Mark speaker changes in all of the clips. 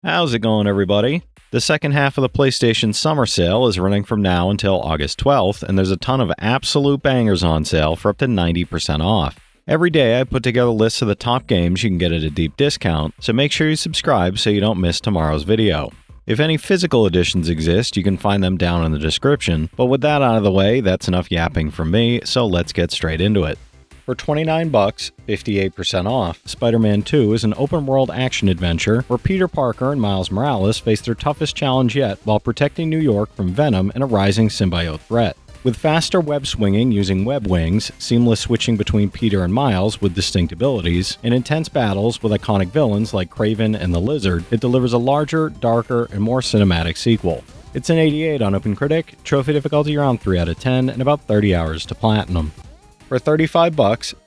Speaker 1: How's it going, everybody? The second half of the PlayStation Summer Sale is running from now until August 12th, and there's a ton of absolute bangers on sale for up to 90% off. Every day I put together lists of the top games you can get at a deep discount, so make sure you subscribe so you don't miss tomorrow's video. If any physical editions exist, you can find them down in the description, but with that out of the way, that's enough yapping from me, so let's get straight into it. For $29, 58% off, Spider-Man 2 is an open-world action-adventure where Peter Parker and Miles Morales face their toughest challenge yet while protecting New York from Venom and a rising symbiote threat. With faster web swinging using web wings, seamless switching between Peter and Miles with distinct abilities, and intense battles with iconic villains like Kraven and the Lizard, it delivers a larger, darker, and more cinematic sequel. It's an 88 on OpenCritic, trophy difficulty around 3 out of 10, and about 30 hours to platinum. For $35,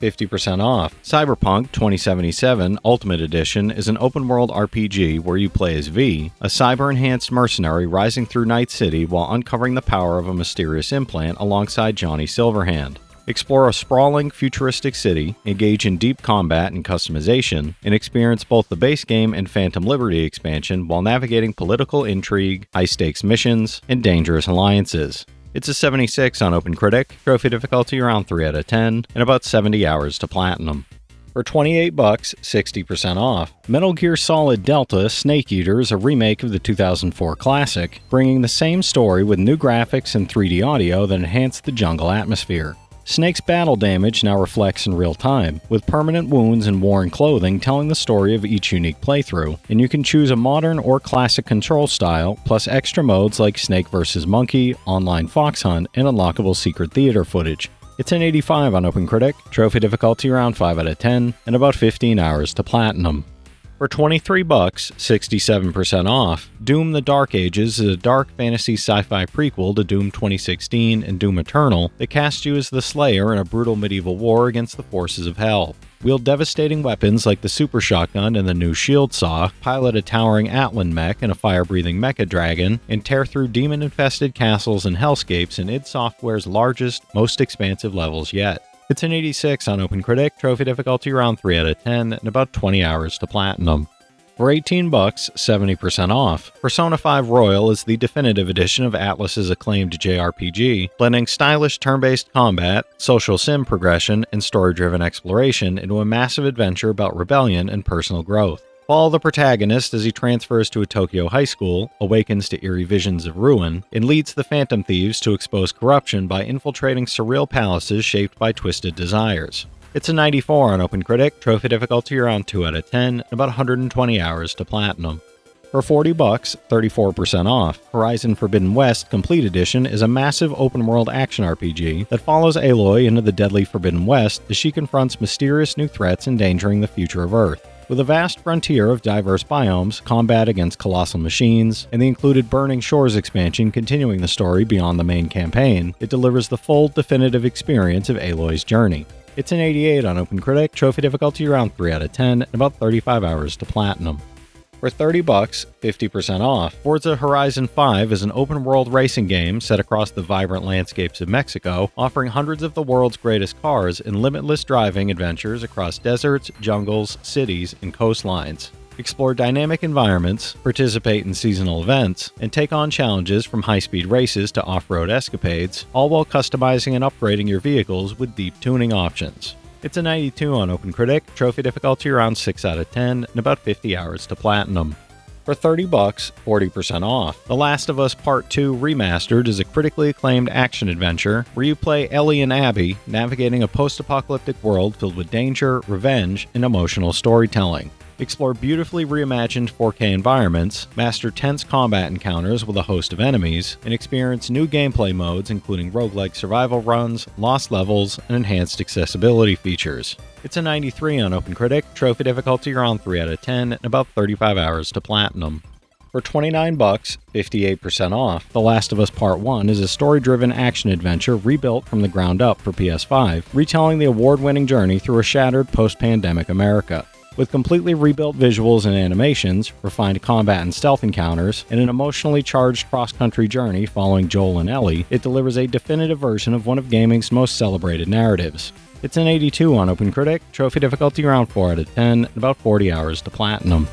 Speaker 1: 50% off, Cyberpunk 2077 Ultimate Edition is an open-world RPG where you play as V, a cyber-enhanced mercenary rising through Night City while uncovering the power of a mysterious implant alongside Johnny Silverhand. Explore a sprawling, futuristic city, engage in deep combat and customization, and experience both the base game and Phantom Liberty expansion while navigating political intrigue, high-stakes missions, and dangerous alliances. It's a 76 on OpenCritic, trophy difficulty around 3 out of 10, and about 70 hours to platinum. For $28, 60% off, Metal Gear Solid Delta Snake Eater is a remake of the 2004 classic, bringing the same story with new graphics and 3D audio that enhance the jungle atmosphere. Snake's battle damage now reflects in real time, with permanent wounds and worn clothing telling the story of each unique playthrough, and you can choose a modern or classic control style, plus extra modes like Snake vs. Monkey, online fox hunt, and unlockable secret theater footage. It's an 85 on OpenCritic, trophy difficulty around 5 out of 10, and about 15 hours to platinum. For $23, 67% off, Doom the Dark Ages is a dark fantasy sci-fi prequel to Doom 2016 and Doom Eternal that casts you as the Slayer in a brutal medieval war against the forces of hell. Wield devastating weapons like the Super Shotgun and the new Shield Saw, pilot a towering Atlan mech and a fire-breathing mecha dragon, and tear through demon-infested castles and hellscapes in id Software's largest, most expansive levels yet. It's an 86 on OpenCritic, trophy difficulty around 3 out of 10, and about 20 hours to platinum. For $18, 70% off, Persona 5 Royal is the definitive edition of Atlus's acclaimed JRPG, blending stylish turn-based combat, social sim progression, and story-driven exploration into a massive adventure about rebellion and personal growth. Follow the protagonist as he transfers to a Tokyo high school, awakens to eerie visions of ruin, and leads the Phantom Thieves to expose corruption by infiltrating surreal palaces shaped by twisted desires. It's a 94 on OpenCritic, trophy difficulty around 2 out of 10, and about 120 hours to platinum. For $40, 34% off, Horizon Forbidden West Complete Edition is a massive open-world action RPG that follows Aloy into the deadly Forbidden West as she confronts mysterious new threats endangering the future of Earth. With a vast frontier of diverse biomes, combat against colossal machines, and the included Burning Shores expansion continuing the story beyond the main campaign, it delivers the full, definitive experience of Aloy's journey. It's an 88 on OpenCritic, trophy difficulty around 3 out of 10, and about 35 hours to platinum. For $30, 50% off, Forza Horizon 5 is an open-world racing game set across the vibrant landscapes of Mexico, offering hundreds of the world's greatest cars and limitless driving adventures across deserts, jungles, cities, and coastlines. Explore dynamic environments, participate in seasonal events, and take on challenges from high-speed races to off-road escapades, all while customizing and upgrading your vehicles with deep tuning options. It's a 92 on OpenCritic, trophy difficulty around 6 out of 10, and about 50 hours to platinum. For $30, 40% off, The Last of Us Part 2 Remastered is a critically acclaimed action-adventure where you play Ellie and Abby, navigating a post-apocalyptic world filled with danger, revenge, and emotional storytelling. Explore beautifully reimagined 4K environments, master tense combat encounters with a host of enemies, and experience new gameplay modes including roguelike survival runs, lost levels, and enhanced accessibility features. It's a 93 on OpenCritic, trophy difficulty around 3 out of 10, and about 35 hours to platinum. For $29, 58% off, The Last of Us Part 1 is a story-driven action-adventure rebuilt from the ground up for PS5, retelling the award-winning journey through a shattered post-pandemic America. With completely rebuilt visuals and animations, refined combat and stealth encounters, and an emotionally charged cross-country journey following Joel and Ellie, it delivers a definitive version of one of gaming's most celebrated narratives. It's an 82 on OpenCritic, trophy difficulty around 4 out of 10, and about 40 hours to platinum.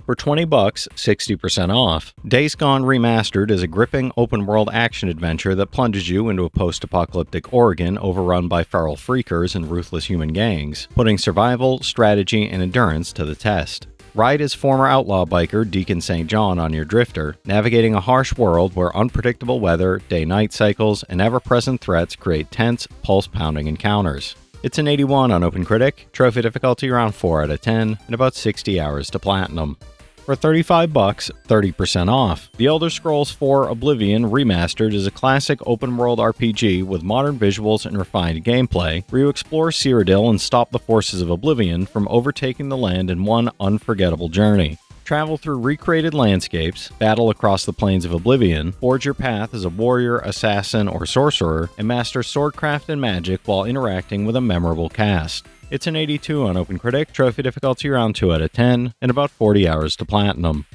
Speaker 1: For For $20, 60% off. Days Gone Remastered is a gripping open-world action adventure that plunges you into a post-apocalyptic Oregon overrun by feral freakers and ruthless human gangs, putting survival, strategy, and endurance to the test. Ride as former outlaw biker Deacon St. John on your drifter, navigating a harsh world where unpredictable weather, day-night cycles, and ever-present threats create tense, pulse-pounding encounters. It's an 81 on OpenCritic, trophy difficulty around 4 out of 10, and about 60 hours to platinum. For $35, 30% off. The Elder Scrolls IV Oblivion Remastered is a classic open-world RPG with modern visuals and refined gameplay, where you explore Cyrodiil and stop the forces of Oblivion from overtaking the land in one unforgettable journey. Travel through recreated landscapes, battle across the plains of Oblivion, forge your path as a warrior, assassin, or sorcerer, and master swordcraft and magic while interacting with a memorable cast. It's an 82 on OpenCritic, trophy difficulty around 2 out of 10, and about 40 hours to platinum.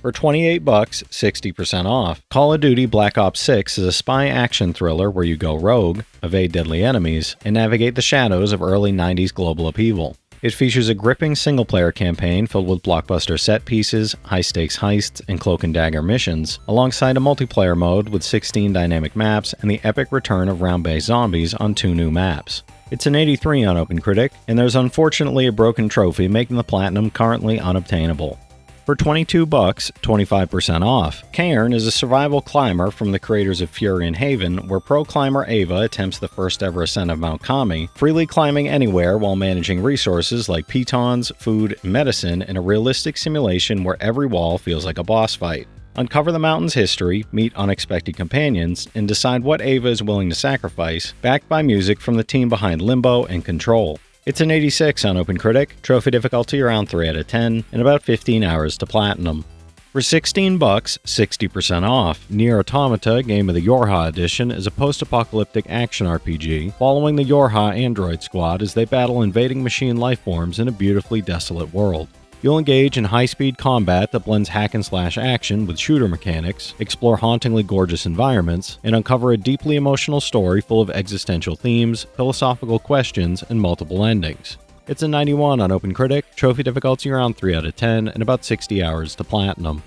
Speaker 1: For $28, 60% off. Call of Duty Black Ops 6 is a spy action thriller where you go rogue, evade deadly enemies, and navigate the shadows of early 90s global upheaval. It features a gripping single-player campaign filled with blockbuster set pieces, high-stakes heists, and cloak and dagger missions, alongside a multiplayer mode with 16 dynamic maps and the epic return of round-based zombies on 2 new maps. It's an 83 on OpenCritic, and there's unfortunately a broken trophy making the platinum currently unobtainable. For $22, 25% off. Cairn is a survival climber from the creators of Fury and Haven, where pro climber Ava attempts the first ever ascent of Mount Kami, freely climbing anywhere while managing resources like pitons, food, and medicine in a realistic simulation where every wall feels like a boss fight. Uncover the mountain's history, meet unexpected companions, and decide what Ava is willing to sacrifice, backed by music from the team behind Limbo and Control. It's an 86 on OpenCritic, trophy difficulty around 3 out of 10, and about 15 hours to platinum. For $16, 60% off. Nier Automata Game of the Yorha Edition is a post-apocalyptic action RPG following the Yorha android squad as they battle invading machine lifeforms in a beautifully desolate world. You'll engage in high-speed combat that blends hack-and-slash action with shooter mechanics, explore hauntingly gorgeous environments, and uncover a deeply emotional story full of existential themes, philosophical questions, and multiple endings. It's a 91 on OpenCritic, trophy difficulty around 3 out of 10, and about 60 hours to platinum.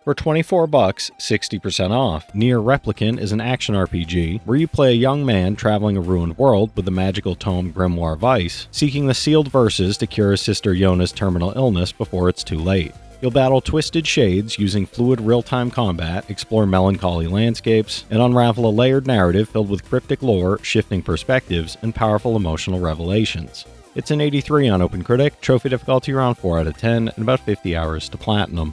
Speaker 1: For $24, 60% off. Nier Replicant is an action RPG where you play a young man traveling a ruined world with the magical tome Grimoire Vice, seeking the sealed verses to cure his sister Yona's terminal illness before it's too late. You'll battle twisted shades using fluid real-time combat, explore melancholy landscapes, and unravel a layered narrative filled with cryptic lore, shifting perspectives, and powerful emotional revelations. It's an 83 on OpenCritic, trophy difficulty around 4 out of 10, and about 50 hours to platinum.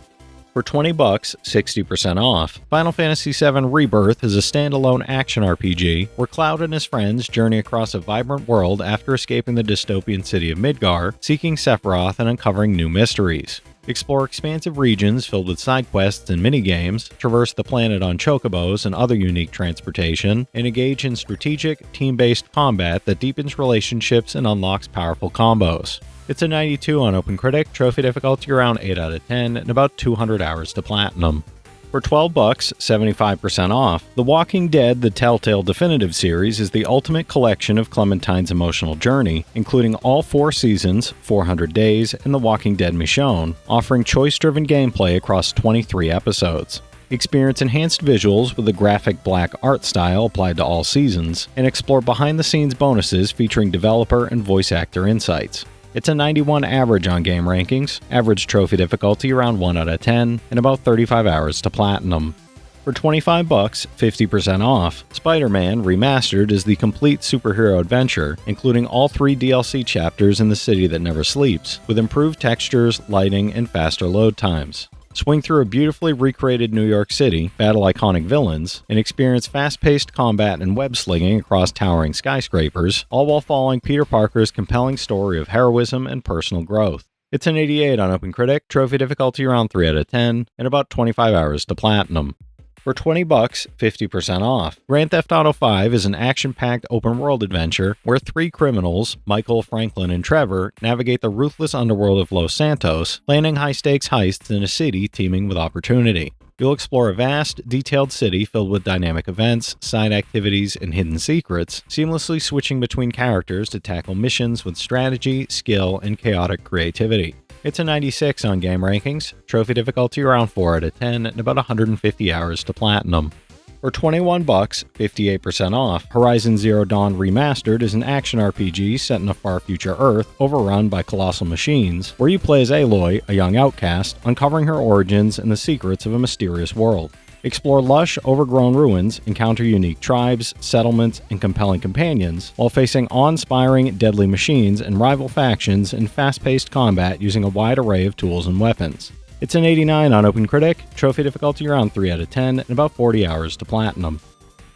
Speaker 1: For $20, 60% off. Final Fantasy VII Rebirth is a standalone action RPG where Cloud and his friends journey across a vibrant world after escaping the dystopian city of Midgar, seeking Sephiroth and uncovering new mysteries. Explore expansive regions filled with side quests and minigames, traverse the planet on chocobos and other unique transportation, and engage in strategic, team-based combat that deepens relationships and unlocks powerful combos. It's a 92 on OpenCritic, trophy difficulty around 8 out of 10, and about 200 hours to platinum. For $12, 75% off. The Walking Dead: The Telltale Definitive Series is the ultimate collection of Clementine's emotional journey, including all 4 seasons, 400 days, and The Walking Dead Michonne, offering choice-driven gameplay across 23 episodes. Experience enhanced visuals with a graphic black art style applied to all seasons, and explore behind-the-scenes bonuses featuring developer and voice actor insights. It's a 91 average on game rankings, average trophy difficulty around 1 out of 10, and about 35 hours to platinum. For $25, 50% off. Spider-Man Remastered is the complete superhero adventure, including all 3 DLC chapters in the City That Never Sleeps, with improved textures, lighting, and faster load times. Swing through a beautifully recreated New York City, battle iconic villains, and experience fast-paced combat and web-slinging across towering skyscrapers, all while following Peter Parker's compelling story of heroism and personal growth. It's an 88 on OpenCritic, trophy difficulty around 3 out of 10, and about 25 hours to platinum. For $20, 50% off. Grand Theft Auto V is an action-packed open-world adventure where 3 criminals, Michael, Franklin, and Trevor, navigate the ruthless underworld of Los Santos, planning high-stakes heists in a city teeming with opportunity. You'll explore a vast, detailed city filled with dynamic events, side activities, and hidden secrets, seamlessly switching between characters to tackle missions with strategy, skill, and chaotic creativity. It's a 96 on game rankings, trophy difficulty around 4 out of 10, and about 150 hours to platinum. For $21, 58% off, Horizon Zero Dawn Remastered is an action RPG set in a far future Earth overrun by colossal machines, where you play as Aloy, a young outcast, uncovering her origins and the secrets of a mysterious world. Explore lush, overgrown ruins, encounter unique tribes, settlements, and compelling companions, while facing awe-inspiring, deadly machines and rival factions in fast-paced combat using a wide array of tools and weapons. It's an 89 on OpenCritic, trophy difficulty around 3 out of 10, and about 40 hours to platinum.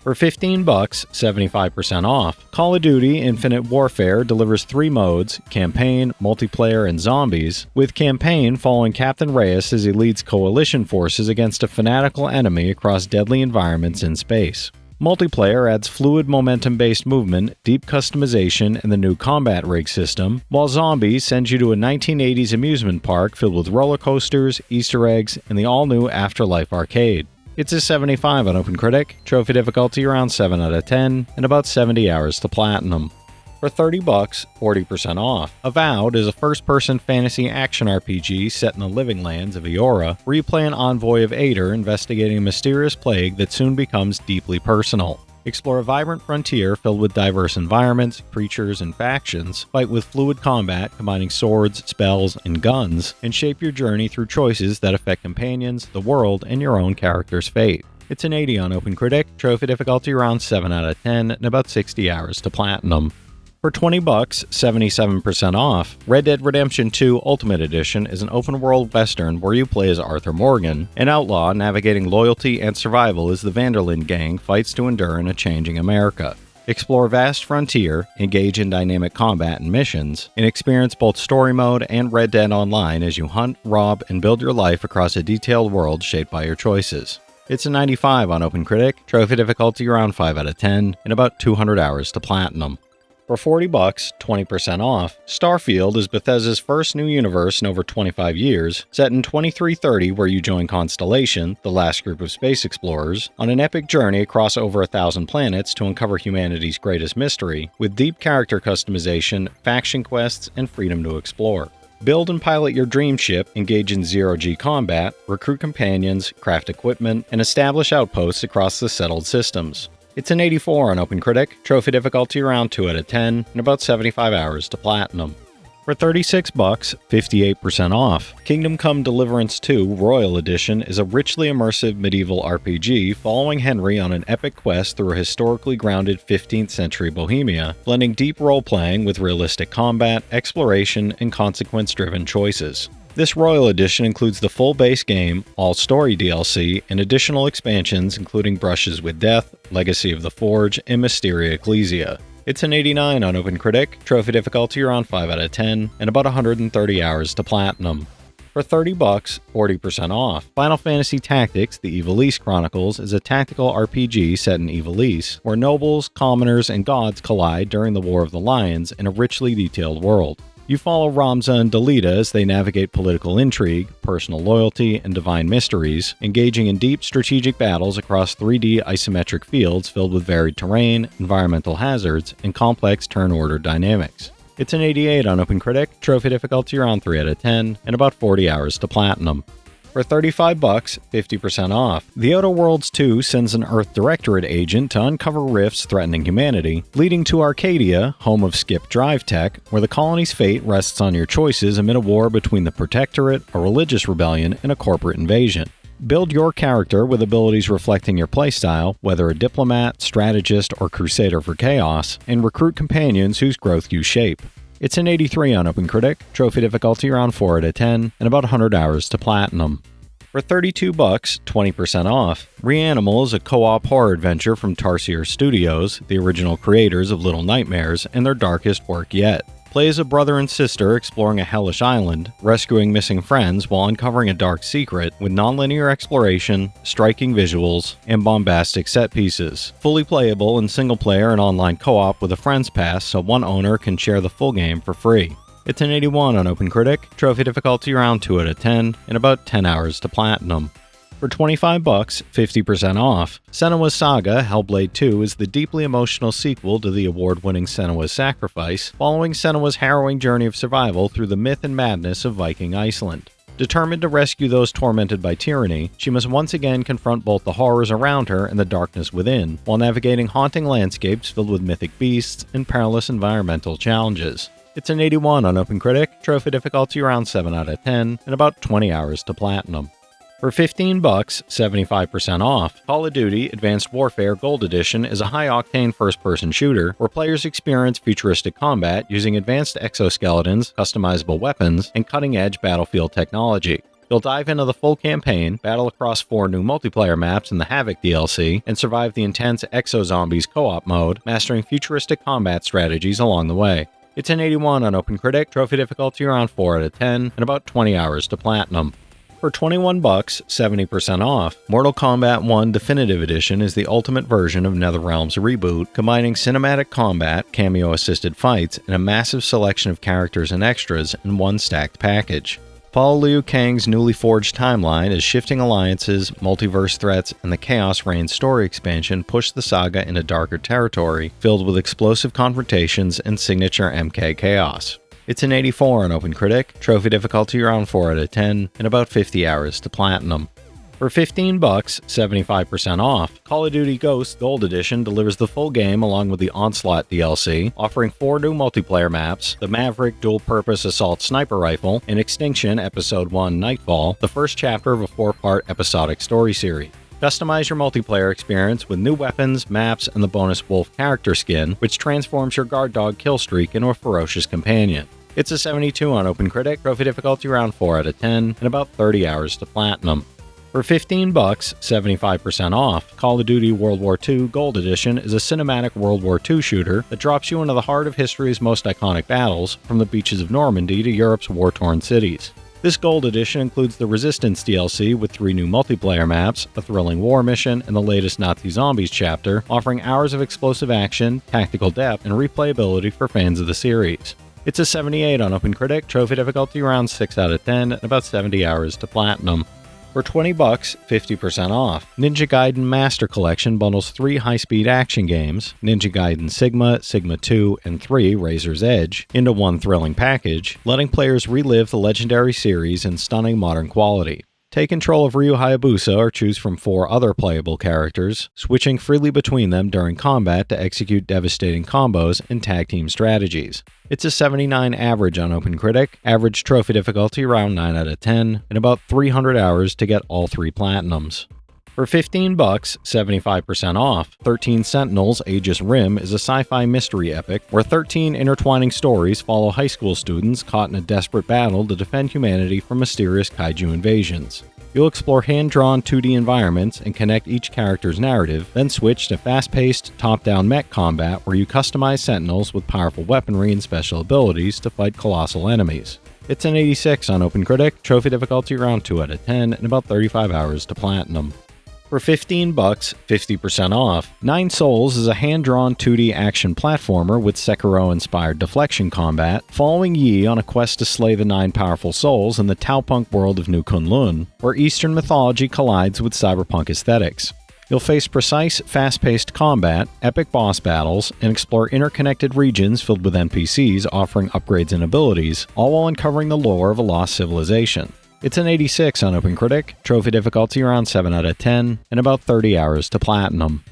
Speaker 1: For $15, 75% off, Call of Duty Infinite Warfare delivers 3 modes, Campaign, Multiplayer, and Zombies, with Campaign following Captain Reyes as he leads coalition forces against a fanatical enemy across deadly environments in space. Multiplayer adds fluid momentum-based movement, deep customization, and the new combat rig system, while Zombies sends you to a 1980s amusement park filled with roller coasters, Easter eggs, and the all-new Afterlife arcade. It's a 75 on OpenCritic, trophy difficulty around 7 out of 10, and about 70 hours to platinum. For $30, 40% off. Avowed is a first-person fantasy action RPG set in the living lands of Eora, where you play an envoy of Ader investigating a mysterious plague that soon becomes deeply personal. Explore a vibrant frontier filled with diverse environments, creatures, and factions, fight with fluid combat combining swords, spells, and guns, and shape your journey through choices that affect companions, the world, and your own character's fate. It's an 80 on OpenCritic, trophy difficulty around 7 out of 10, and about 60 hours to platinum. For $20, 77% off, Red Dead Redemption 2 Ultimate Edition is an open-world western where you play as Arthur Morgan, an outlaw navigating loyalty and survival as the Vanderlyn gang fights to endure in a changing America. Explore a vast frontier, engage in dynamic combat and missions, and experience both Story Mode and Red Dead Online as you hunt, rob, and build your life across a detailed world shaped by your choices. It's a 95 on OpenCritic, trophy difficulty around 5 out of 10, and about 200 hours to platinum. For $40, 20% off, Starfield is Bethesda's first new universe in over 25 years, set in 2330 where you join Constellation, the last group of space explorers, on an epic journey across over 1,000 planets to uncover humanity's greatest mystery, with deep character customization, faction quests, and freedom to explore. Build and pilot your dream ship, engage in zero-G combat, recruit companions, craft equipment, and establish outposts across the settled systems. It's an 84 on OpenCritic, trophy difficulty around 2 out of 10, and about 75 hours to platinum. For $36, 58% off, Kingdom Come Deliverance 2 Royal Edition is a richly immersive medieval RPG following Henry on an epic quest through a historically grounded 15th century Bohemia, blending deep role-playing with realistic combat, exploration, and consequence-driven choices. This Royal Edition includes the full base game, all story DLC, and additional expansions including Brushes with Death, Legacy of the Forge, and Mysteria Ecclesia. It's an 89 on OpenCritic, trophy difficulty around 5 out of 10, and about 130 hours to platinum. For $30, 40% off, Final Fantasy Tactics: The Ivalice Chronicles is a tactical RPG set in Ivalice, where nobles, commoners, and gods collide during the War of the Lions in a richly detailed world. You follow Ramza and Delita as they navigate political intrigue, personal loyalty, and divine mysteries, engaging in deep strategic battles across 3D isometric fields filled with varied terrain, environmental hazards, and complex turn-order dynamics. It's an 88 on OpenCritic, trophy difficulty around 3 out of 10, and about 40 hours to platinum. For $35, 50% off, The Outer Worlds 2 sends an Earth Directorate agent to uncover rifts threatening humanity, leading to Arcadia, home of Skip Drive Tech, where the colony's fate rests on your choices amid a war between the Protectorate, a religious rebellion, and a corporate invasion. Build your character with abilities reflecting your playstyle, whether a diplomat, strategist, or crusader for chaos, and recruit companions whose growth you shape. It's an 83 on OpenCritic, trophy difficulty around 4 out of 10, and about 100 hours to platinum. For $32, 20% off, Reanimal is a co-op horror adventure from Tarsier Studios, the original creators of Little Nightmares, and their darkest work yet. Play as a brother and sister exploring a hellish island, rescuing missing friends while uncovering a dark secret with non-linear exploration, striking visuals, and bombastic set pieces. Fully playable in single-player and online co-op with a friend's pass so one owner can share the full game for free. It's an 81 on OpenCritic, trophy difficulty around 2 out of 10, and about 10 hours to platinum. For $25, 50% off, Senua's Saga: Hellblade 2 is the deeply emotional sequel to the award-winning Senua's Sacrifice, following Senua's harrowing journey of survival through the myth and madness of Viking Iceland. Determined to rescue those tormented by tyranny, she must once again confront both the horrors around her and the darkness within, while navigating haunting landscapes filled with mythic beasts and perilous environmental challenges. It's an 81 on OpenCritic, trophy difficulty around 7 out of 10, and about 20 hours to platinum. For $15, 75% off, Call of Duty Advanced Warfare Gold Edition is a high-octane first-person shooter where players experience futuristic combat using advanced exoskeletons, customizable weapons, and cutting-edge battlefield technology. You'll dive into the full campaign, battle across 4 new multiplayer maps in the Havoc DLC, and survive the intense Exo-Zombies co-op mode, mastering futuristic combat strategies along the way. It's an 81 on OpenCritic, trophy difficulty around 4 out of 10, and about 20 hours to platinum. For $21, 70% off, Mortal Kombat 1 Definitive Edition is the ultimate version of NetherRealm's reboot, combining cinematic combat, cameo-assisted fights, and a massive selection of characters and extras in one stacked package. Follow Liu Kang's newly forged timeline as shifting alliances, multiverse threats, and the Chaos Reign story expansion push the saga into darker territory, filled with explosive confrontations and signature MK chaos. It's an 84 on OpenCritic, trophy difficulty around 4 out of 10, and about 50 hours to platinum. For $15, 75% off, Call of Duty Ghosts Gold Edition delivers the full game along with the Onslaught DLC, offering 4 new multiplayer maps, the Maverick dual-purpose assault sniper rifle, and Extinction Episode 1 Nightfall, the first chapter of a 4-part episodic story series. Customize your multiplayer experience with new weapons, maps, and the bonus Wolf character skin, which transforms your guard dog killstreak into a ferocious companion. It's a 72 on OpenCritic, trophy difficulty around 4 out of 10, and about 30 hours to platinum. For $15, 75% off, Call of Duty World War II Gold Edition is a cinematic World War II shooter that drops you into the heart of history's most iconic battles, from the beaches of Normandy to Europe's war-torn cities. This Gold Edition includes the Resistance DLC with 3 new multiplayer maps, a thrilling war mission, and the latest Nazi Zombies chapter, offering hours of explosive action, tactical depth, and replayability for fans of the series. It's a 78 on OpenCritic, trophy difficulty around 6 out of 10, and about 70 hours to platinum. For $20, 50% off, Ninja Gaiden Master Collection bundles 3 high-speed action games, Ninja Gaiden Sigma, Sigma 2, and 3 Razor's Edge, into one thrilling package, letting players relive the legendary series in stunning modern quality. Take control of Ryu Hayabusa or choose from 4 other playable characters, switching freely between them during combat to execute devastating combos and tag team strategies. It's a 79 average on OpenCritic, average trophy difficulty around 9 out of 10, and about 300 hours to get all 3 platinums. For $15, 75% off, 13 Sentinels Aegis Rim is a sci-fi mystery epic where 13 intertwining stories follow high school students caught in a desperate battle to defend humanity from mysterious kaiju invasions. You'll explore hand-drawn 2D environments and connect each character's narrative, then switch to fast-paced, top-down mech combat where you customize Sentinels with powerful weaponry and special abilities to fight colossal enemies. It's an 86 on OpenCritic, trophy difficulty around 2 out of 10, and about 35 hours to platinum. For $15, 50% off, Nine Souls is a hand-drawn 2D action platformer with Sekiro-inspired deflection combat, following Yi on a quest to slay the 9 powerful souls in the Taopunk world of New Kunlun, where Eastern mythology collides with cyberpunk aesthetics. You'll face precise, fast-paced combat, epic boss battles, and explore interconnected regions filled with NPCs offering upgrades and abilities, all while uncovering the lore of a lost civilization. It's an 86 on OpenCritic, trophy difficulty around 7 out of 10, and about 30 hours to platinum.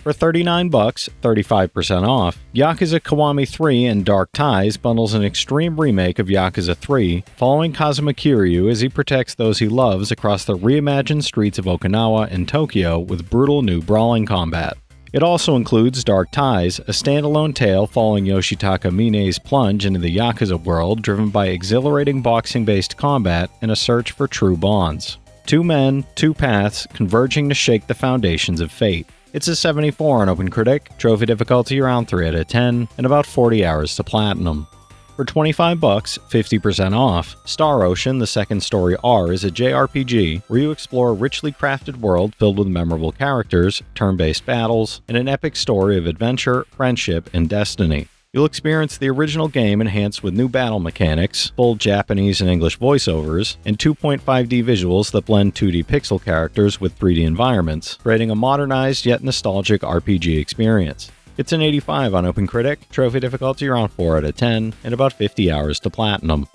Speaker 1: For $39, 35% off, Yakuza Kiwami 3 and Dark Ties bundles an extreme remake of Yakuza 3, following Kazuma Kiryu as he protects those he loves across the reimagined streets of Okinawa and Tokyo with brutal new brawling combat. It also includes Dark Ties, a standalone tale following Yoshitaka Mine's plunge into the Yakuza world driven by exhilarating boxing-based combat and a search for true bonds. 2 men, 2 paths, converging to shake the foundations of fate. It's a 74 on OpenCritic, trophy difficulty around 3 out of 10, and about 40 hours to platinum. For $25, 50% off, Star Ocean: The Second Story R is a JRPG where you explore a richly crafted world filled with memorable characters, turn-based battles, and an epic story of adventure, friendship, and destiny. You'll experience the original game enhanced with new battle mechanics, full Japanese and English voiceovers, and 2.5D visuals that blend 2D pixel characters with 3D environments, creating a modernized yet nostalgic RPG experience. It's an 85 on OpenCritic, trophy difficulty around 4 out of 10, and about 50 hours to platinum.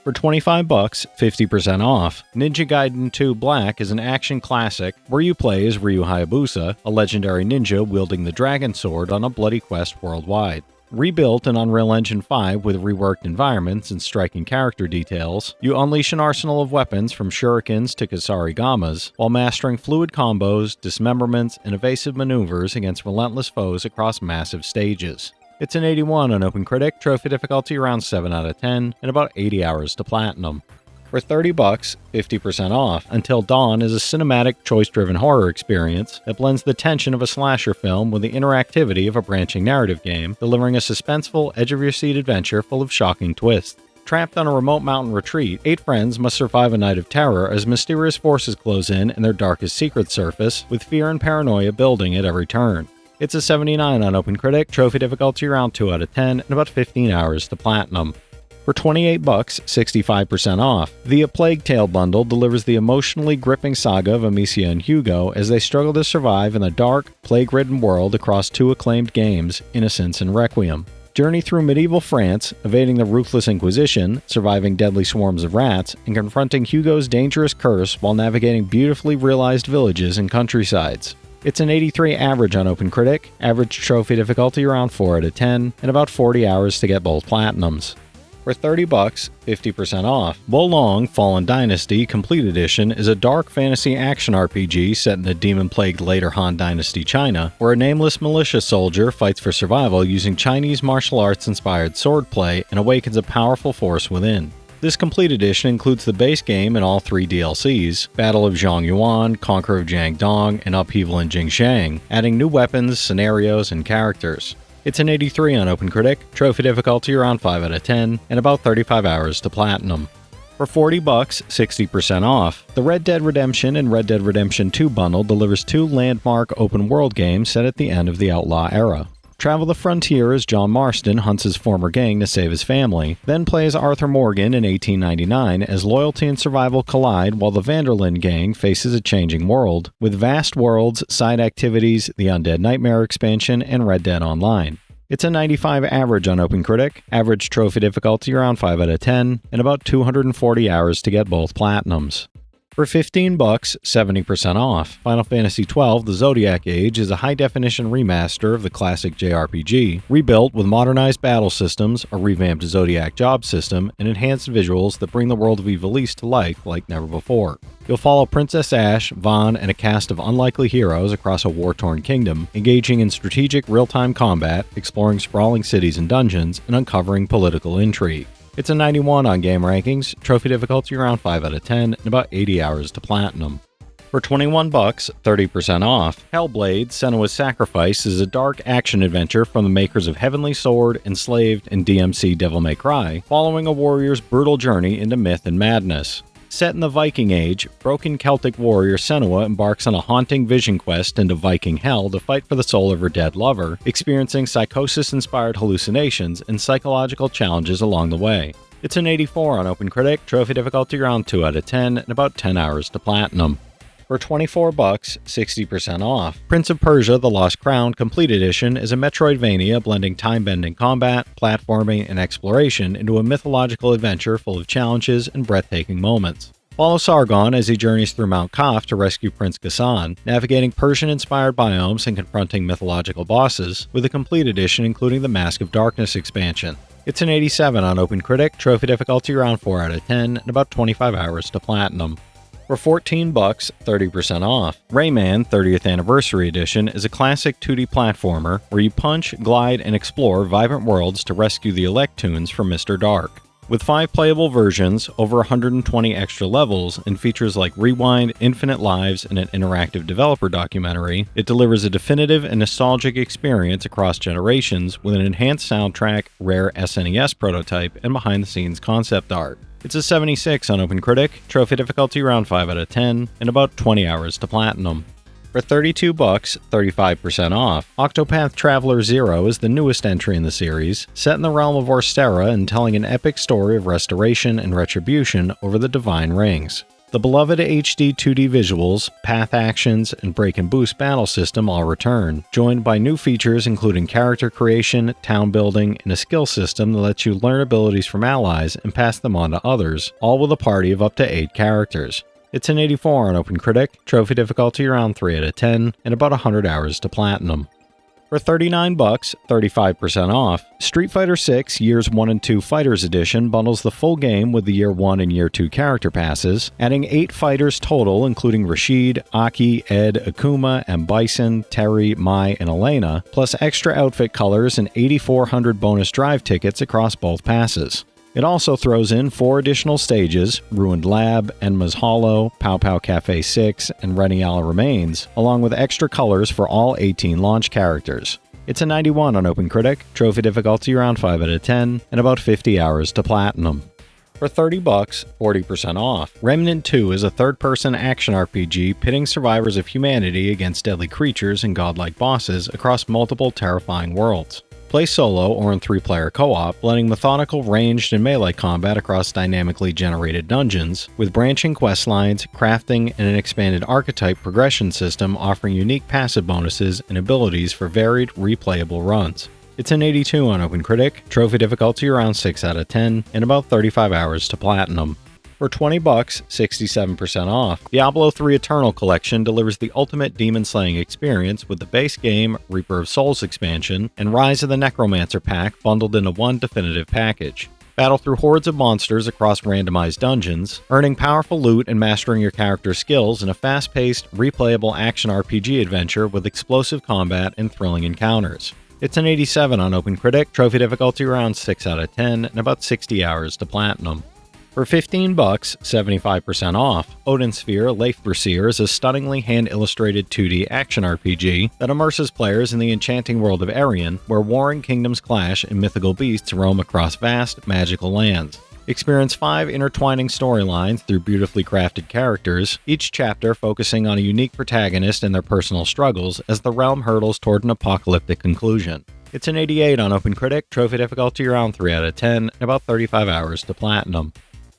Speaker 1: For $25, 50% off, Ninja Gaiden 2 Black is an action classic where you play as Ryu Hayabusa, a legendary ninja wielding the dragon sword on a bloody quest worldwide. Rebuilt in Unreal Engine 5 with reworked environments and striking character details, you unleash an arsenal of weapons from shurikens to kasarigamas, while mastering fluid combos, dismemberments, and evasive maneuvers against relentless foes across massive stages. It's an 81 on OpenCritic, trophy difficulty around 7 out of 10, and about 80 hours to platinum. For $30, 50% off, Until Dawn is a cinematic, choice-driven horror experience that blends the tension of a slasher film with the interactivity of a branching narrative game, delivering a suspenseful, edge-of-your-seat adventure full of shocking twists. Trapped on a remote mountain retreat, 8 friends must survive a night of terror as mysterious forces close in and their darkest secrets surface, with fear and paranoia building at every turn. It's a 79 on OpenCritic, trophy difficulty around 2 out of 10, and about 15 hours to platinum. For $28, 65% off, the A Plague Tale bundle delivers the emotionally gripping saga of Amicia and Hugo as they struggle to survive in the dark, plague-ridden world across 2 acclaimed games, Innocence and Requiem. Journey through medieval France, evading the ruthless Inquisition, surviving deadly swarms of rats, and confronting Hugo's dangerous curse while navigating beautifully realized villages and countrysides. It's an 83 average on OpenCritic, average trophy difficulty around 4 out of 10, and about 40 hours to get both platinums. For $30, 50% off, Wo Long Fallen Dynasty Complete Edition is a dark fantasy action RPG set in the demon-plagued later Han Dynasty China, where a nameless militia soldier fights for survival using Chinese martial arts-inspired swordplay and awakens a powerful force within. This complete edition includes the base game and all 3 DLCs, Battle of Zhongyuan, Conquer of Jiangdong, and Upheaval in Jingshang, adding new weapons, scenarios, and characters. It's an 83 on OpenCritic, trophy difficulty around 5 out of 10, and about 35 hours to platinum. For $40, 60% off, the Red Dead Redemption and Red Dead Redemption 2 bundle delivers 2 landmark open-world games set at the end of the Outlaw era. Travel the frontier as John Marston hunts his former gang to save his family, then play as Arthur Morgan in 1899 as loyalty and survival collide while the Vanderlyn gang faces a changing world, with vast worlds, side activities, the Undead Nightmare expansion, and Red Dead Online. It's a 95 average on OpenCritic, average trophy difficulty around 5 out of 10, and about 240 hours to get both platinums. For $15, 70% off, Final Fantasy XII The Zodiac Age is a high-definition remaster of the classic JRPG, rebuilt with modernized battle systems, a revamped Zodiac job system, and enhanced visuals that bring the world of Ivalice to life like never before. You'll follow Princess Ashe, Vaughn, and a cast of unlikely heroes across a war-torn kingdom, engaging in strategic real-time combat, exploring sprawling cities and dungeons, and uncovering political intrigue. It's a 91 on Game Rankings, trophy difficulty around 5 out of 10, and about 80 hours to platinum. For $21, 30% off, Hellblade: Senua's Sacrifice is a dark action-adventure from the makers of Heavenly Sword, Enslaved, and DMC Devil May Cry, following a warrior's brutal journey into myth and madness. Set in the Viking Age, broken Celtic warrior Senua embarks on a haunting vision quest into Viking hell to fight for the soul of her dead lover, experiencing psychosis-inspired hallucinations and psychological challenges along the way. It's an 84 on OpenCritic, trophy difficulty around 2 out of 10, and about 10 hours to platinum. For $24, 60% off, Prince of Persia: The Lost Crown Complete Edition is a Metroidvania blending time-bending combat, platforming, and exploration into a mythological adventure full of challenges and breathtaking moments. Follow Sargon as he journeys through Mount Kaf to rescue Prince Ghassan, navigating Persian-inspired biomes and confronting mythological bosses, with a complete edition including the Mask of Darkness expansion. It's an 87 on OpenCritic, trophy difficulty around 4 out of 10, and about 25 hours to platinum. For $14, 30% off, Rayman 30th Anniversary Edition is a classic 2D platformer where you punch, glide, and explore vibrant worlds to rescue the Electoons from Mr. Dark. With 5 playable versions, over 120 extra levels, and features like Rewind, Infinite Lives, and an interactive developer documentary, it delivers a definitive and nostalgic experience across generations with an enhanced soundtrack, rare SNES prototype, and behind-the-scenes concept art. It's a 76 on OpenCritic, trophy difficulty around 5 out of 10, and about 20 hours to platinum. For $32, 35% off, Octopath Traveler 0 is the newest entry in the series, set in the realm of Orstera and telling an epic story of restoration and retribution over the Divine Rings. The beloved HD 2D visuals, path actions, and break and boost battle system all return, joined by new features including character creation, town building, and a skill system that lets you learn abilities from allies and pass them on to others, all with a party of up to 8 characters. It's an 84 on OpenCritic, trophy difficulty around 3 out of 10, and about 100 hours to platinum. For $39, 35% off, Street Fighter VI Years 1 and 2 Fighters Edition bundles the full game with the Year 1 and Year 2 character passes, adding 8 fighters total including Rashid, Aki, Ed, Akuma, M. Bison, Terry, Mai, and Elena, plus extra outfit colors and 8,400 bonus drive tickets across both passes. It also throws in 4 additional stages, Ruined Lab, Enma's Hollow, Pow Pow Cafe 6, and Reniala Remains, along with extra colors for all 18 launch characters. It's a 91 on OpenCritic, trophy difficulty around 5 out of 10, and about 50 hours to platinum. For $30, 40% off, Remnant 2 is a third-person action RPG pitting survivors of humanity against deadly creatures and godlike bosses across multiple terrifying worlds. Play solo or in 3-player co-op, blending methodical ranged and melee combat across dynamically generated dungeons, with branching quest lines, crafting, and an expanded archetype progression system offering unique passive bonuses and abilities for varied, replayable runs. It's an 82 on OpenCritic, trophy difficulty around 6 out of 10, and about 35 hours to platinum. For $20, 67% off, Diablo III Eternal Collection delivers the ultimate demon-slaying experience with the base game, Reaper of Souls expansion, and Rise of the Necromancer pack bundled into one definitive package. Battle through hordes of monsters across randomized dungeons, earning powerful loot and mastering your character's skills in a fast-paced, replayable action RPG adventure with explosive combat and thrilling encounters. It's an 87 on OpenCritic, trophy difficulty around 6 out of 10, and about 60 hours to platinum. For $15, 75% off, Odin Sphere Leifberseer is a stunningly hand-illustrated 2D action RPG that immerses players in the enchanting world of Arion, where warring kingdoms clash and mythical beasts roam across vast, magical lands. Experience 5 intertwining storylines through beautifully crafted characters, each chapter focusing on a unique protagonist and their personal struggles as the realm hurtles toward an apocalyptic conclusion. It's an 88 on OpenCritic, trophy difficulty around 3 out of 10, and about 35 hours to platinum.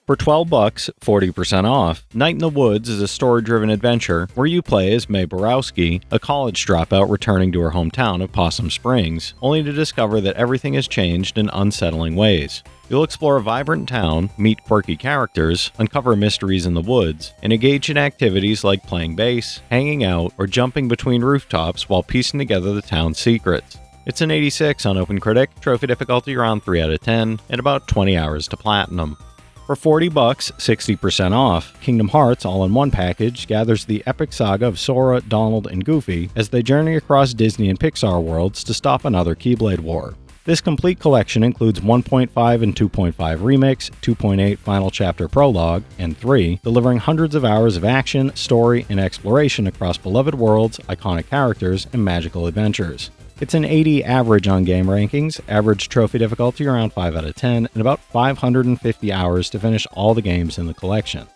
Speaker 1: For $12, 40% off, Night in the Woods is a story-driven adventure where you play as Mae Borowski, a college dropout returning to her hometown of Possum Springs, only to discover that everything has changed in unsettling ways. You'll explore a vibrant town, meet quirky characters, uncover mysteries in the woods, and engage in activities like playing bass, hanging out, or jumping between rooftops while piecing together the town's secrets. It's an 86 on OpenCritic, trophy difficulty around 3 out of 10, and about 20 hours to platinum. For $40, 60% off, Kingdom Hearts All-in-One package gathers the epic saga of Sora, Donald, and Goofy as they journey across Disney and Pixar worlds to stop another Keyblade war. This complete collection includes 1.5 and 2.5 Remix, 2.8 Final Chapter Prologue, and 3, delivering hundreds of hours of action, story, and exploration across beloved worlds, iconic characters, and magical adventures. It's an 80 average on game rankings, average trophy difficulty around 5 out of 10, and about 550 hours to finish all the games in the collection.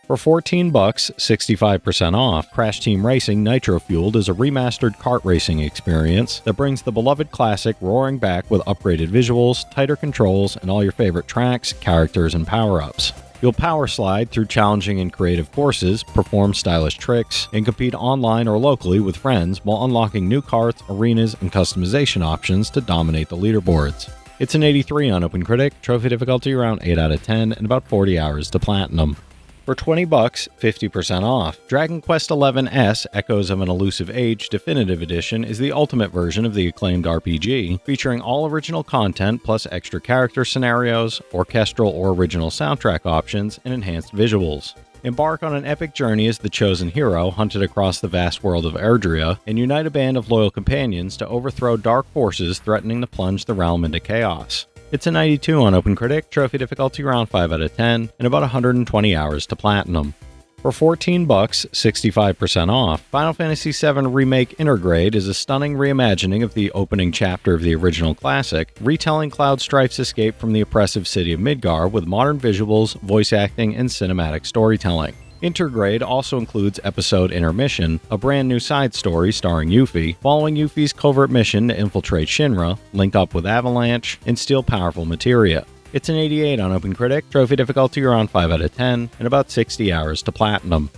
Speaker 1: For $14, 65% off, Crash Team Racing Nitro Fueled is a remastered kart racing experience that brings the beloved classic roaring back with upgraded visuals, tighter controls, and all your favorite tracks, characters, and power-ups. You'll power slide through challenging and creative courses, perform stylish tricks, and compete online or locally with friends while unlocking new karts, arenas, and customization options to dominate the leaderboards. It's an 83 on OpenCritic, trophy difficulty around 8 out of 10, and about 40 hours to platinum. For $20, 50% off, Dragon Quest XI Echoes of an Elusive Age Definitive Edition is the ultimate version of the acclaimed RPG, featuring all original content plus extra character scenarios, orchestral or original soundtrack options, and enhanced visuals. Embark on an epic journey as the chosen hero hunted across the vast world of Erdrea, and unite a band of loyal companions to overthrow dark forces threatening to plunge the realm into chaos. It's a 92 on OpenCritic, trophy difficulty around 5 out of 10, and about 120 hours to platinum. For $14, 65% off, Final Fantasy VII Remake Intergrade is a stunning reimagining of the opening chapter of the original classic, retelling Cloud Strife's escape from the oppressive city of Midgar with modern visuals, voice acting, and cinematic storytelling. Intergrade also includes Episode Intermission, a brand new side story starring Yuffie, following Yuffie's covert mission to infiltrate Shinra, link up with Avalanche, and steal powerful materia. It's an 88 on OpenCritic, trophy difficulty around 5 out of 10, and about 60 hours to platinum.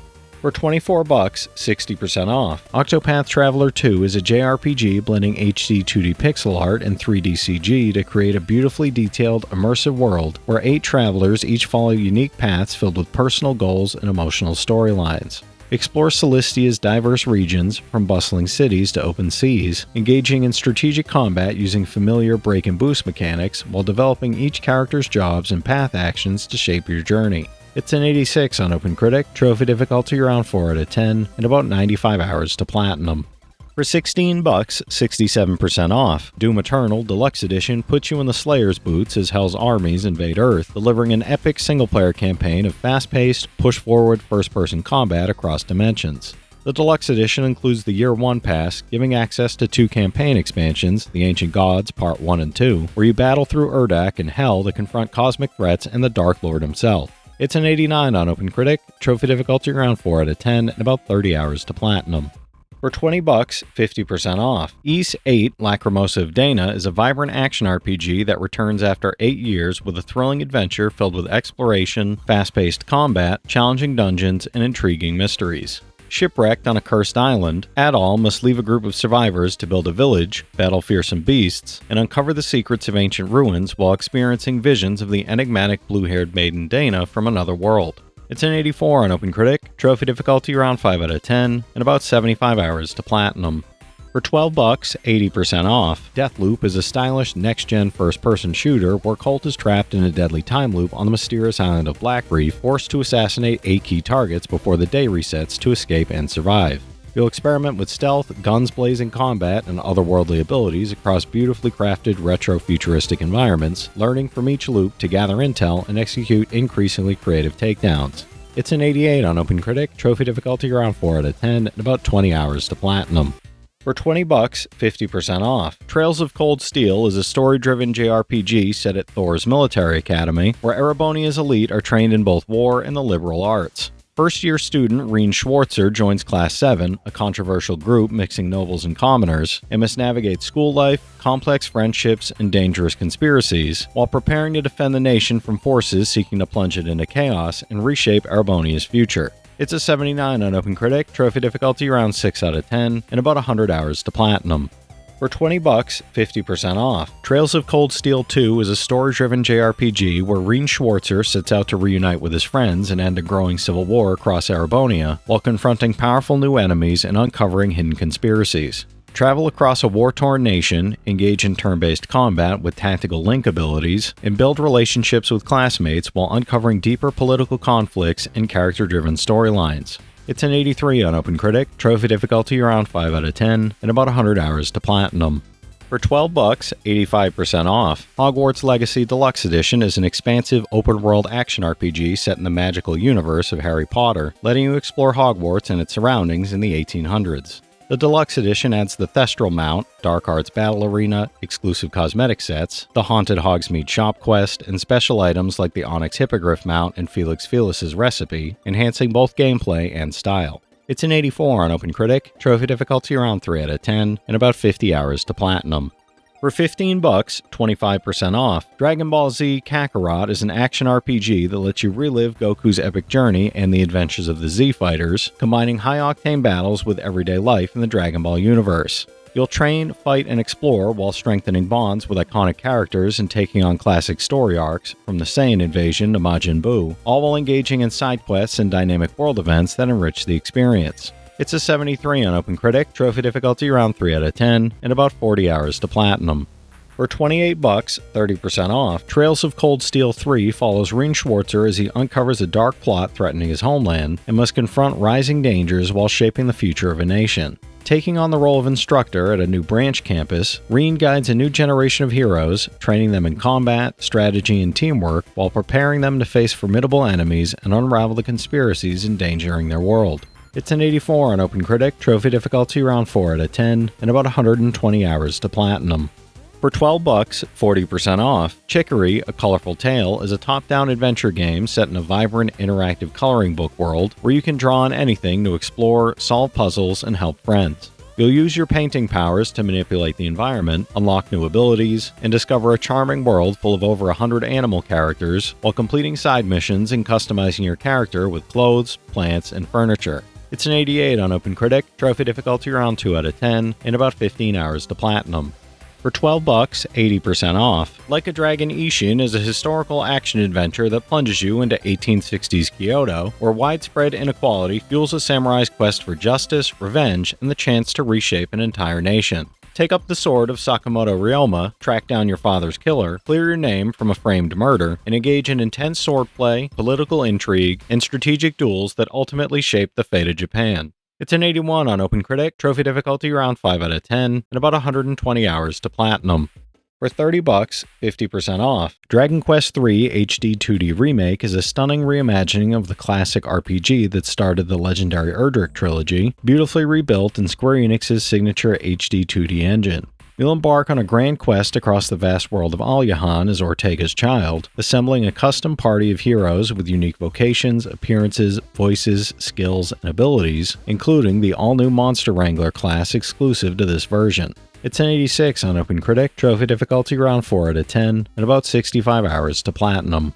Speaker 1: For $24, 60% off. Octopath Traveler 2 is a JRPG blending HD 2D pixel art and 3D CG to create a beautifully detailed, immersive world where 8 travelers each follow unique paths filled with personal goals and emotional storylines. Explore Celistia's diverse regions, from bustling cities to open seas, engaging in strategic combat using familiar break and boost mechanics while developing each character's jobs and path actions to shape your journey. It's an 86 on OpenCritic, trophy difficulty around 4 out of 10, and about 95 hours to platinum. For $16, 67% off. Doom Eternal Deluxe Edition puts you in the Slayer's boots as Hell's armies invade Earth, delivering an epic single-player campaign of fast-paced, push-forward first-person combat across dimensions. The Deluxe Edition includes the Year 1 Pass, giving access to 2 campaign expansions, The Ancient Gods Part 1 and 2, where you battle through Urdak and Hell to confront cosmic threats and the Dark Lord himself. It's an 89 on OpenCritic, trophy difficulty around 4 out of 10, and about 30 hours to platinum. For $20, 50% off. Ys 8 Lacrimosa of Dana is a vibrant action RPG that returns after 8 years with a thrilling adventure filled with exploration, fast-paced combat, challenging dungeons, and intriguing mysteries. Shipwrecked on a cursed island, Adol must leave a group of survivors to build a village, battle fearsome beasts, and uncover the secrets of ancient ruins while experiencing visions of the enigmatic blue-haired maiden Dana from another world. It's an 84 on OpenCritic, trophy difficulty around 5 out of 10, and about 75 hours to platinum. For $12, 80% off. Deathloop is a stylish next-gen first-person shooter where Colt is trapped in a deadly time loop on the mysterious island of Black Reef, forced to assassinate 8 key targets before the day resets to escape and survive. You'll experiment with stealth, guns blazing combat, and otherworldly abilities across beautifully crafted retro-futuristic environments, learning from each loop to gather intel and execute increasingly creative takedowns. It's an 88 on OpenCritic, trophy difficulty around 4 out of 10, and about 20 hours to platinum. For $20, 50% off. Trails of Cold Steel is a story-driven JRPG set at Thor's military academy, where Erebonia's elite are trained in both war and the liberal arts. First-year student Reen Schwartzer joins Class 7, a controversial group mixing nobles and commoners, and must navigate school life, complex friendships, and dangerous conspiracies, while preparing to defend the nation from forces seeking to plunge it into chaos and reshape Erebonia's future. It's a 79 on OpenCritic, trophy difficulty around 6 out of 10, and about 100 hours to platinum. For $20, 50% off. Trails of Cold Steel 2 is a story-driven JRPG where Reen Schwartzer sets out to reunite with his friends and end a growing civil war across Erebonia, while confronting powerful new enemies and uncovering hidden conspiracies. Travel across a war-torn nation, engage in turn-based combat with tactical link abilities, and build relationships with classmates while uncovering deeper political conflicts and character-driven storylines. It's an 83 on OpenCritic, trophy difficulty around 5 out of 10, and about 100 hours to platinum. For $12, 85% off. Hogwarts Legacy Deluxe Edition is an expansive open-world action RPG set in the magical universe of Harry Potter, letting you explore Hogwarts and its surroundings in the 1800s. The Deluxe Edition adds the Thestral Mount, Dark Arts Battle Arena, exclusive cosmetic sets, the Haunted Hogsmeade Shop Quest, and special items like the Onyx Hippogriff Mount and Felix Felis's Recipe, enhancing both gameplay and style. It's an 84 on OpenCritic, trophy difficulty around 3 out of 10, and about 50 hours to platinum. For $15, 25% off. Dragon Ball Z Kakarot is an action RPG that lets you relive Goku's epic journey and the adventures of the Z Fighters, combining high-octane battles with everyday life in the Dragon Ball universe. You'll train, fight, and explore while strengthening bonds with iconic characters and taking on classic story arcs, from the Saiyan invasion to Majin Buu, all while engaging in side quests and dynamic world events that enrich the experience. It's a 73 on OpenCritic, trophy difficulty around 3 out of 10, and about 40 hours to platinum. For $28, 30% off, Trails of Cold Steel 3 follows Reen Schwartzer as he uncovers a dark plot threatening his homeland and must confront rising dangers while shaping the future of a nation. Taking on the role of instructor at a new branch campus, Reen guides a new generation of heroes, training them in combat, strategy, and teamwork while preparing them to face formidable enemies and unravel the conspiracies endangering their world. It's an 84 on OpenCritic, trophy difficulty around 4 out of 10, and about 120 hours to platinum. For $12, 40% off, Chicory, A Colorful Tale is a top-down adventure game set in a vibrant, interactive coloring book world where you can draw on anything to explore, solve puzzles, and help friends. You'll use your painting powers to manipulate the environment, unlock new abilities, and discover a charming world full of over 100 animal characters while completing side missions and customizing your character with clothes, plants, and furniture. It's an 88 on OpenCritic, trophy difficulty around 2 out of 10, and about 15 hours to platinum. For $12, 80% off, Like a Dragon Ishin is a historical action adventure that plunges you into 1860s Kyoto, where widespread inequality fuels a samurai's quest for justice, revenge, and the chance to reshape an entire nation. Take up the sword of Sakamoto Ryoma, track down your father's killer, clear your name from a framed murder, and engage in intense swordplay, political intrigue, and strategic duels that ultimately shape the fate of Japan. It's an 81 on OpenCritic, trophy difficulty around 5 out of 10, and about 120 hours to platinum. For $30, 50% off, Dragon Quest III HD 2D Remake is a stunning reimagining of the classic RPG that started the legendary Erdrick trilogy, beautifully rebuilt in Square Enix's signature HD 2D engine. You'll embark on a grand quest across the vast world of Alyahan as Ortega's child, assembling a custom party of heroes with unique vocations, appearances, voices, skills, and abilities, including the all-new Monster Wrangler class exclusive to this version. It's an 86 on OpenCritic, trophy difficulty around 4 out of 10, and about 65 hours to platinum.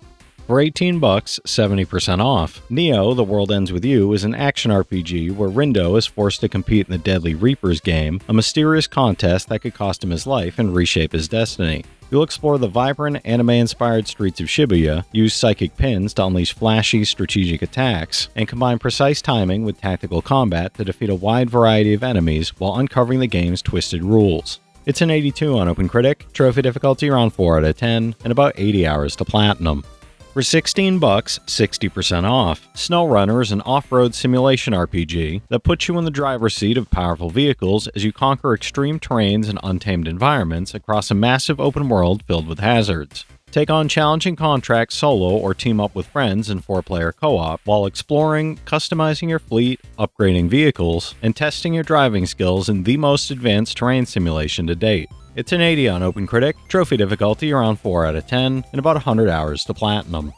Speaker 1: For $18, 70% off, Neo: The World Ends With You is an action RPG where Rindo is forced to compete in the Deadly Reapers game, a mysterious contest that could cost him his life and reshape his destiny. You'll explore the vibrant, anime-inspired streets of Shibuya, use psychic pins to unleash flashy, strategic attacks, and combine precise timing with tactical combat to defeat a wide variety of enemies while uncovering the game's twisted rules. It's an 82 on OpenCritic, trophy difficulty around 4 out of 10, and about 80 hours to platinum. For $16, 60% off, SnowRunner is an off-road simulation RPG that puts you in the driver's seat of powerful vehicles as you conquer extreme terrains and untamed environments across a massive open world filled with hazards. Take on challenging contracts solo or team up with friends in 4-player co-op while exploring, customizing your fleet, upgrading vehicles, and testing your driving skills in the most advanced terrain simulation to date. It's an 80 on OpenCritic, trophy difficulty around 4 out of 10, and about 100 hours to platinum.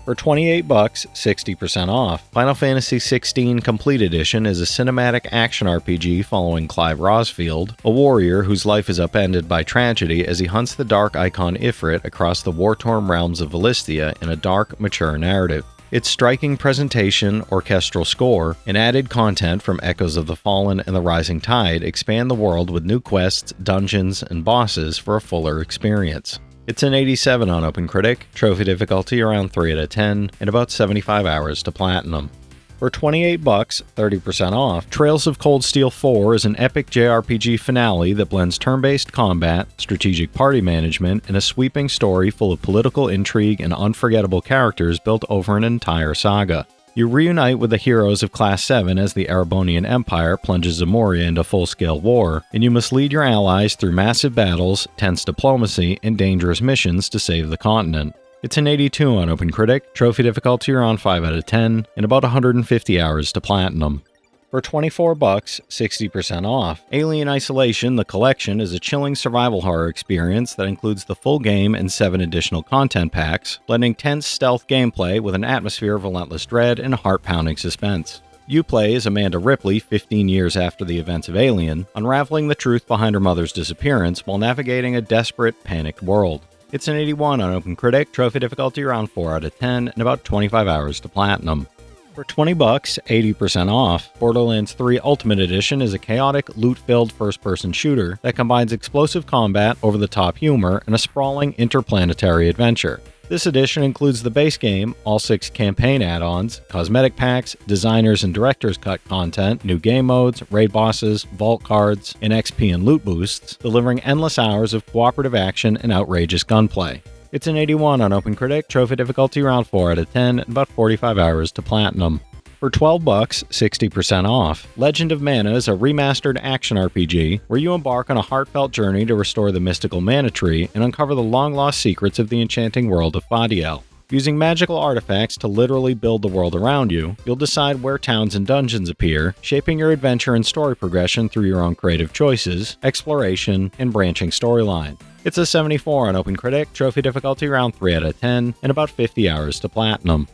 Speaker 1: For $28, 60% off, Final Fantasy XVI Complete Edition is a cinematic action RPG following Clive Rosfield, a warrior whose life is upended by tragedy as he hunts the dark icon Ifrit across the war-torn realms of Valistia in a dark, mature narrative. Its striking presentation, orchestral score, and added content from Echoes of the Fallen and the Rising Tide expand the world with new quests, dungeons, and bosses for a fuller experience. It's an 87 on OpenCritic, trophy difficulty around 3 out of 10, and about 75 hours to platinum. For $28, 30% off, Trails of Cold Steel 4 is an epic JRPG finale that blends turn-based combat, strategic party management, and a sweeping story full of political intrigue and unforgettable characters built over an entire saga. You reunite with the heroes of Class 7 as the Erebonian Empire plunges Zamoria into full-scale war, and you must lead your allies through massive battles, tense diplomacy, and dangerous missions to save the continent. It's an 82 on OpenCritic, trophy difficulty around 5 out of 10, and about 150 hours to platinum. For $24, 60% off, Alien Isolation: The Collection is a chilling survival horror experience that includes the full game and 7 additional content packs, blending tense stealth gameplay with an atmosphere of relentless dread and heart-pounding suspense. You play as Amanda Ripley 15 years after the events of Alien, unraveling the truth behind her mother's disappearance while navigating a desperate, panicked world. It's an 81 on OpenCritic, trophy difficulty around 4 out of 10, and about 25 hours to platinum. For $20, 80% off, Borderlands 3 Ultimate Edition is a chaotic, loot-filled first-person shooter that combines explosive combat, over-the-top humor, and a sprawling interplanetary adventure. This edition includes the base game, all 6 campaign add-ons, cosmetic packs, designers and director's cut content, new game modes, raid bosses, vault cards, and XP and loot boosts, delivering endless hours of cooperative action and outrageous gunplay. It's an 81 on OpenCritic, trophy difficulty around 4 out of 10, and about 45 hours to platinum. For $12, 60% off, Legend of Mana is a remastered action RPG where you embark on a heartfelt journey to restore the mystical Mana Tree and uncover the long-lost secrets of the enchanting world of Fadiel. Using magical artifacts to literally build the world around you, you'll decide where towns and dungeons appear, shaping your adventure and story progression through your own creative choices, exploration, and branching storyline. It's a 74 on OpenCritic, trophy difficulty around 3 out of 10, and about 50 hours to platinum.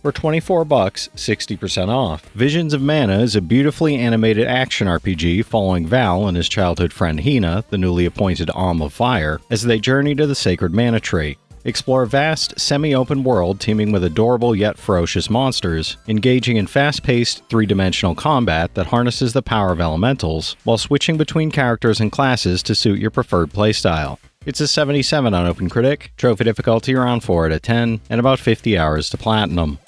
Speaker 1: For $24, 60% off. Visions of Mana is a beautifully animated action RPG following Val and his childhood friend Hina, the newly appointed Alm of Fire, as they journey to the sacred Mana Tree. Explore a vast, semi-open world teeming with adorable yet ferocious monsters, engaging in fast-paced, three-dimensional combat that harnesses the power of elementals, while switching between characters and classes to suit your preferred playstyle. It's a 77 on OpenCritic, trophy difficulty around 4 out of 10, and about 50 hours to platinum.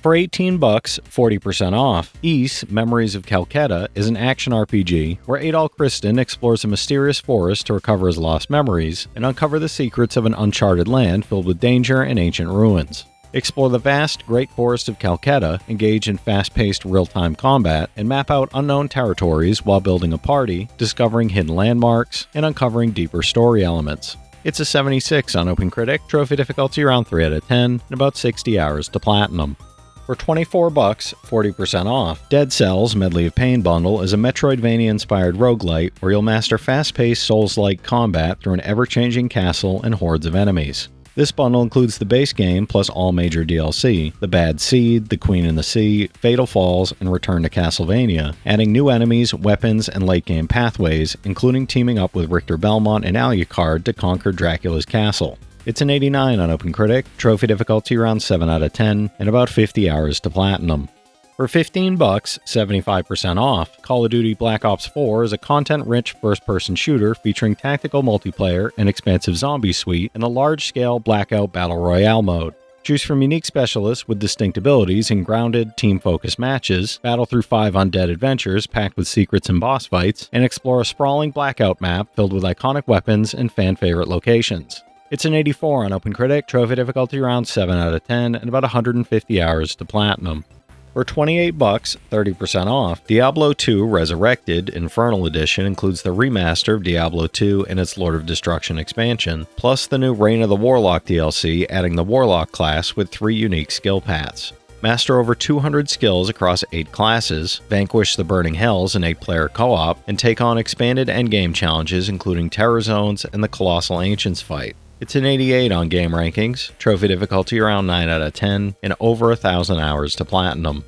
Speaker 1: For $18, 40% off, Ys, Memories of Calcutta is an action RPG where Adol Christin explores a mysterious forest to recover his lost memories and uncover the secrets of an uncharted land filled with danger and ancient ruins. Explore the vast Great Forest of Calcutta, engage in fast-paced real-time combat, and map out unknown territories while building a party, discovering hidden landmarks, and uncovering deeper story elements. It's a 76 on OpenCritic, trophy difficulty around 3 out of 10, and about 60 hours to platinum. For $24, 40% off, Dead Cells Medley of Pain bundle is a Metroidvania-inspired roguelite where you'll master fast-paced Souls-like combat through an ever-changing castle and hordes of enemies. This bundle includes the base game plus all major DLC, The Bad Seed, The Queen in the Sea, Fatal Falls, and Return to Castlevania, adding new enemies, weapons, and late-game pathways, including teaming up with Richter Belmont and Alucard to conquer Dracula's castle. It's an 89 on OpenCritic, trophy difficulty around 7 out of 10, and about 50 hours to platinum. For $15, 75% off, Call of Duty Black Ops 4 is a content-rich first-person shooter featuring tactical multiplayer, an expansive zombie suite, and a large-scale Blackout Battle Royale mode. Choose from unique specialists with distinct abilities in grounded, team-focused matches, battle through 5 undead adventures packed with secrets and boss fights, and explore a sprawling Blackout map filled with iconic weapons and fan-favorite locations. It's an 84 on OpenCritic, trophy difficulty around 7 out of 10, and about 150 hours to platinum. For $28, 30% off, Diablo 2 Resurrected Infernal Edition includes the remaster of Diablo 2 and its Lord of Destruction expansion, plus the new Reign of the Warlock DLC adding the Warlock class with 3 unique skill paths. Master over 200 skills across 8 classes, vanquish the Burning Hells in 8-player co-op, and take on expanded endgame challenges including Terror Zones and the Colossal Ancients fight. It's an 88 on Game Rankings, trophy difficulty around 9 out of 10, and over 1,000 hours to platinum.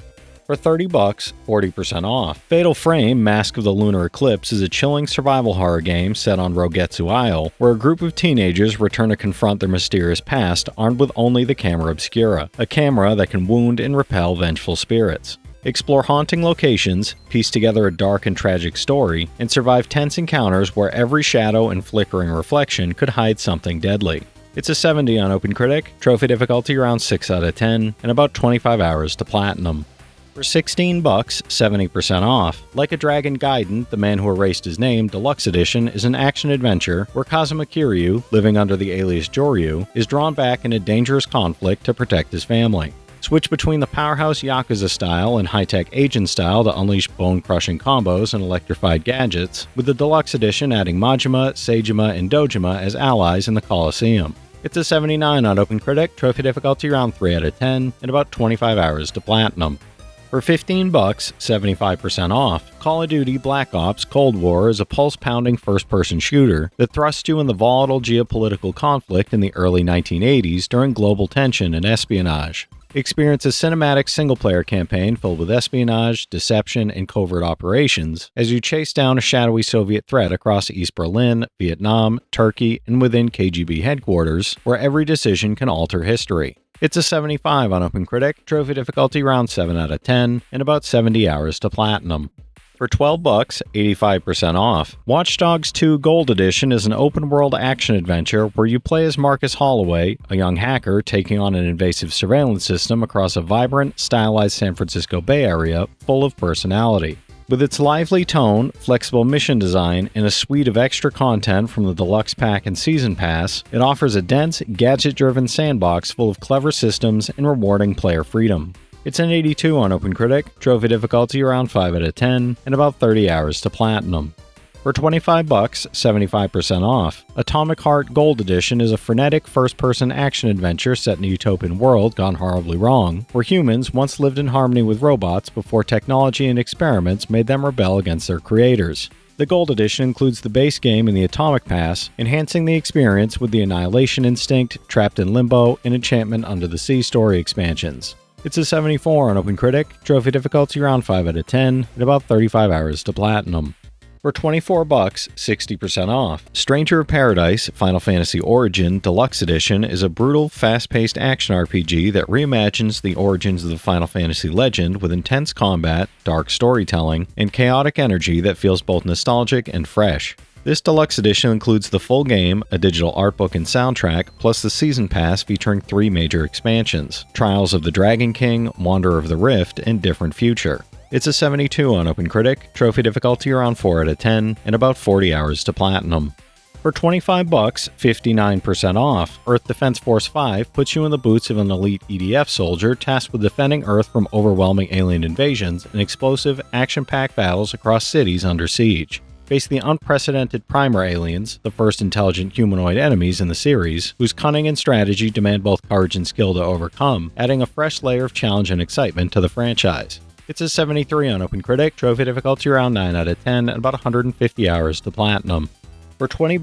Speaker 1: For $30, 40% off, Fatal Frame Mask of the Lunar Eclipse is a chilling survival horror game set on Rogetsu Isle, where a group of teenagers return to confront their mysterious past armed with only the Camera Obscura, a camera that can wound and repel vengeful spirits. Explore haunting locations, piece together a dark and tragic story, and survive tense encounters where every shadow and flickering reflection could hide something deadly. It's a 70 on OpenCritic, trophy difficulty around 6 out of 10, and about 25 hours to platinum. For $16, 70% off, Like a Dragon Gaiden, The Man Who Erased His Name Deluxe Edition is an action-adventure where Kazuma Kiryu, living under the alias Joryu, is drawn back in a dangerous conflict to protect his family. Switch between the powerhouse Yakuza style and high-tech agent style to unleash bone-crushing combos and electrified gadgets, with the deluxe edition adding Majima, Seijima, and Dojima as allies in the Colosseum. It's a 79 on OpenCritic, trophy difficulty around 3 out of 10, and about 25 hours to platinum. For $15, 75% off, Call of Duty Black Ops Cold War is a pulse-pounding first-person shooter that thrusts you in the volatile geopolitical conflict in the early 1980s during global tension and espionage. Experience a cinematic single-player campaign filled with espionage, deception, and covert operations as you chase down a shadowy Soviet threat across East Berlin, Vietnam, Turkey, and within KGB headquarters, where every decision can alter history. It's a 75 on OpenCritic, trophy difficulty around 7 out of 10, and about 70 hours to platinum. For $12, 85% off, Watch Dogs 2 Gold Edition is an open-world action-adventure where you play as Marcus Holloway, a young hacker taking on an invasive surveillance system across a vibrant, stylized San Francisco Bay Area full of personality. With its lively tone, flexible mission design, and a suite of extra content from the Deluxe Pack and Season Pass, it offers a dense, gadget-driven sandbox full of clever systems and rewarding player freedom. It's an 82 on OpenCritic, trophy difficulty around 5 out of 10, and about 30 hours to platinum. For For $25, 75% off. Atomic Heart Gold Edition is a frenetic first-person action adventure set in a utopian world gone horribly wrong, where humans once lived in harmony with robots before technology and experiments made them rebel against their creators. The Gold Edition includes the base game and the Atomic Pass, enhancing the experience with the Annihilation Instinct, Trapped in Limbo, and Enchantment Under the Sea story expansions. It's a 74 on OpenCritic, trophy difficulty around 5 out of 10, and about 35 hours to platinum. For $24, 60% off. Stranger of Paradise Final Fantasy Origin Deluxe Edition is a brutal, fast-paced action RPG that reimagines the origins of the Final Fantasy legend with intense combat, dark storytelling, and chaotic energy that feels both nostalgic and fresh. This deluxe edition includes the full game, a digital art book and soundtrack, plus the Season Pass featuring 3 major expansions: Trials of the Dragon King, Wanderer of the Rift, and Different Future. It's a 72 on OpenCritic, trophy difficulty around 4 out of 10, and about 40 hours to platinum. For $25, 59% off, Earth Defense Force 5 puts you in the boots of an elite EDF soldier tasked with defending Earth from overwhelming alien invasions and explosive, action-packed battles across cities under siege. Face the unprecedented Primer aliens, the first intelligent humanoid enemies in the series, whose cunning and strategy demand both courage and skill to overcome, adding a fresh layer of challenge and excitement to the franchise. It's a 73 on OpenCritic, trophy difficulty around 9 out of 10, and about 150 hours to platinum. For $20,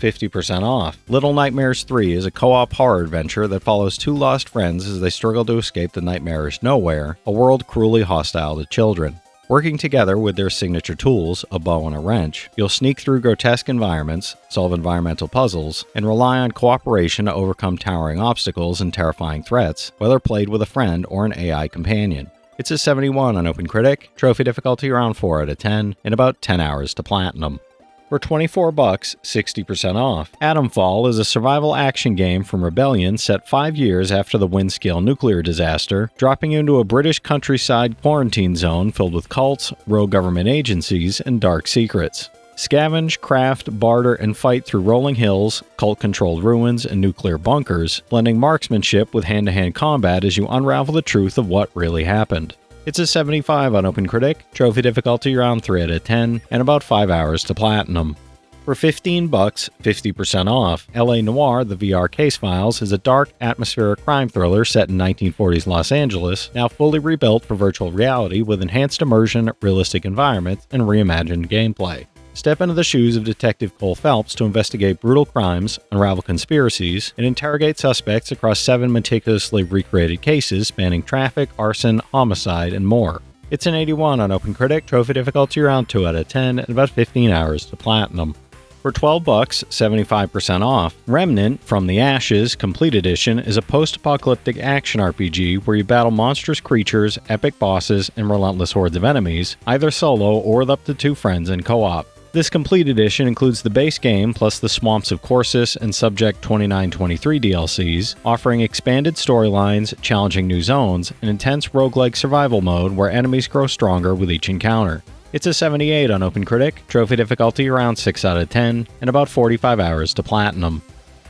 Speaker 1: 50% off. Little Nightmares 3 is a co-op horror adventure that follows 2 lost friends as they struggle to escape the nightmarish nowhere, a world cruelly hostile to children. Working together with their signature tools, a bow and a wrench, you'll sneak through grotesque environments, solve environmental puzzles, and rely on cooperation to overcome towering obstacles and terrifying threats, whether played with a friend or an AI companion. It's a 71 on OpenCritic, trophy difficulty around 4 out of 10, and about 10 hours to platinum. For $24, 60% off. Atomfall is a survival action game from Rebellion set 5 years after the Windscale nuclear disaster, dropping you into a British countryside quarantine zone filled with cults, rogue government agencies, and dark secrets. Scavenge, craft, barter, and fight through rolling hills, cult-controlled ruins, and nuclear bunkers, blending marksmanship with hand-to-hand combat as you unravel the truth of what really happened. It's a 75 on OpenCritic, trophy difficulty around 3 out of 10, and about 5 hours to platinum. For $15, 50% off, LA Noire The VR Case Files is a dark, atmospheric crime thriller set in 1940s Los Angeles, now fully rebuilt for virtual reality with enhanced immersion, realistic environments, and reimagined gameplay. Step into the shoes of Detective Cole Phelps to investigate brutal crimes, unravel conspiracies, and interrogate suspects across 7 meticulously recreated cases spanning traffic, arson, homicide, and more. It's an 81 on OpenCritic, trophy difficulty around 2 out of 10, and about 15 hours to platinum. For $12, 75% off, Remnant From the Ashes Complete Edition is a post-apocalyptic action RPG where you battle monstrous creatures, epic bosses, and relentless hordes of enemies, either solo or with up to 2 friends in co-op. This complete edition includes the base game plus the Swamps of Corsus and Subject 2923 DLCs, offering expanded storylines, challenging new zones, and intense roguelike survival mode where enemies grow stronger with each encounter. It's a 78 on OpenCritic, trophy difficulty around 6 out of 10, and about 45 hours to platinum.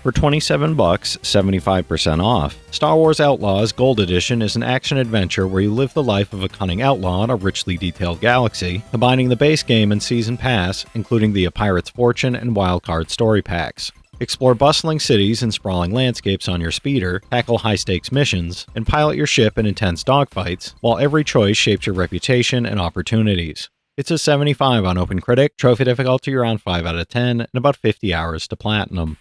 Speaker 1: For $27, 75% off. Star Wars Outlaws Gold Edition is an action-adventure where you live the life of a cunning outlaw in a richly detailed galaxy, combining the base game and Season Pass, including the A Pirate's Fortune and Wildcard story packs. Explore bustling cities and sprawling landscapes on your speeder, tackle high-stakes missions, and pilot your ship in intense dogfights, while every choice shapes your reputation and opportunities. It's a 75 on OpenCritic, trophy difficulty around 5 out of 10, and about 50 hours to platinum.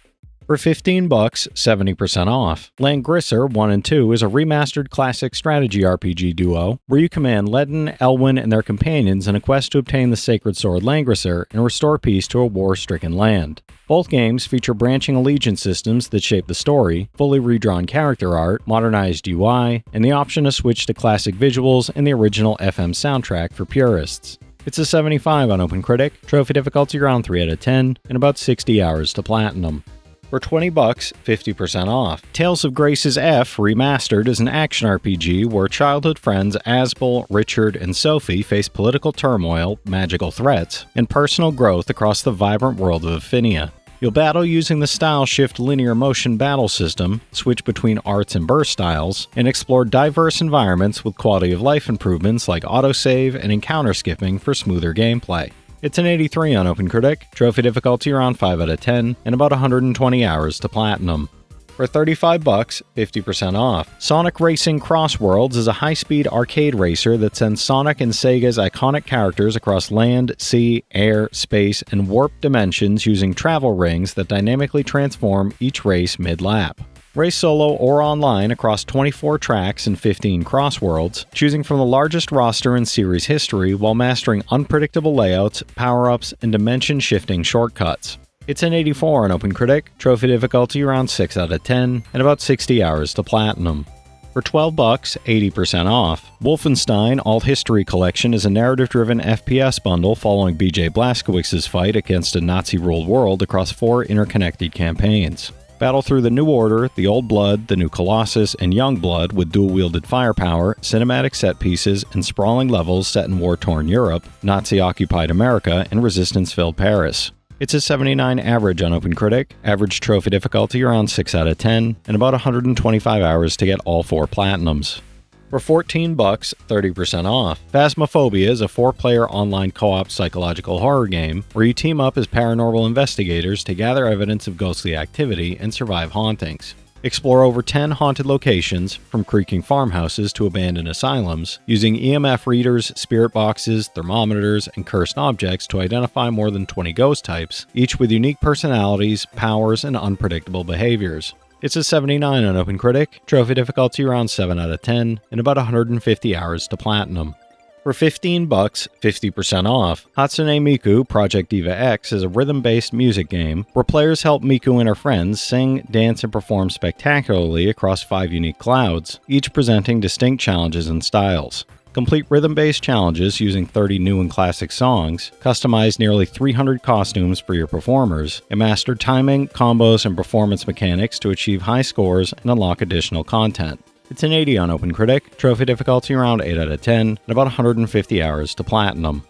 Speaker 1: For $15, 70% off. Langrisser 1 and 2 is a remastered classic strategy RPG duo where you command Ledin, Elwyn, and their companions in a quest to obtain the sacred sword Langrisser and restore peace to a war-stricken land. Both games feature branching allegiance systems that shape the story, fully redrawn character art, modernized UI, and the option to switch to classic visuals and the original FM soundtrack for purists. It's a 75 on OpenCritic, trophy difficulty around 3 out of 10, and about 60 hours to platinum. For $20, 50% off. Tales of Grace's F Remastered is an action RPG where childhood friends Asbel, Richard, and Sophie face political turmoil, magical threats, and personal growth across the vibrant world of Affinia. You'll battle using the Style Shift linear motion battle system, switch between arts and burst styles, and explore diverse environments with quality of life improvements like autosave and encounter skipping for smoother gameplay. It's an 83 on OpenCritic, trophy difficulty around 5 out of 10, and about 120 hours to platinum. For $35, 50% off. Sonic Racing Cross Worlds is a high-speed arcade racer that sends Sonic and Sega's iconic characters across land, sea, air, space, and warp dimensions using travel rings that dynamically transform each race mid-lap. Race solo or online across 24 tracks and 15 cross worlds, choosing from the largest roster in series history while mastering unpredictable layouts, power-ups, and dimension-shifting shortcuts. It's an 84 on OpenCritic, trophy difficulty around 6 out of 10, and about 60 hours to platinum. For $12, 80% off. Wolfenstein Alt History Collection is a narrative-driven FPS bundle following BJ Blazkowicz's fight against a Nazi-ruled world across 4 interconnected campaigns. Battle through the New Order, the Old Blood, the New Colossus, and Young Blood with dual-wielded firepower, cinematic set pieces, and sprawling levels set in war-torn Europe, Nazi-occupied America, and resistance-filled Paris. It's a 79 average on OpenCritic, average trophy difficulty around 6 out of 10, and about 125 hours to get all 4 platinums. For $14, 30% off. Phasmophobia is a 4-player online co-op psychological horror game where you team up as paranormal investigators to gather evidence of ghostly activity and survive hauntings. Explore over 10 haunted locations, from creaking farmhouses to abandoned asylums, using EMF readers, spirit boxes, thermometers, and cursed objects to identify more than 20 ghost types, each with unique personalities, powers, and unpredictable behaviors. It's a 79 on OpenCritic, trophy difficulty around 7 out of 10, and about 150 hours to platinum. For $15, 50% off. Hatsune Miku Project Diva X is a rhythm-based music game where players help Miku and her friends sing, dance, and perform spectacularly across 5 unique clouds, each presenting distinct challenges and styles. Complete rhythm-based challenges using 30 new and classic songs, customize nearly 300 costumes for your performers, and master timing, combos, and performance mechanics to achieve high scores and unlock additional content. It's an 80 on OpenCritic, trophy difficulty around 8 out of 10, and about 150 hours to platinum.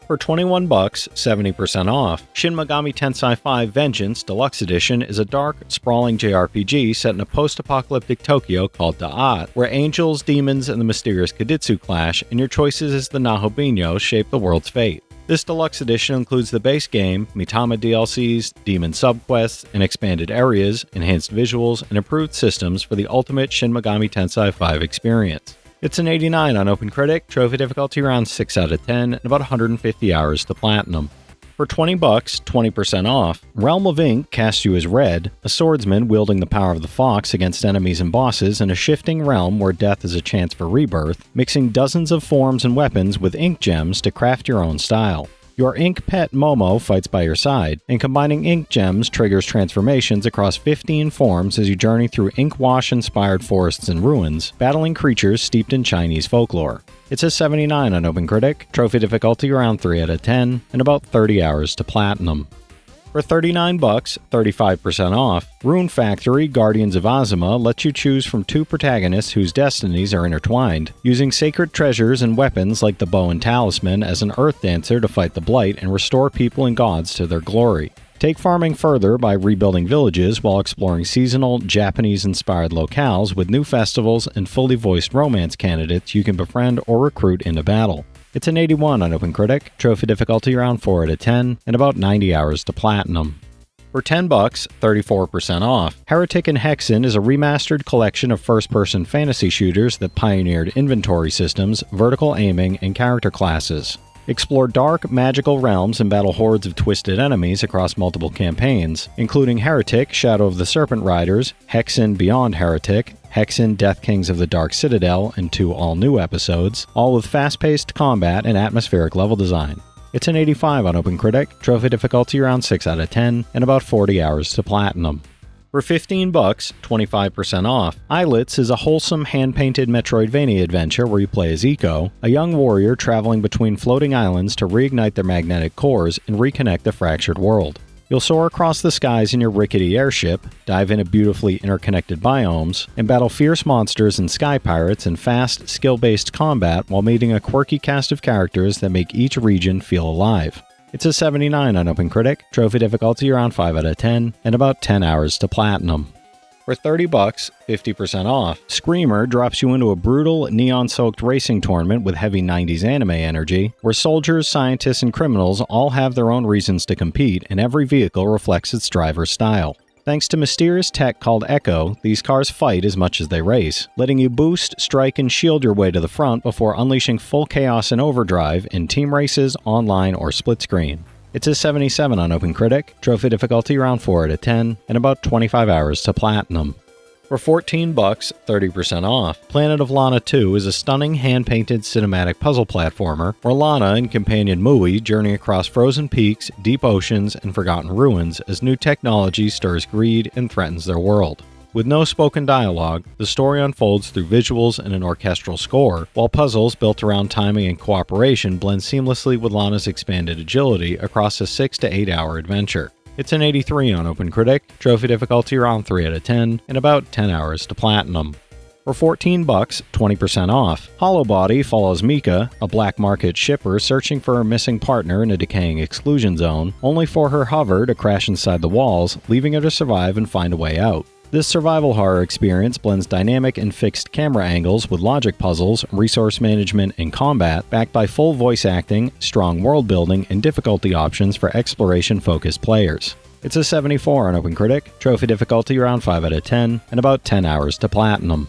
Speaker 1: For $21, 70% off. Shin Megami Tensei 5 Vengeance Deluxe Edition is a dark, sprawling JRPG set in a post-apocalyptic Tokyo called Da'at, where angels, demons, and the mysterious Kiditsu clash, and your choices as the Nahobinyo shape the world's fate. This deluxe edition includes the base game, Mitama DLCs, demon subquests, and expanded areas, enhanced visuals, and improved systems for the ultimate Shin Megami Tensei 5 experience. It's an 89 on OpenCritic, trophy difficulty around 6 out of 10, and about 150 hours to platinum. For $20, 20% off. Realm of Ink casts you as Red, a swordsman wielding the power of the fox against enemies and bosses in a shifting realm where death is a chance for rebirth, mixing dozens of forms and weapons with ink gems to craft your own style. Your ink pet Momo fights by your side, and combining ink gems triggers transformations across 15 forms as you journey through ink wash-inspired forests and ruins, battling creatures steeped in Chinese folklore. It's a 79 on OpenCritic, trophy difficulty around 3 out of 10, and about 30 hours to platinum. For $39, 35% off. Rune Factory Guardians of Azuma lets you choose from 2 protagonists whose destinies are intertwined, using sacred treasures and weapons like the bow and talisman as an earth dancer to fight the blight and restore people and gods to their glory. Take farming further by rebuilding villages while exploring seasonal, Japanese-inspired locales with new festivals and fully voiced romance candidates you can befriend or recruit into battle. It's an 81 on OpenCritic, trophy difficulty around 4 out of 10, and about 90 hours to platinum. For $10, 34% off. Heretic and Hexen is a remastered collection of first-person fantasy shooters that pioneered inventory systems, vertical aiming, and character classes. Explore dark, magical realms and battle hordes of twisted enemies across multiple campaigns, including Heretic, Shadow of the Serpent Riders, Hexen Beyond Heretic, Hexen Death Kings of the Dark Citadel, and 2 all-new episodes, all with fast-paced combat and atmospheric level design. It's an 85 on OpenCritic, trophy difficulty around 6 out of 10, and about 40 hours to platinum. For $15, 25% off. Islets is a wholesome hand-painted Metroidvania adventure where you play as Eiko, a young warrior traveling between floating islands to reignite their magnetic cores and reconnect the fractured world. You'll soar across the skies in your rickety airship, dive into beautifully interconnected biomes, and battle fierce monsters and sky pirates in fast, skill-based combat while meeting a quirky cast of characters that make each region feel alive. It's a 79 on OpenCritic, trophy difficulty around 5 out of 10, and about 10 hours to platinum. For $30, 50% off. Screamer drops you into a brutal, neon-soaked racing tournament with heavy 90s anime energy, where soldiers, scientists, and criminals all have their own reasons to compete, and every vehicle reflects its driver's style. Thanks to mysterious tech called Echo, these cars fight as much as they race, letting you boost, strike, and shield your way to the front before unleashing full chaos and overdrive in team races, online, or split screen. It's a 77 on OpenCritic, trophy difficulty around 4 out of 10, and about 25 hours to platinum. For $14, 30% off. Planet of Lana 2 is a stunning hand-painted cinematic puzzle platformer where Lana and companion Mui journey across frozen peaks, deep oceans, and forgotten ruins as new technology stirs greed and threatens their world. With no spoken dialogue, the story unfolds through visuals and an orchestral score, while puzzles built around timing and cooperation blend seamlessly with Lana's expanded agility across a 6 to 8 hour adventure. It's an 83 on OpenCritic, trophy difficulty around 3 out of 10, and about 10 hours to platinum. For $14, 20% off. Hollow Body follows Mika, a black market shipper searching for her missing partner in a decaying exclusion zone, only for her hover to crash inside the walls, leaving her to survive and find a way out. This survival horror experience blends dynamic and fixed camera angles with logic puzzles, resource management, and combat, backed by full voice acting, strong world building, and difficulty options for exploration-focused players. It's a 74 on OpenCritic, trophy difficulty around 5 out of 10, and about 10 hours to platinum.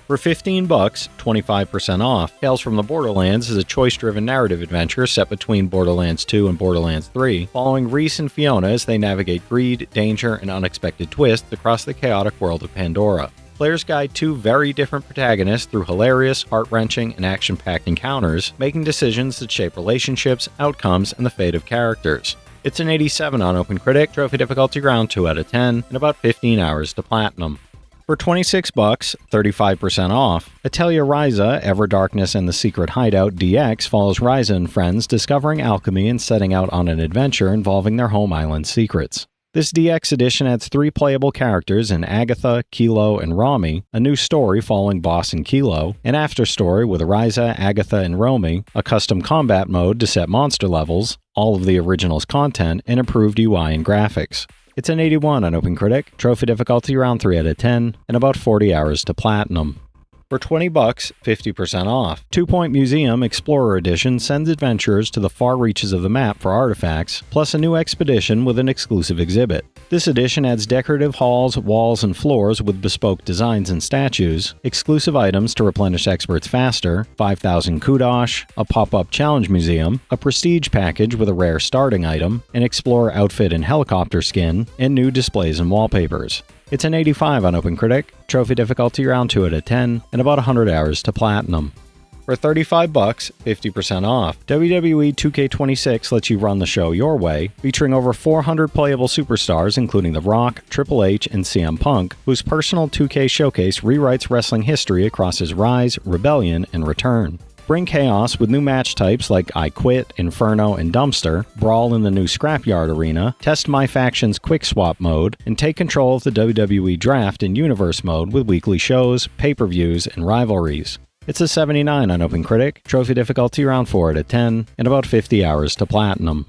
Speaker 1: For $15, 25% off. Tales from the Borderlands is a choice-driven narrative adventure set between Borderlands 2 and Borderlands 3, following Reese and Fiona as they navigate greed, danger, and unexpected twists across the chaotic world of Pandora. Players guide two very different protagonists through hilarious, heart-wrenching, and action-packed encounters, making decisions that shape relationships, outcomes, and the fate of characters. It's an 87 on OpenCritic, trophy difficulty around 2 out of 10, and about 15 hours to platinum. For $26, 35% off. Atelier Ryza, Ever Darkness and the Secret Hideout DX follows Ryza and friends discovering alchemy and setting out on an adventure involving their home island secrets. This DX edition adds 3 playable characters in Agatha, Kilo, and Rami, a new story following Boss and Kilo, an after-story with Ryza, Agatha, and Romy, a custom combat mode to set monster levels, all of the original's content, and improved UI and graphics. It's an 81 on OpenCritic, trophy difficulty around 3 out of 10, and about 40 hours to platinum. For $20, 50% off. 2 Point Museum Explorer Edition sends adventurers to the far reaches of the map for artifacts, plus a new expedition with an exclusive exhibit. This edition adds decorative halls, walls, and floors with bespoke designs and statues, exclusive items to replenish experts faster, 5,000 kudosh, a pop-up challenge museum, a prestige package with a rare starting item, an explorer outfit and helicopter skin, and new displays and wallpapers. It's an 85 on OpenCritic, trophy difficulty around 2 out of 10, and about 100 hours to platinum. For $35, 50% off. WWE 2K26 lets you run the show your way, featuring over 400 playable superstars including The Rock, Triple H, and CM Punk, whose personal 2K showcase rewrites wrestling history across his rise, rebellion, and return. Bring chaos with new match types like I Quit, Inferno, and Dumpster, brawl in the new Scrapyard Arena, test My Faction's Quick Swap mode, and take control of the WWE Draft and Universe mode with weekly shows, pay-per-views, and rivalries. It's a 79 on OpenCritic, trophy difficulty around 4 out of 10, and about 50 hours to platinum.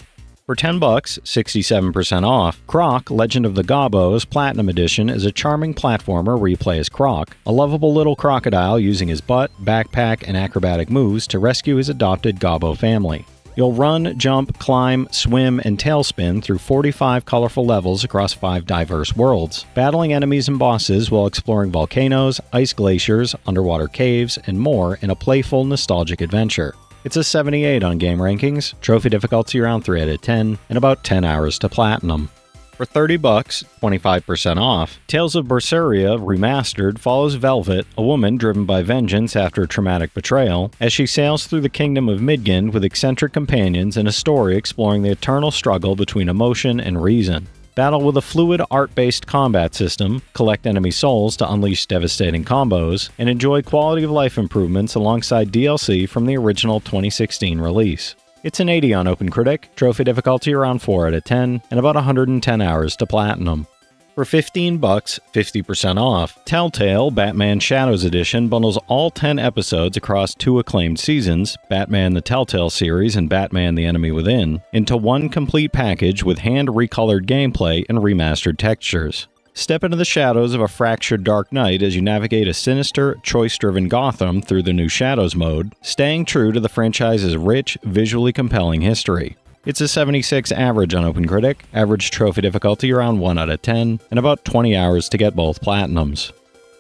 Speaker 1: For $10, 67% off. Croc, Legend of the Gobbos Platinum Edition is a charming platformer where you play as Croc, a lovable little crocodile using his butt, backpack, and acrobatic moves to rescue his adopted Gobbo family. You'll run, jump, climb, swim, and tailspin through 45 colorful levels across 5 diverse worlds, battling enemies and bosses while exploring volcanoes, ice glaciers, underwater caves, and more in a playful, nostalgic adventure. It's a 78 on Game Rankings, trophy difficulty around 3 out of 10, and about 10 hours to platinum. For $30, 25% off. Tales of Berseria Remastered follows Velvet, a woman driven by vengeance after a traumatic betrayal, as she sails through the kingdom of Midgard with eccentric companions in a story exploring the eternal struggle between emotion and reason. Battle with a fluid art-based combat system, collect enemy souls to unleash devastating combos, and enjoy quality of life improvements alongside DLC from the original 2016 release. It's an 80 on OpenCritic, trophy difficulty around 4 out of 10, and about 110 hours to platinum. For $15, 50% off. Telltale Batman Shadows Edition bundles all 10 episodes across 2 acclaimed seasons, Batman the Telltale series and Batman the Enemy Within, into one complete package with hand-recolored gameplay and remastered textures. Step into the shadows of a fractured dark night as you navigate a sinister, choice-driven Gotham through the new Shadows mode, staying true to the franchise's rich, visually compelling history. It's a 76 average on OpenCritic, average trophy difficulty around 1 out of 10, and about 20 hours to get both platinums.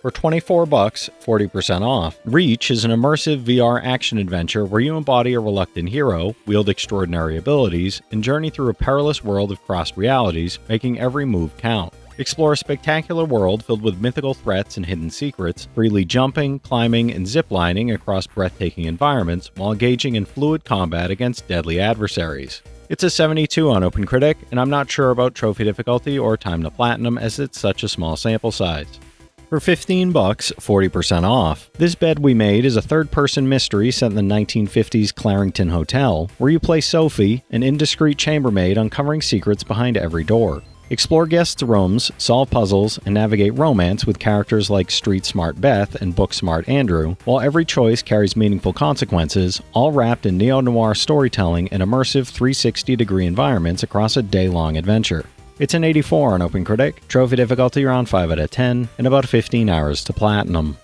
Speaker 1: For $24, 40% off, Reach is an immersive VR action-adventure where you embody a reluctant hero, wield extraordinary abilities, and journey through a perilous world of crossed realities, making every move count. Explore a spectacular world filled with mythical threats and hidden secrets, freely jumping, climbing, and ziplining across breathtaking environments while engaging in fluid combat against deadly adversaries. It's a 72 on OpenCritic, and I'm not sure about trophy difficulty or time to platinum as it's such a small sample size. For $15, 40% off. This Bed We Made is a third-person mystery set in the 1950s Clarington Hotel, where you play Sophie, an indiscreet chambermaid uncovering secrets behind every door. Explore guests' rooms, solve puzzles, and navigate romance with characters like Street Smart Beth and Book Smart Andrew, while every choice carries meaningful consequences, all wrapped in neo-noir storytelling and immersive 360-degree environments across a day-long adventure. It's an 84 on OpenCritic, trophy difficulty around 5 out of 10, and about 15 hours to platinum.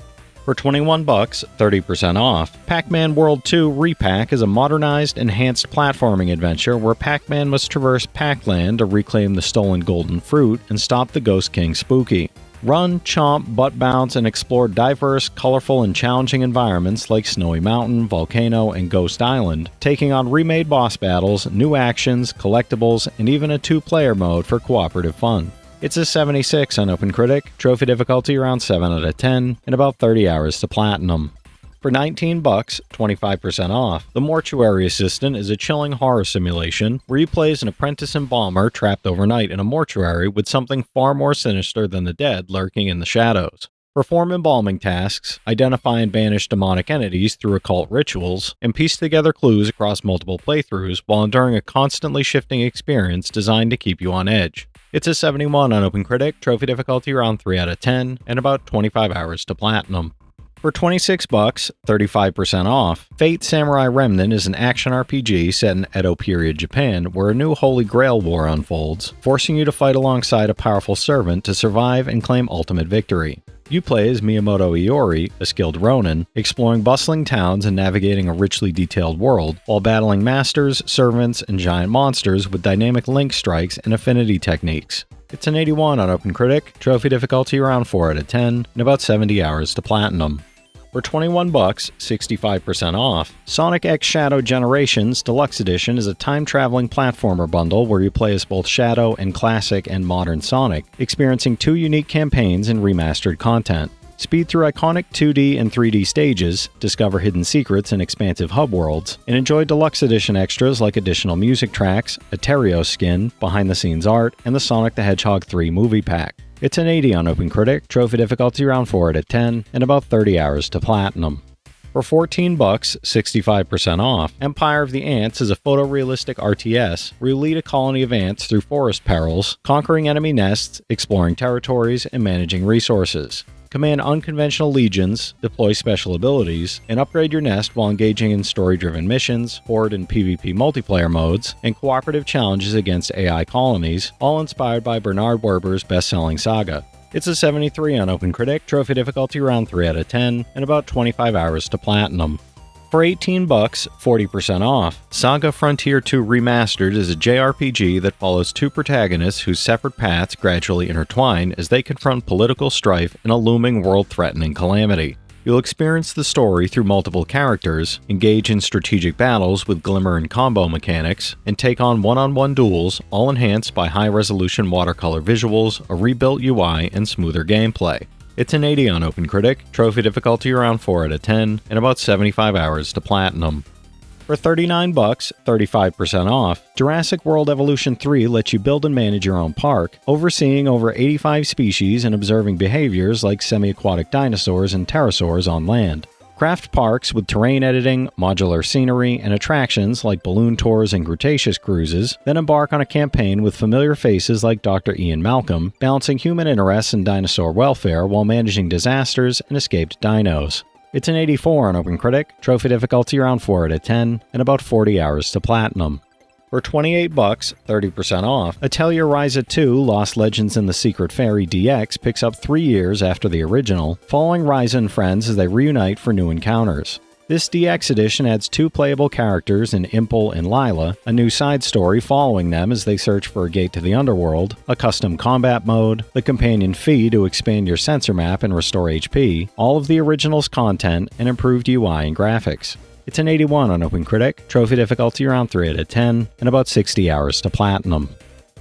Speaker 1: For $21, 30% off, Pac-Man World 2 Repack is a modernized, enhanced platforming adventure where Pac-Man must traverse Pac-Land to reclaim the stolen golden fruit and stop the Ghost King Spooky. Run, chomp, butt bounce, and explore diverse, colorful, and challenging environments like Snowy Mountain, Volcano, and Ghost Island, taking on remade boss battles, new actions, collectibles, and even a 2-player mode for cooperative fun. It's a 76 on OpenCritic, trophy difficulty around 7 out of 10, and about 30 hours to platinum. For $19, 25% off, The Mortuary Assistant is a chilling horror simulation where you play as an apprentice embalmer trapped overnight in a mortuary with something far more sinister than the dead lurking in the shadows. Perform embalming tasks, identify and banish demonic entities through occult rituals, and piece together clues across multiple playthroughs while enduring a constantly shifting experience designed to keep you on edge. It's a 71 on OpenCritic, trophy difficulty around 3 out of 10, and about 25 hours to platinum. For $26, 35% off, Fate Samurai Remnant is an action RPG set in Edo period Japan where a new Holy Grail war unfolds, forcing you to fight alongside a powerful servant to survive and claim ultimate victory. You play as Miyamoto Iori, a skilled ronin, exploring bustling towns and navigating a richly detailed world, while battling masters, servants, and giant monsters with dynamic link strikes and affinity techniques. It's an 81 on OpenCritic, trophy difficulty around 4 out of 10, and about 70 hours to platinum. For $21, 65% off, Sonic X Shadow Generations Deluxe Edition is a time-traveling platformer bundle where you play as both Shadow and classic and modern Sonic, experiencing 2 unique campaigns and remastered content. Speed through iconic 2D and 3D stages, discover hidden secrets in expansive hub worlds, and enjoy Deluxe Edition extras like additional music tracks, a Terrio skin, behind-the-scenes art, and the Sonic the Hedgehog 3 movie pack. It's an 80 on OpenCritic, trophy difficulty around 4 out of 10, and about 30 hours to platinum. For $14, 65% off, Empire of the Ants is a photorealistic RTS where you lead a colony of ants through forest perils, conquering enemy nests, exploring territories, and managing resources. Command unconventional legions, deploy special abilities, and upgrade your nest while engaging in story-driven missions, horde and PvP multiplayer modes, and cooperative challenges against AI colonies, all inspired by Bernard Werber's best-selling saga. It's a 73 on OpenCritic, trophy difficulty around 3 out of 10, and about 25 hours to platinum. For $18, 40% off, Saga Frontier 2 Remastered is a JRPG that follows 2 protagonists whose separate paths gradually intertwine as they confront political strife and a looming world-threatening calamity. You'll experience the story through multiple characters, engage in strategic battles with glimmer and combo mechanics, and take on one-on-one duels, all enhanced by high-resolution watercolor visuals, a rebuilt UI, and smoother gameplay. It's an 80 on OpenCritic, trophy difficulty around 4 out of 10, and about 75 hours to platinum. For $39, 35% off, Jurassic World Evolution 3 lets you build and manage your own park, overseeing over 85 species and observing behaviors like semi-aquatic dinosaurs and pterosaurs on land. Craft parks with terrain editing, modular scenery, and attractions like balloon tours and Cretaceous cruises, then embark on a campaign with familiar faces like Dr. Ian Malcolm, balancing human interests and dinosaur welfare while managing disasters and escaped dinos. It's an 84 on OpenCritic, trophy difficulty around 4 out of 10, and about 40 hours to platinum. For $28, 30% off, Atelier Ryza 2 Lost Legends in the Secret Fairy DX picks up 3 years after the original, following Ryza and friends as they reunite for new encounters. This DX edition adds 2 playable characters in Impel and Lila, a new side story following them as they search for a gate to the underworld, a custom combat mode, the companion Fee to expand your sensor map and restore HP, all of the original's content, and improved UI and graphics. It's an 81 on OpenCritic, trophy difficulty around 3 out of 10, and about 60 hours to platinum.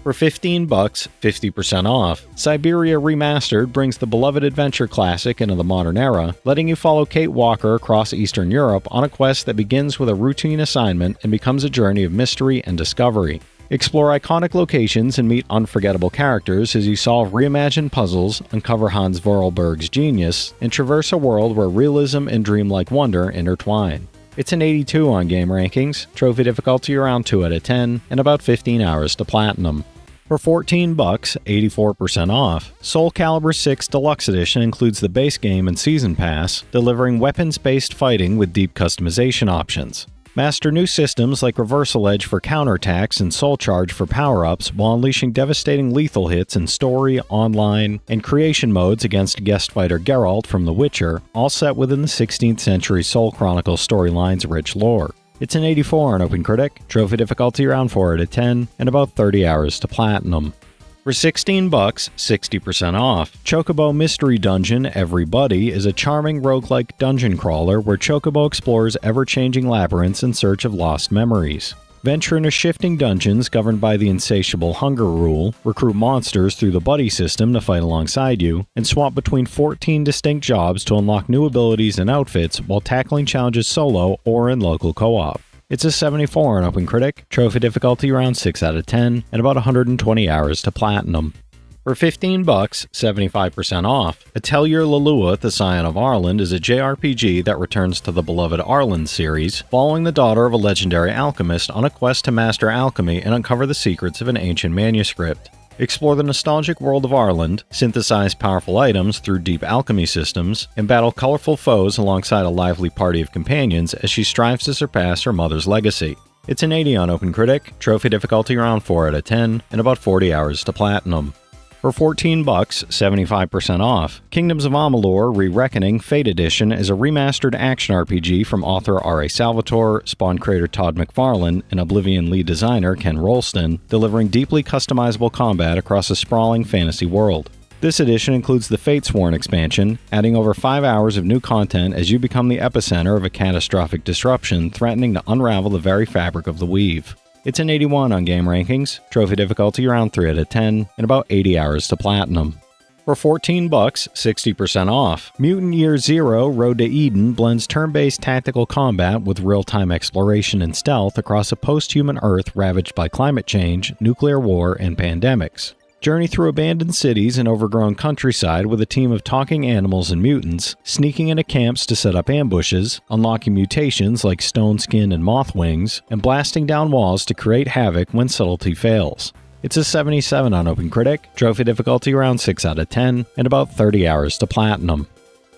Speaker 1: For $15, 50% off, Siberia Remastered brings the beloved adventure classic into the modern era, letting you follow Kate Walker across Eastern Europe on a quest that begins with a routine assignment and becomes a journey of mystery and discovery. Explore iconic locations and meet unforgettable characters as you solve reimagined puzzles, uncover Hans Vorarlberg's genius, and traverse a world where realism and dreamlike wonder intertwine. It's an 82 on Game Rankings, trophy difficulty around 2 out of 10, and about 15 hours to platinum. For $14, 84% off, Soul Calibur 6 Deluxe Edition includes the base game and season pass, delivering weapons-based fighting with deep customization options. Master new systems like Reversal Edge for counterattacks and Soul Charge for power-ups while unleashing devastating lethal hits in story, online, and creation modes against guest fighter Geralt from The Witcher, all set within the 16th century Soul Chronicles storyline's rich lore. It's an 84 on OpenCritic, trophy difficulty around 4 out of 10, and about 30 hours to platinum. For $16, 60% off, Chocobo Mystery Dungeon Everybody is a charming roguelike dungeon crawler where Chocobo explores ever-changing labyrinths in search of lost memories. Venture into shifting dungeons governed by the insatiable hunger rule, recruit monsters through the buddy system to fight alongside you, and swap between 14 distinct jobs to unlock new abilities and outfits while tackling challenges solo or in local co-op. It's a 74 on OpenCritic, trophy difficulty around 6 out of 10, and about 120 hours to platinum. For $15, 75% off, Atelier Lilua, the Scion of Arland is a JRPG that returns to the beloved Arland series, following the daughter of a legendary alchemist on a quest to master alchemy and uncover the secrets of an ancient manuscript. Explore the nostalgic world of Arland, synthesize powerful items through deep alchemy systems, and battle colorful foes alongside a lively party of companions as she strives to surpass her mother's legacy. It's an 80 on OpenCritic, trophy difficulty around 4 out of 10, and about 40 hours to platinum. For $14, 75% off, Kingdoms of Amalur Re-Reckoning Fate Edition is a remastered action RPG from author R.A. Salvatore, Spawn creator Todd McFarlane, and Oblivion lead designer Ken Rolston, delivering deeply customizable combat across a sprawling fantasy world. This edition includes the Fatesworn expansion, adding over 5 hours of new content as you become the epicenter of a catastrophic disruption threatening to unravel the very fabric of the Weave. It's an 81 on Game Rankings, trophy difficulty around 3 out of 10, and about 80 hours to platinum. For $14, 60% off, Mutant Year Zero Road to Eden blends turn-based tactical combat with real-time exploration and stealth across a post-human Earth ravaged by climate change, nuclear war, and pandemics. Journey through abandoned cities and overgrown countryside with a team of talking animals and mutants, sneaking into camps to set up ambushes, unlocking mutations like stone skin and moth wings, and blasting down walls to create havoc when subtlety fails. It's a 77 on OpenCritic, trophy difficulty around 6 out of 10, and about 30 hours to platinum.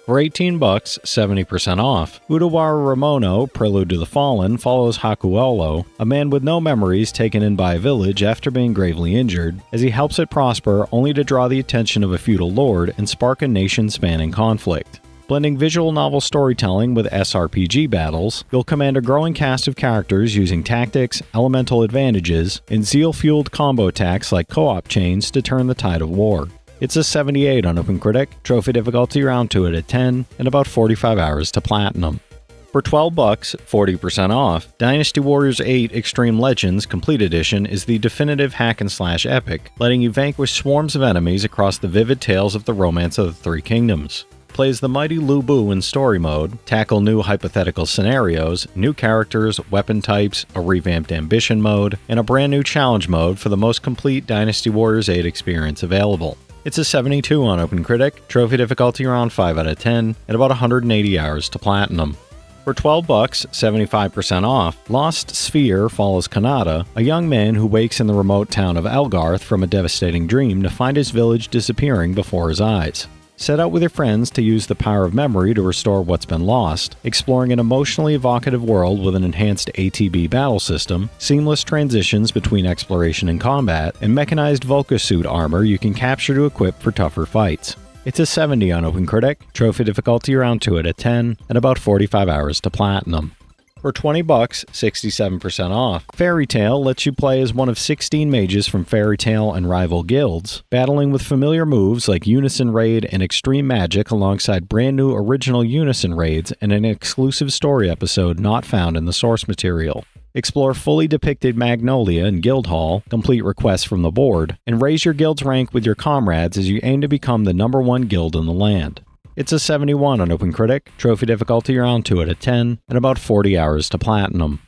Speaker 1: For $18, 70% off, Udawara Ramono, Prelude to the Fallen, follows Hakuolo, a man with no memories taken in by a village after being gravely injured, as he helps it prosper only to draw the attention of a feudal lord and spark a nation-spanning conflict. Blending visual novel storytelling with SRPG battles, you'll command a growing cast of characters using tactics, elemental advantages, and zeal-fueled combo attacks like co-op chains to turn the tide of war. It's a 78 on OpenCritic, trophy difficulty around 2 out of 10, and about 45 hours to platinum. For $12, 40% off, Dynasty Warriors 8 Extreme Legends Complete Edition is the definitive hack-and-slash epic, letting you vanquish swarms of enemies across the vivid tales of the Romance of the Three Kingdoms. Play as the mighty Lu Bu in story mode, tackle new hypothetical scenarios, new characters, weapon types, a revamped ambition mode, and a brand new challenge mode for the most complete Dynasty Warriors 8 experience available. It's a 72 on OpenCritic, trophy difficulty around 5 out of 10, and about 180 hours to platinum. For $12, 75% off, Lost Sphere follows Kanata, a young man who wakes in the remote town of Algarth from a devastating dream to find his village disappearing before his eyes. Set out with your friends to use the power of memory to restore what's been lost, exploring an emotionally evocative world with an enhanced ATB battle system, seamless transitions between exploration and combat, and mechanized Volca-suit armor you can capture to equip for tougher fights. It's a 70 on OpenCritic, trophy difficulty around 2 out of 10, and about 45 hours to platinum. For $20, 67% off. Fairy Tail lets you play as one of 16 mages from Fairy Tail and rival guilds, battling with familiar moves like Unison Raid and Extreme Magic alongside brand new original Unison Raids and an exclusive story episode not found in the source material. Explore fully depicted Magnolia and Guildhall, complete requests from the board, and raise your guild's rank with your comrades as you aim to become the #1 guild in the land. It's a 71 on OpenCritic, trophy difficulty around 2 out of 10, and about 40 hours to platinum.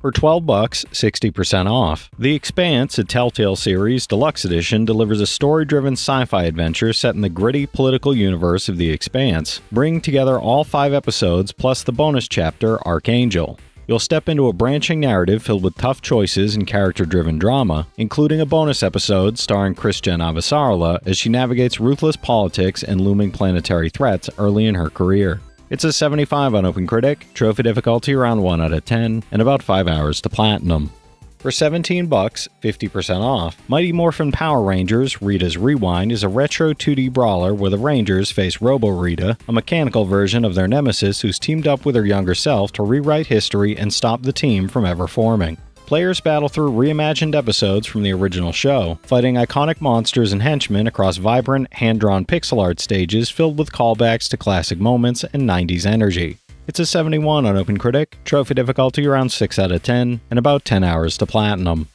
Speaker 1: For $12, 60% off. The Expanse, a Telltale series deluxe edition, delivers a story-driven sci-fi adventure set in the gritty political universe of The Expanse, bringing together all 5 episodes plus the bonus chapter, Archangel. You'll step into a branching narrative filled with tough choices and character-driven drama, including a bonus episode starring Christian Avasarala as she navigates ruthless politics and looming planetary threats early in her career. It's a 75 on OpenCritic, trophy difficulty around 1 out of 10, and about 5 hours to platinum. For $17, 50% off. Mighty Morphin Power Rangers Rita's Rewind is a retro 2D brawler where the Rangers face Robo-Rita, a mechanical version of their nemesis who's teamed up with her younger self to rewrite history and stop the team from ever forming. Players battle through reimagined episodes from the original show, fighting iconic monsters and henchmen across vibrant, hand-drawn pixel art stages filled with callbacks to classic moments and 90s energy. It's a 71 on OpenCritic, trophy difficulty around 6 out of 10, and about 10 hours to platinum.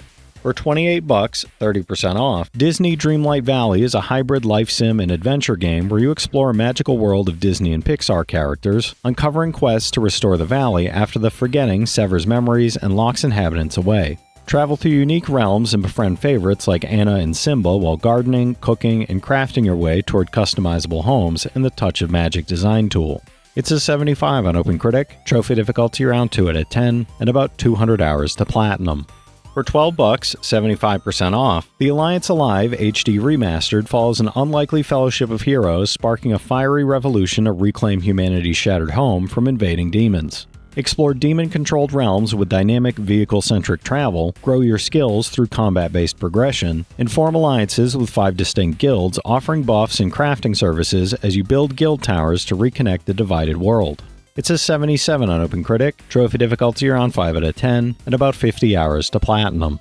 Speaker 1: For $28, 30% off. Disney Dreamlight Valley is a hybrid life sim and adventure game where you explore a magical world of Disney and Pixar characters, uncovering quests to restore the valley after the forgetting severs memories and locks inhabitants away. Travel through unique realms and befriend favorites like Anna and Simba while gardening, cooking, and crafting your way toward customizable homes and the Touch of Magic design tool. It's a 75 on OpenCritic, trophy difficulty around 2 out of 10, and about 200 hours to platinum. For $12, 75% off. The Alliance Alive HD Remastered follows an unlikely fellowship of heroes sparking a fiery revolution to reclaim humanity's shattered home from invading demons. Explore demon-controlled realms with dynamic vehicle-centric travel, grow your skills through combat-based progression, and form alliances with 5 distinct guilds offering buffs and crafting services as you build guild towers to reconnect the divided world. It's a 77 on OpenCritic, trophy difficulty around 5 out of 10, and about 50 hours to platinum.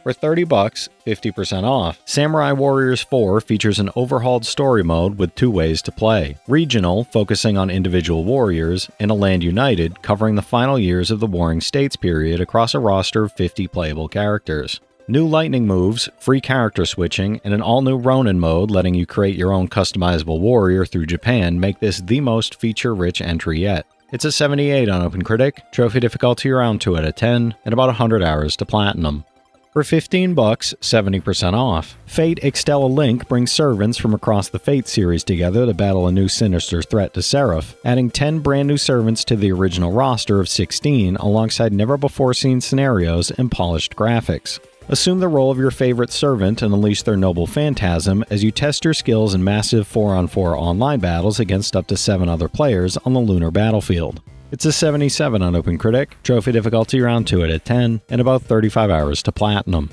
Speaker 1: For $30, 50% off. Samurai Warriors 4 features an overhauled story mode with 2 ways to play. Regional, focusing on individual warriors, and a Land United, covering the final years of the Warring States period across a roster of 50 playable characters. New lightning moves, free character switching, and an all-new Ronin mode letting you create your own customizable warrior through Japan make this the most feature-rich entry yet. It's a 78 on OpenCritic, trophy difficulty around 2 out of 10, and about 100 hours to platinum. For $15, 70% off. Fate Extella Link brings servants from across the Fate series together to battle a new sinister threat to Seraph, adding 10 brand new servants to the original roster of 16 alongside never-before-seen scenarios and polished graphics. Assume the role of your favorite servant and unleash their noble phantasm as you test your skills in massive 4-on-4 online battles against up to 7 other players on the lunar battlefield. It's a 77 on OpenCritic, trophy difficulty around 2 out of 10, and about 35 hours to platinum.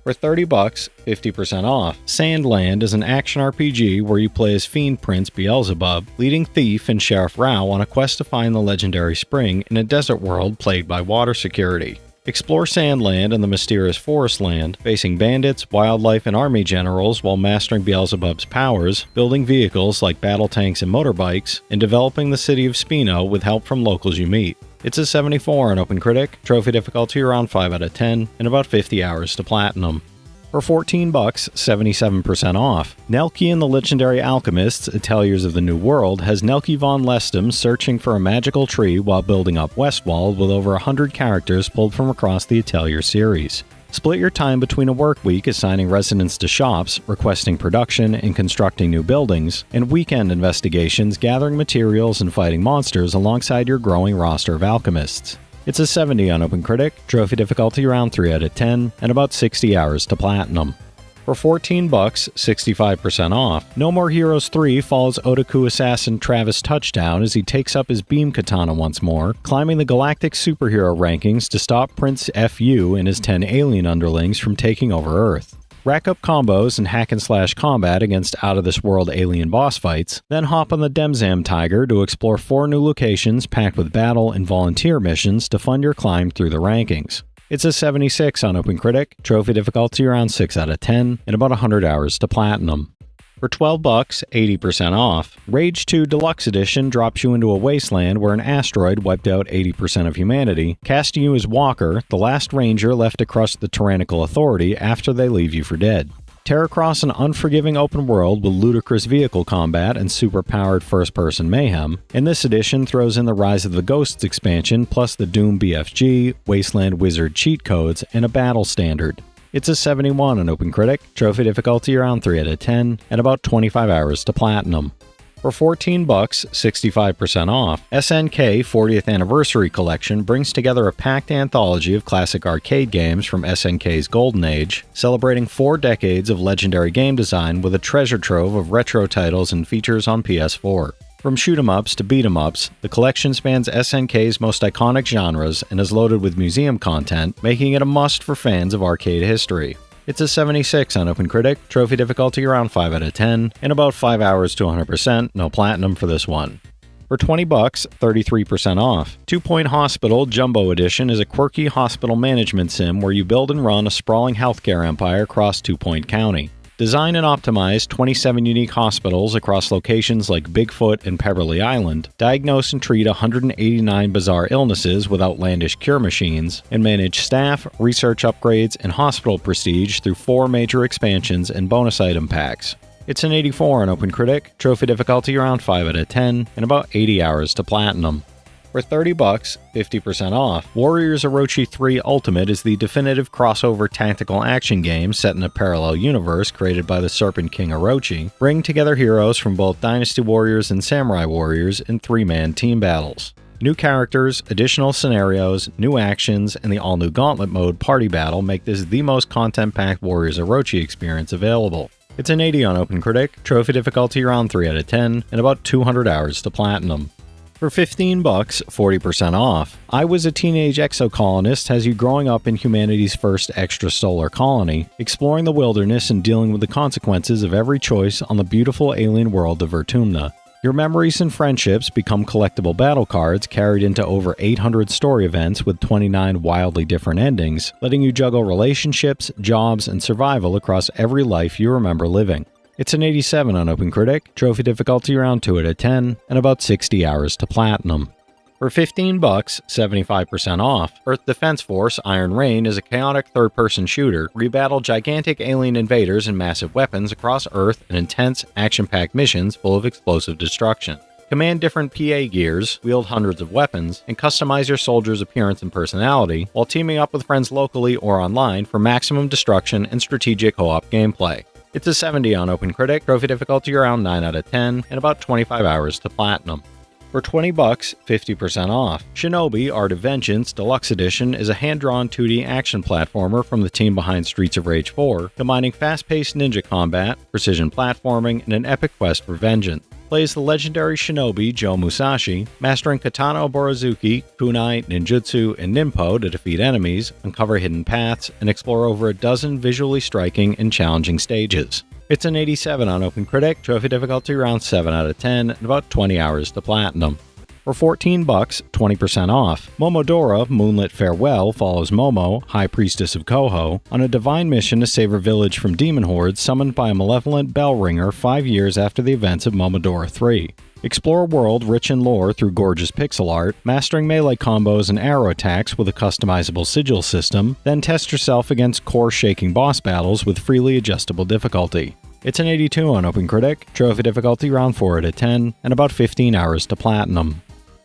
Speaker 1: For $30, 50% off. Sandland is an action RPG where you play as Fiend Prince Beelzebub, leading thief and Sheriff Rao on a quest to find the legendary spring in a desert world plagued by water security. Explore Sandland and the mysterious Forest Land, facing bandits, wildlife, and army generals while mastering Beelzebub's powers, building vehicles like battle tanks and motorbikes, and developing the city of Spino with help from locals you meet. It's a 74 on OpenCritic, trophy difficulty around 5 out of 10, and about 50 hours to platinum. For $14, 77% off. Nelke and the Legendary Alchemists, Ateliers of the New World, has Nelke von Lestem searching for a magical tree while building up Westwall with over 100 characters pulled from across the Atelier series. Split your time between a work week assigning residents to shops, requesting production, and constructing new buildings, and weekend investigations gathering materials and fighting monsters alongside your growing roster of alchemists. It's a 70 on OpenCritic, trophy difficulty around 3 out of 10, and about 60 hours to platinum. For For $14, 65% off. No More Heroes 3 follows Otaku assassin Travis Touchdown as he takes up his beam katana once more, climbing the galactic superhero rankings to stop Prince FU and his 10 alien underlings from taking over Earth. Rack up combos and hack-and-slash combat against out-of-this-world alien boss fights, then hop on the Demzam Tiger to explore 4 new locations packed with battle and volunteer missions to fund your climb through the rankings. It's a 76 on OpenCritic, trophy difficulty around 6 out of 10, and about 100 hours to platinum. For $12, 80% off. Rage 2 Deluxe Edition drops you into a wasteland where an asteroid wiped out 80% of humanity, casting you as Walker, the last ranger left to crush the tyrannical authority after they leave you for dead. Tear across an unforgiving open world with ludicrous vehicle combat and super-powered first-person mayhem, and this edition throws in the Rise of the Ghosts expansion plus the Doom BFG, Wasteland Wizard cheat codes, and a battle standard. It's a 71 on OpenCritic, trophy difficulty around 3 out of 10, and about 25 hours to platinum. For $14, 65% off. SNK 40th Anniversary Collection brings together a packed anthology of classic arcade games from SNK's golden age, celebrating 4 decades of legendary game design with a treasure trove of retro titles and features on PS4. From shoot-em-ups to beat-em-ups, the collection spans SNK's most iconic genres and is loaded with museum content, making it a must for fans of arcade history. It's a 76 on OpenCritic, trophy difficulty around 5 out of 10, and about 5 hours to 100%, no platinum for this one. For $20, 33% off. 2 Point Hospital Jumbo Edition is a quirky hospital management sim where you build and run a sprawling healthcare empire across 2 Point County. Design and optimize 27 unique hospitals across locations like Bigfoot and Peverly Island, diagnose and treat 189 bizarre illnesses with outlandish cure machines, and manage staff, research upgrades, and hospital prestige through 4 major expansions and bonus item packs. It's an 84 on OpenCritic, trophy difficulty around 5 out of 10, and about 80 hours to platinum. For $30, 50% off. Warriors Orochi 3 Ultimate is the definitive crossover tactical action game set in a parallel universe created by the Serpent King Orochi, bringing together heroes from both Dynasty Warriors and Samurai Warriors in 3-man team battles. New characters, additional scenarios, new actions, and the all-new Gauntlet Mode Party Battle make this the most content-packed Warriors Orochi experience available. It's an 80 on OpenCritic, trophy difficulty around 3 out of 10, and about 200 hours to platinum. For $15, 40% off. I Was a Teenage Exocolonist has you growing up in humanity's first extrasolar colony, exploring the wilderness and dealing with the consequences of every choice on the beautiful alien world of Vertumna. Your memories and friendships become collectible battle cards carried into over 800 story events with 29 wildly different endings, letting you juggle relationships, jobs, and survival across every life you remember living. It's an 87 on OpenCritic, trophy difficulty around 2 out of 10, and about 60 hours to platinum. For $15, 75% off. Earth Defense Force Iron Rain is a chaotic third-person shooter where you battle gigantic alien invaders and massive weapons across Earth in intense, action-packed missions full of explosive destruction. Command different PA gears, wield hundreds of weapons, and customize your soldiers' appearance and personality while teaming up with friends locally or online for maximum destruction and strategic co-op gameplay. It's a 70 on OpenCritic, trophy difficulty around 9 out of 10, and about 25 hours to platinum. For $20, 50% off. Shinobi Art of Vengeance Deluxe Edition is a hand-drawn 2D action platformer from the team behind Streets of Rage 4, combining fast-paced ninja combat, precision platforming, and an epic quest for vengeance. Play as the legendary shinobi Joe Musashi, mastering katana borozuki, kunai, ninjutsu, and ninpo to defeat enemies, uncover hidden paths, and explore over a dozen visually striking and challenging stages. It's an 87 on OpenCritic, trophy difficulty around 7 out of 10, and about 20 hours to platinum. For $14, 20% off. Momodora Moonlit Farewell follows Momo, High Priestess of Koho, on a divine mission to save her village from demon hordes summoned by a malevolent bell ringer 5 years after the events of Momodora 3. Explore a world rich in lore through gorgeous pixel art, mastering melee combos and arrow attacks with a customizable sigil system, then test yourself against core-shaking boss battles with freely adjustable difficulty. It's an 82 on OpenCritic, trophy difficulty around 4 out of 10, and about 15 hours to platinum.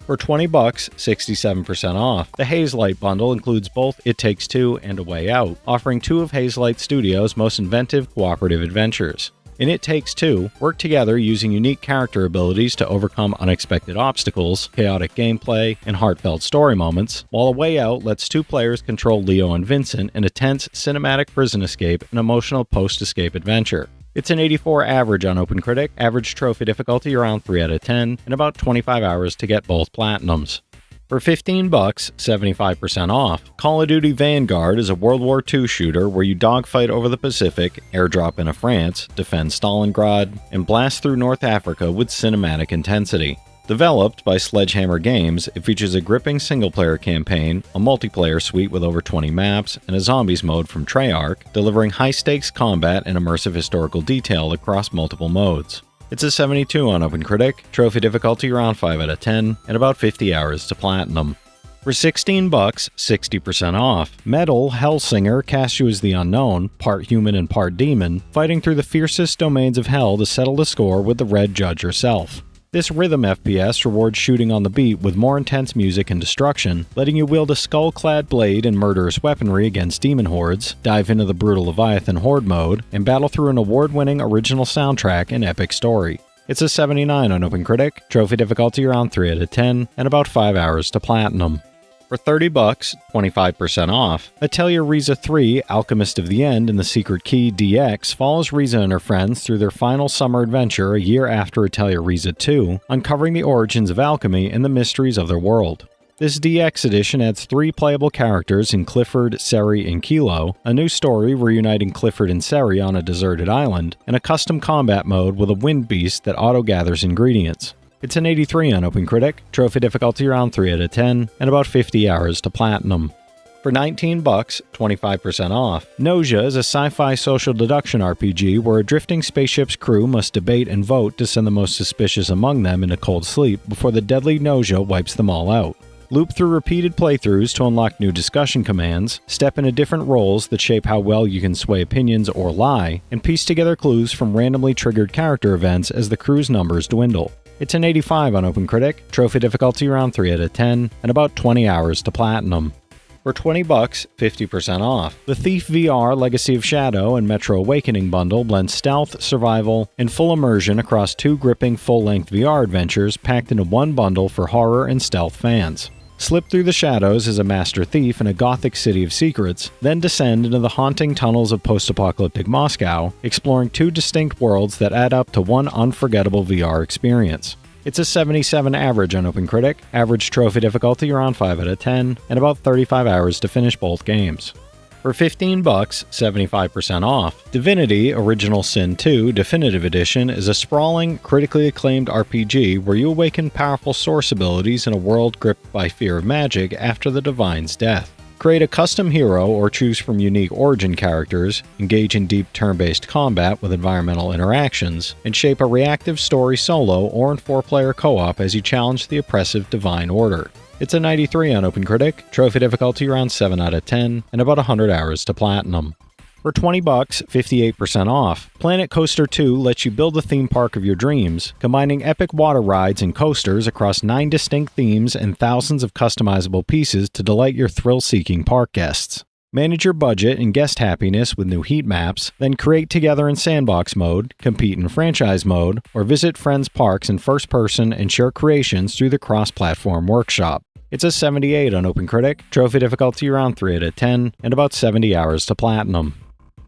Speaker 1: For $20, 67% off. The Hazelight bundle includes both It Takes Two and A Way Out, offering 2 of Hazelight Studios' most inventive cooperative adventures. In It Takes Two, work together using unique character abilities to overcome unexpected obstacles, chaotic gameplay, and heartfelt story moments, while A Way Out lets two players control Leo and Vincent in a tense, cinematic prison escape and emotional post-escape adventure. It's an 84 average on OpenCritic, average trophy difficulty around 3 out of 10, and about 25 hours to get both platinums. For $15, 75% off, Call of Duty Vanguard is a World War II shooter where you dogfight over the Pacific, airdrop into France, defend Stalingrad, and blast through North Africa with cinematic intensity. Developed by Sledgehammer Games, it features a gripping single-player campaign, a multiplayer suite with over 20 maps, and a zombies mode from Treyarch, delivering high-stakes combat and immersive historical detail across multiple modes. It's a 72 on OpenCritic, trophy difficulty around 5 out of 10, and about 50 hours to platinum. For $16, 60% off, Metal Hellsinger casts you as the unknown, part human and part demon, fighting through the fiercest domains of hell to settle the score with the Red Judge herself. This rhythm FPS rewards shooting on the beat with more intense music and destruction, letting you wield a skull-clad blade and murderous weaponry against demon hordes, dive into the brutal Leviathan Horde mode, and battle through an award-winning original soundtrack and epic story. It's a 79 on OpenCritic, trophy difficulty around 3 out of 10, and about 5 hours to platinum. For $30, 25% off, Atelier Riza 3, Alchemist of the End and the Secret Key DX follows Riza and her friends through their final summer adventure a year after Atelier Riza 2, uncovering the origins of alchemy and the mysteries of their world. This DX edition adds 3 playable characters in Clifford, Seri, and Kilo, a new story reuniting Clifford and Seri on a deserted island, and a custom combat mode with a wind beast that auto-gathers ingredients. It's an 83 on OpenCritic, trophy difficulty around 3 out of 10, and about 50 hours to platinum. For $19, 25% off, Nausea is a sci-fi social deduction RPG where a drifting spaceship's crew must debate and vote to send the most suspicious among them into cold sleep before the deadly nausea wipes them all out. Loop through repeated playthroughs to unlock new discussion commands, step into different roles that shape how well you can sway opinions or lie, and piece together clues from randomly triggered character events as the crew's numbers dwindle. It's an 85 on OpenCritic, trophy difficulty around 3 out of 10, and about 20 hours to platinum. For $20, 50% off, the Thief VR Legacy of Shadow and Metro Awakening bundle blends stealth, survival, and full immersion across 2 gripping full-length VR adventures packed into one bundle for horror and stealth fans. Slip through the shadows as a master thief in a gothic city of secrets, then descend into the haunting tunnels of post-apocalyptic Moscow, exploring 2 distinct worlds that add up to one unforgettable VR experience. It's a 77 average on OpenCritic, average trophy difficulty around 5 out of 10, and about 35 hours to finish both games. For $15, 75% off, Divinity Original Sin 2 Definitive Edition is a sprawling, critically acclaimed RPG where you awaken powerful source abilities in a world gripped by fear of magic after the Divine's death. Create a custom hero or choose from unique origin characters, engage in deep turn-based combat with environmental interactions, and shape a reactive story solo or in 4-player co-op as you challenge the oppressive Divine Order. It's a 93 on OpenCritic, trophy difficulty around 7 out of 10, and about 100 hours to platinum. For $20, 58% off, Planet Coaster 2 lets you build the theme park of your dreams, combining epic water rides and coasters across 9 distinct themes and thousands of customizable pieces to delight your thrill-seeking park guests. Manage your budget and guest happiness with new heat maps, then create together in sandbox mode, compete in franchise mode, or visit friends' parks in first person and share creations through the cross-platform workshop. It's a 78 on OpenCritic, trophy difficulty around 3 out of 10, and about 70 hours to platinum.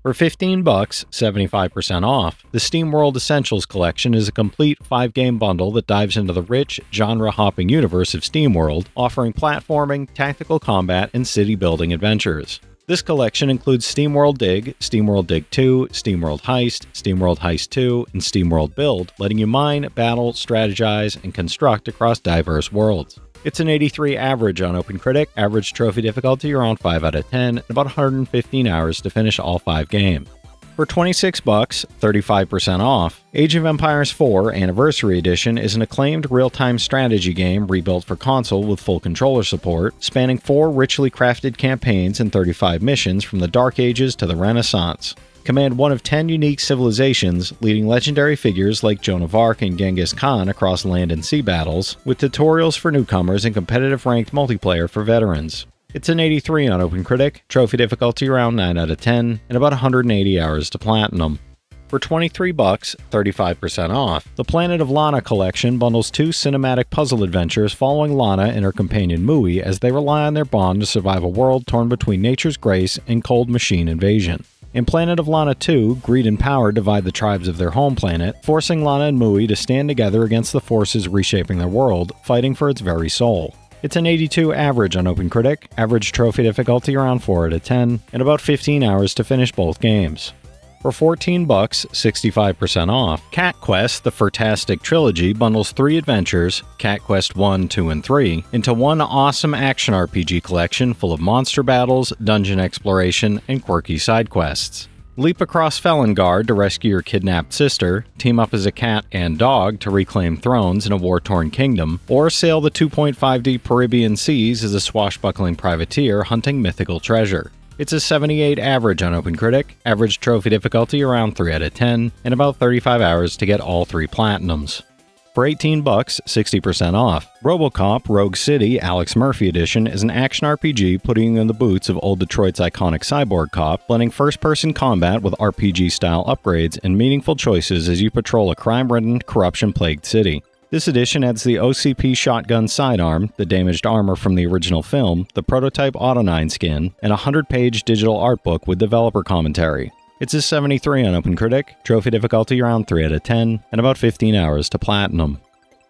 Speaker 1: For $15, 75% off, the SteamWorld Essentials Collection is a complete 5-game bundle that dives into the rich, genre-hopping universe of SteamWorld, offering platforming, tactical combat, and city-building adventures. This collection includes SteamWorld Dig, SteamWorld Dig 2, SteamWorld Heist 2, and SteamWorld Build, letting you mine, battle, strategize, and construct across diverse worlds. It's an 83 average on OpenCritic, average trophy difficulty around 5 out of 10, and about 115 hours to finish all 5 games. For $26, 35% off, Age of Empires 4 Anniversary Edition is an acclaimed real-time strategy game rebuilt for console with full controller support, spanning 4 richly crafted campaigns and 35 missions from the Dark Ages to the Renaissance. Command one of 10 unique civilizations, leading legendary figures like Joan of Arc and Genghis Khan across land and sea battles, with tutorials for newcomers and competitive ranked multiplayer for veterans. It's an 83 on OpenCritic, trophy difficulty around 9 out of 10, and about 180 hours to platinum. For $23, 35% off. The Planet of Lana collection bundles 2 cinematic puzzle adventures following Lana and her companion Mui as they rely on their bond to survive a world torn between nature's grace and cold machine invasion. In Planet of Lana 2, greed and power divide the tribes of their home planet, forcing Lana and Mui to stand together against the forces reshaping their world, fighting for its very soul. It's an 82 average on OpenCritic, average trophy difficulty around 4 out of 10, and about 15 hours to finish both games. For $14, 65% off. Cat Quest, the Fantastic Trilogy, bundles 3 adventures, Cat Quest 1, 2, and 3, into one awesome action RPG collection full of monster battles, dungeon exploration, and quirky side quests. Leap across Felongard to rescue your kidnapped sister, team up as a cat and dog to reclaim thrones in a war-torn kingdom, or sail the 2.5D Caribbean seas as a swashbuckling privateer hunting mythical treasure. It's a 78 average on OpenCritic, average trophy difficulty around 3 out of 10, and about 35 hours to get all 3 platinums. For $18, 60% off. RoboCop Rogue City Alex Murphy Edition is an action RPG putting you in the boots of old Detroit's iconic cyborg cop, blending first-person combat with RPG-style upgrades and meaningful choices as you patrol a crime-ridden, corruption-plagued city. This edition adds the OCP shotgun sidearm, the damaged armor from the original film, the prototype Auto9 skin, and a 100-page digital art book with developer commentary. It's a 73 on OpenCritic, trophy difficulty around 3 out of 10, and about 15 hours to platinum.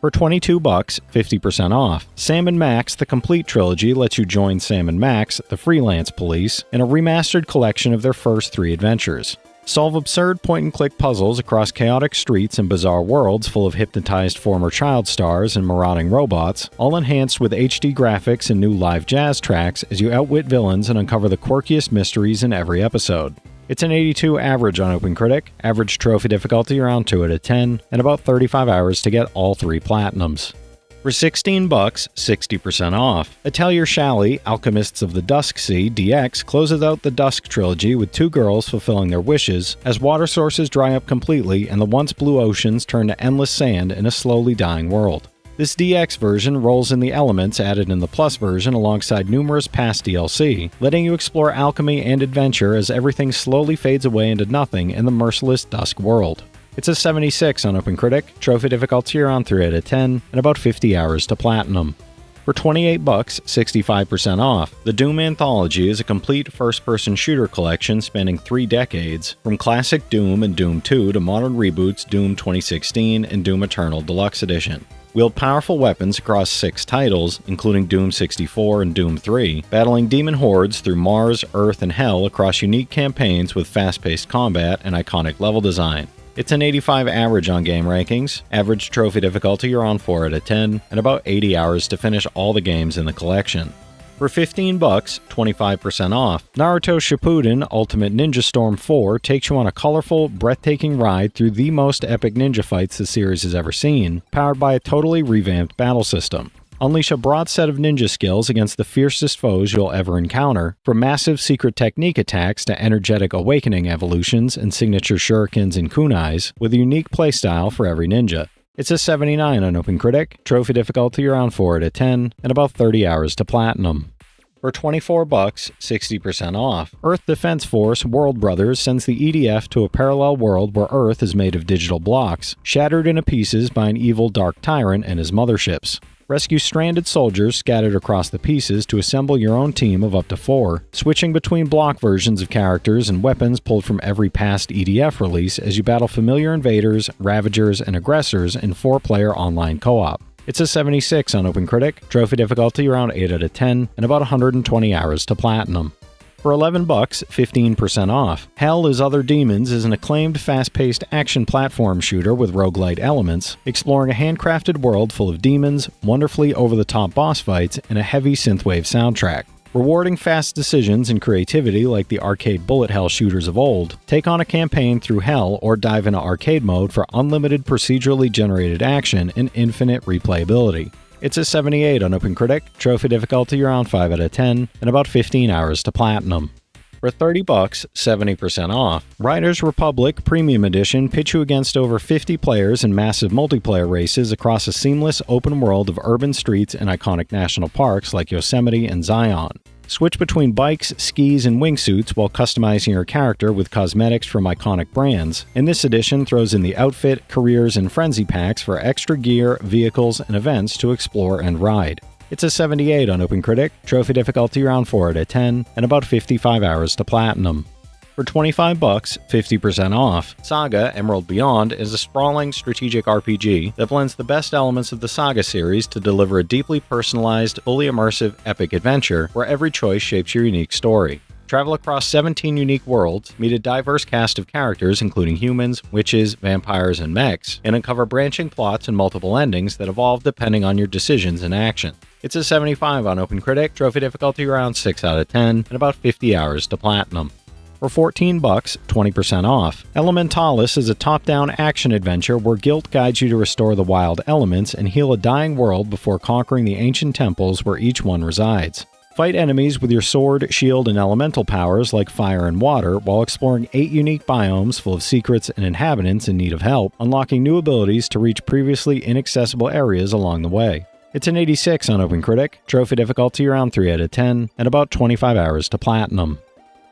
Speaker 1: For $22, 50% off. Sam & Max The Complete Trilogy lets you join Sam & Max, the freelance police, in a remastered collection of their first 3 adventures. Solve absurd point-and-click puzzles across chaotic streets and bizarre worlds full of hypnotized former child stars and marauding robots, all enhanced with HD graphics and new live jazz tracks as you outwit villains and uncover the quirkiest mysteries in every episode. It's an 82 average on OpenCritic, average trophy difficulty around 2 out of 10, and about 35 hours to get all 3 platinums. For $16, 60% off. Atelier Shally, Alchemists of the Dusk Sea DX closes out the Dusk trilogy with 2 girls fulfilling their wishes as water sources dry up completely and the once blue oceans turn to endless sand in a slowly dying world. This DX version rolls in the elements added in the Plus version alongside numerous past DLC, letting you explore alchemy and adventure as everything slowly fades away into nothing in the merciless Dusk world. It's a 76 on OpenCritic, trophy difficulty around 3 out of 10, and about 50 hours to platinum. For $28, 65% off. The Doom Anthology is a complete first-person shooter collection spanning 3 decades, from classic Doom and Doom 2 to modern reboots Doom 2016 and Doom Eternal Deluxe Edition. Wield powerful weapons across 6 titles, including Doom 64 and Doom 3, battling demon hordes through Mars, Earth, and Hell across unique campaigns with fast-paced combat and iconic level design. It's an 85 average on game rankings, average trophy difficulty around 4 out of 10, and about 80 hours to finish all the games in the collection. For $15, 25% off. Naruto Shippuden Ultimate Ninja Storm 4 takes you on a colorful, breathtaking ride through the most epic ninja fights the series has ever seen, powered by a totally revamped battle system. Unleash a broad set of ninja skills against the fiercest foes you'll ever encounter, from massive secret technique attacks to energetic awakening evolutions and signature shurikens and kunais, with a unique playstyle for every ninja. It's a 79 on OpenCritic, trophy difficulty around 4 out of 10, and about 30 hours to platinum. For $24, 60% off. Earth Defense Force World Brothers sends the EDF to a parallel world where Earth is made of digital blocks, shattered into pieces by an evil dark tyrant and his motherships. Rescue stranded soldiers scattered across the pieces to assemble your own team of up to 4, switching between block versions of characters and weapons pulled from every past EDF release as you battle familiar invaders, ravagers, and aggressors in 4-player online co-op. It's a 76 on OpenCritic, trophy difficulty around 8 out of 10, and about 120 hours to platinum. For $11, 15% off. Hell is Other Demons is an acclaimed fast-paced action platform shooter with roguelite elements, exploring a handcrafted world full of demons, wonderfully over-the-top boss fights, and a heavy synthwave soundtrack. Rewarding fast decisions and creativity like the arcade bullet hell shooters of old, take on a campaign through Hell or dive into arcade mode for unlimited procedurally generated action and infinite replayability. It's a 78 on OpenCritic, trophy difficulty around 5 out of 10, and about 15 hours to platinum. For $30, 70% off. Riders Republic Premium Edition pits you against over 50 players in massive multiplayer races across a seamless open world of urban streets and iconic national parks like Yosemite and Zion. Switch between bikes, skis, and wingsuits while customizing your character with cosmetics from iconic brands, and this edition throws in the outfit, careers, and frenzy packs for extra gear, vehicles, and events to explore and ride. It's a 78 on OpenCritic, trophy difficulty around 4 out of 10, and about 55 hours to platinum. For $25, 50% off. Saga Emerald Beyond is a sprawling strategic RPG that blends the best elements of the Saga series to deliver a deeply personalized, fully immersive, epic adventure where every choice shapes your unique story. Travel across 17 unique worlds, meet a diverse cast of characters including humans, witches, vampires, and mechs, and uncover branching plots and multiple endings that evolve depending on your decisions and action. It's a 75 on OpenCritic, trophy difficulty around 6 out of 10, and about 50 hours to platinum. For $14, 20% off. Elementalis is a top-down action adventure where guilt guides you to restore the wild elements and heal a dying world before conquering the ancient temples where each one resides. Fight enemies with your sword, shield, and elemental powers like fire and water while exploring 8 unique biomes full of secrets and inhabitants in need of help, unlocking new abilities to reach previously inaccessible areas along the way. It's an 86 on OpenCritic, trophy difficulty around 3 out of 10, and about 25 hours to platinum.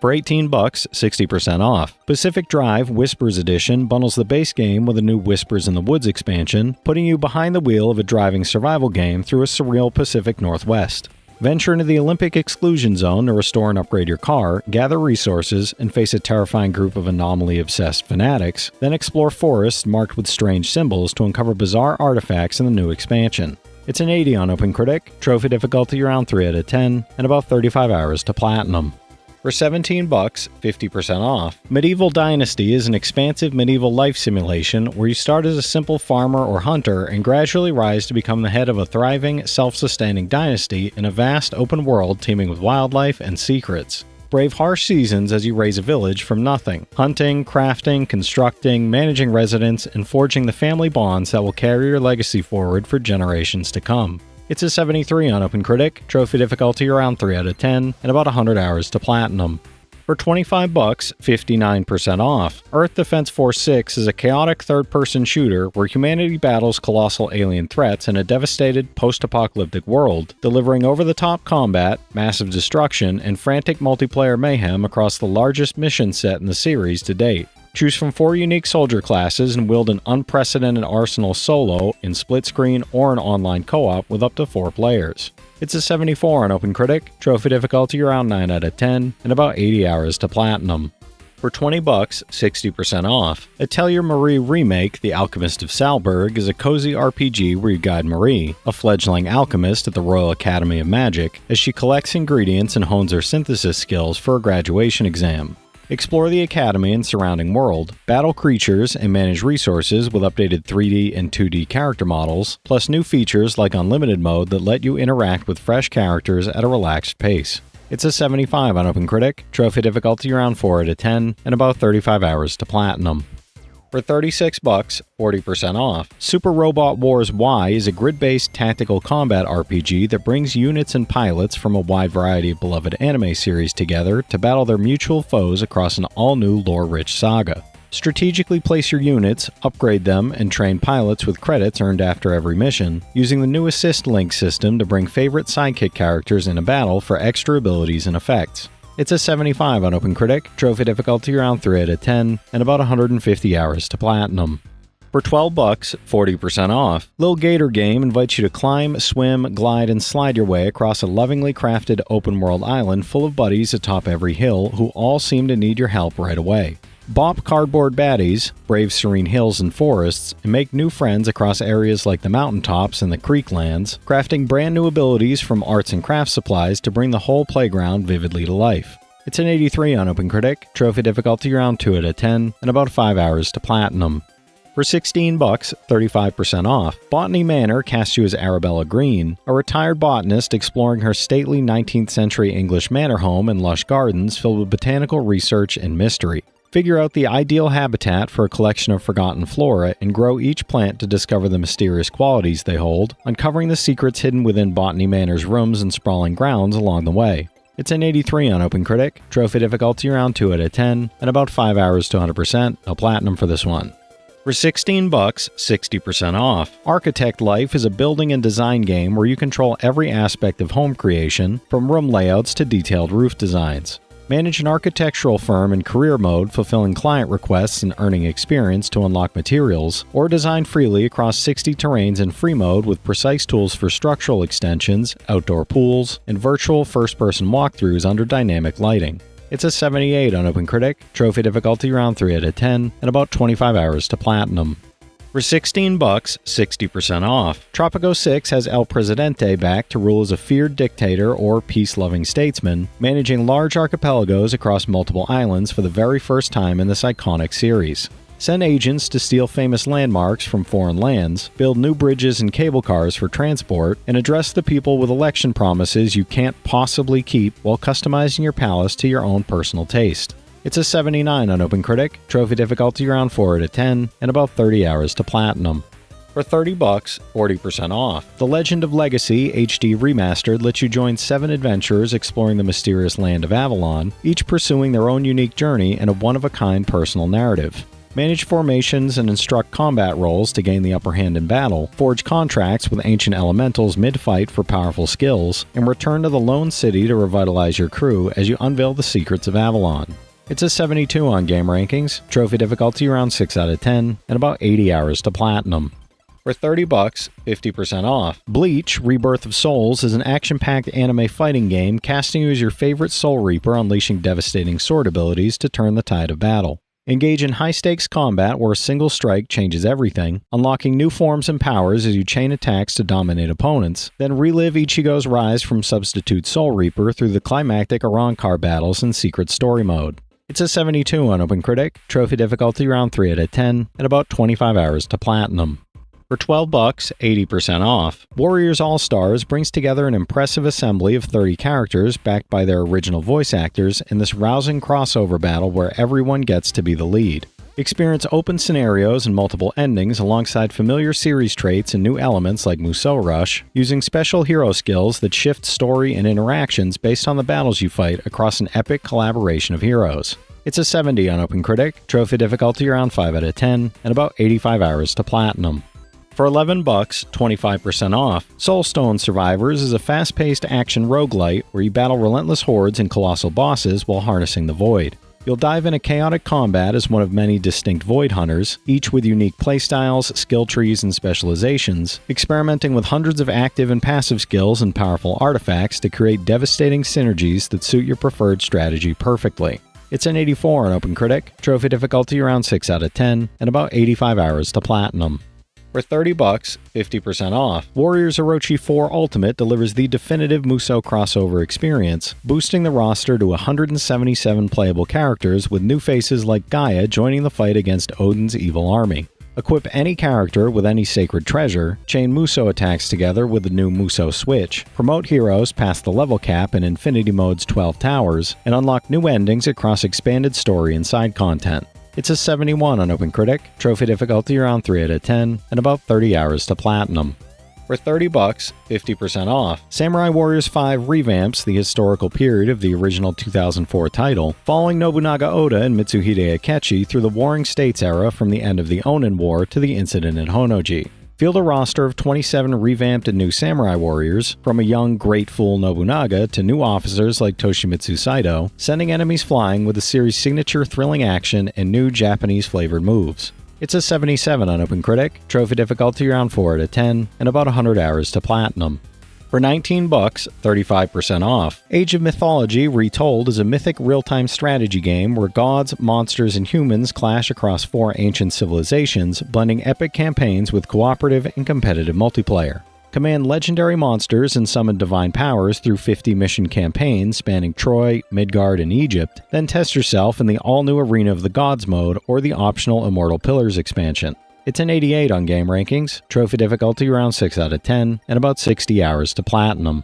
Speaker 1: For $18, 60% off. Pacific Drive Whispers Edition bundles the base game with a new Whispers in the Woods expansion, putting you behind the wheel of a driving survival game through a surreal Pacific Northwest. Venture into the Olympic exclusion zone to restore and upgrade your car, gather resources, and face a terrifying group of anomaly-obsessed fanatics, then explore forests marked with strange symbols to uncover bizarre artifacts in the new expansion. It's an 80 on OpenCritic, trophy difficulty around 3 out of 10, and about 35 hours to platinum. For $17, 50% off. Medieval Dynasty is an expansive medieval life simulation where you start as a simple farmer or hunter and gradually rise to become the head of a thriving, self-sustaining dynasty in a vast open world teeming with wildlife and secrets. Brave harsh seasons as you raise a village from nothing, hunting, crafting, constructing, managing residents, and forging the family bonds that will carry your legacy forward for generations to come. It's a 73 on OpenCritic, trophy difficulty around 3 out of 10, and about 100 hours to platinum. For $25, 59% off. Earth Defense Force 6 is a chaotic third-person shooter where humanity battles colossal alien threats in a devastated post-apocalyptic world, delivering over-the-top combat, massive destruction, and frantic multiplayer mayhem across the largest mission set in the series to date. Choose from 4 unique soldier classes and wield an unprecedented arsenal solo, in split-screen, or an online co-op with up to 4 players. It's a 74 on OpenCritic, trophy difficulty around 9 out of 10, and about 80 hours to platinum. For $20, 60% off. Atelier Marie Remake, The Alchemist of Salberg, is a cozy RPG where you guide Marie, a fledgling alchemist at the Royal Academy of Magic, as she collects ingredients and hones her synthesis skills for a graduation exam. Explore the academy and surrounding world, battle creatures, and manage resources with updated 3D and 2D character models, plus new features like Unlimited Mode that let you interact with fresh characters at a relaxed pace. It's a 75 on OpenCritic, trophy difficulty around 4 out of 10, and about 35 hours to platinum. For $36, 40% off. Super Robot Wars Y is a grid-based tactical combat RPG that brings units and pilots from a wide variety of beloved anime series together to battle their mutual foes across an all-new lore-rich saga. Strategically place your units, upgrade them, and train pilots with credits earned after every mission, using the new Assist Link system to bring favorite sidekick characters in a battle for extra abilities and effects. It's a 75 on OpenCritic, trophy difficulty around 3 out of 10, and about 150 hours to platinum. For $12, 40% off. Lil Gator Game invites you to climb, swim, glide, and slide your way across a lovingly crafted open-world island full of buddies atop every hill who all seem to need your help right away. Bop cardboard baddies, brave serene hills and forests, and make new friends across areas like the mountaintops and the creeklands, crafting brand new abilities from arts and craft supplies to bring the whole playground vividly to life. It's an 83 on OpenCritic, trophy difficulty around 2 out of 10, and about 5 hours to platinum. For $16, 35% off. Botany Manor casts you as Arabella Green, a retired botanist exploring her stately 19th century English manor home and lush gardens filled with botanical research and mystery. Figure out the ideal habitat for a collection of forgotten flora and grow each plant to discover the mysterious qualities they hold, uncovering the secrets hidden within Botany Manor's rooms and sprawling grounds along the way. It's an 83 on OpenCritic, trophy difficulty around 2 out of 10, and about 5 hours to 100%, a platinum for this one. For $16, 60% off. Architect Life is a building and design game where you control every aspect of home creation, from room layouts to detailed roof designs. Manage an architectural firm in career mode, fulfilling client requests and earning experience to unlock materials, or design freely across 60 terrains in free mode with precise tools for structural extensions, outdoor pools, and virtual first-person walkthroughs under dynamic lighting. It's a 78 on OpenCritic, trophy difficulty around 3 out of 10, and about 25 hours to platinum. For $16, 60% off. Tropico 6 has El Presidente back to rule as a feared dictator or peace-loving statesman, managing large archipelagos across multiple islands for the very first time in this iconic series. Send agents to steal famous landmarks from foreign lands, build new bridges and cable cars for transport, and address the people with election promises you can't possibly keep while customizing your palace to your own personal taste. It's a 79 on OpenCritic, trophy difficulty around 4 out of 10, and about 30 hours to platinum. For $30, 40% off. The Legend of Legacy HD Remastered lets you join 7 adventurers exploring the mysterious land of Avalon, each pursuing their own unique journey in a one-of-a-kind personal narrative. Manage formations and instruct combat roles to gain the upper hand in battle, forge contracts with ancient elementals mid-fight for powerful skills, and return to the lone city to revitalize your crew as you unveil the secrets of Avalon. It's a 72 on game rankings, trophy difficulty around 6 out of 10, and about 80 hours to platinum. For $30, 50% off. Bleach: Rebirth of Souls is an action-packed anime fighting game casting you as your favorite Soul Reaper unleashing devastating sword abilities to turn the tide of battle. Engage in high-stakes combat where a single strike changes everything, unlocking new forms and powers as you chain attacks to dominate opponents, then relive Ichigo's rise from substitute Soul Reaper through the climactic Arrancar battles in secret story mode. It's a 72 on OpenCritic, trophy difficulty around 3 out of 10, and about 25 hours to platinum. For $12, 80% off. Warriors All-Stars brings together an impressive assembly of 30 characters backed by their original voice actors in this rousing crossover battle where everyone gets to be the lead. Experience open scenarios and multiple endings alongside familiar series traits and new elements like Musou Rush, using special hero skills that shift story and interactions based on the battles you fight across an epic collaboration of heroes. It's a 70 on OpenCritic, trophy difficulty around 5 out of 10, and about 85 hours to platinum. For $11, 25% off. Soulstone Survivors is a fast-paced action roguelite where you battle relentless hordes and colossal bosses while harnessing the Void. You'll dive into chaotic combat as one of many distinct Void Hunters, each with unique playstyles, skill trees, and specializations, experimenting with hundreds of active and passive skills and powerful artifacts to create devastating synergies that suit your preferred strategy perfectly. It's an 84 on OpenCritic, trophy difficulty around 6 out of 10, and about 85 hours to platinum. For $30, 50% off. Warriors Orochi 4 Ultimate delivers the definitive Musou crossover experience, boosting the roster to 177 playable characters with new faces like Gaia joining the fight against Odin's evil army. Equip any character with any sacred treasure, chain Musou attacks together with the new Musou Switch, promote heroes past the level cap in Infinity Mode's 12 towers, and unlock new endings across expanded story and side content. It's a 71 on OpenCritic, trophy difficulty around 3 out of 10, and about 30 hours to platinum. For $30, 50% off. Samurai Warriors 5 revamps the historical period of the original 2004 title, following Nobunaga Oda and Mitsuhide Akechi through the Warring States era from the end of the Onin War to the incident at Honnoji. Field a roster of 27 revamped and new samurai warriors, from a young great fool Nobunaga to new officers like Toshimitsu Saito, sending enemies flying with the series' signature thrilling action and new Japanese-flavored moves. It's a 77 on OpenCritic, trophy difficulty around 4 out of 10, and about 100 hours to platinum. For $19, 35% off. Age of Mythology Retold is a mythic real-time strategy game where gods, monsters, and humans clash across 4 ancient civilizations, blending epic campaigns with cooperative and competitive multiplayer. Command legendary monsters and summon divine powers through 50 mission campaigns spanning Troy, Midgard, and Egypt, then test yourself in the all-new Arena of the Gods mode or the optional Immortal Pillars expansion. It's an 88 on game rankings, trophy difficulty around 6 out of 10, and about 60 hours to platinum.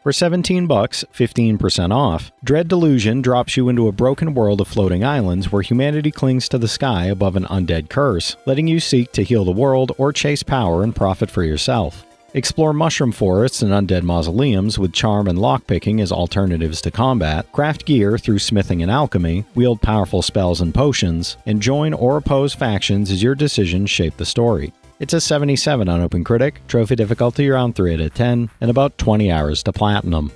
Speaker 1: For $17, 15% off. Dread Delusion drops you into a broken world of floating islands where humanity clings to the sky above an undead curse, letting you seek to heal the world or chase power and profit for yourself. Explore mushroom forests and undead mausoleums with charm and lockpicking as alternatives to combat, craft gear through smithing and alchemy, wield powerful spells and potions, and join or oppose factions as your decisions shape the story. It's a 77 on OpenCritic, trophy difficulty around 3 out of 10, and about 20 hours to platinum.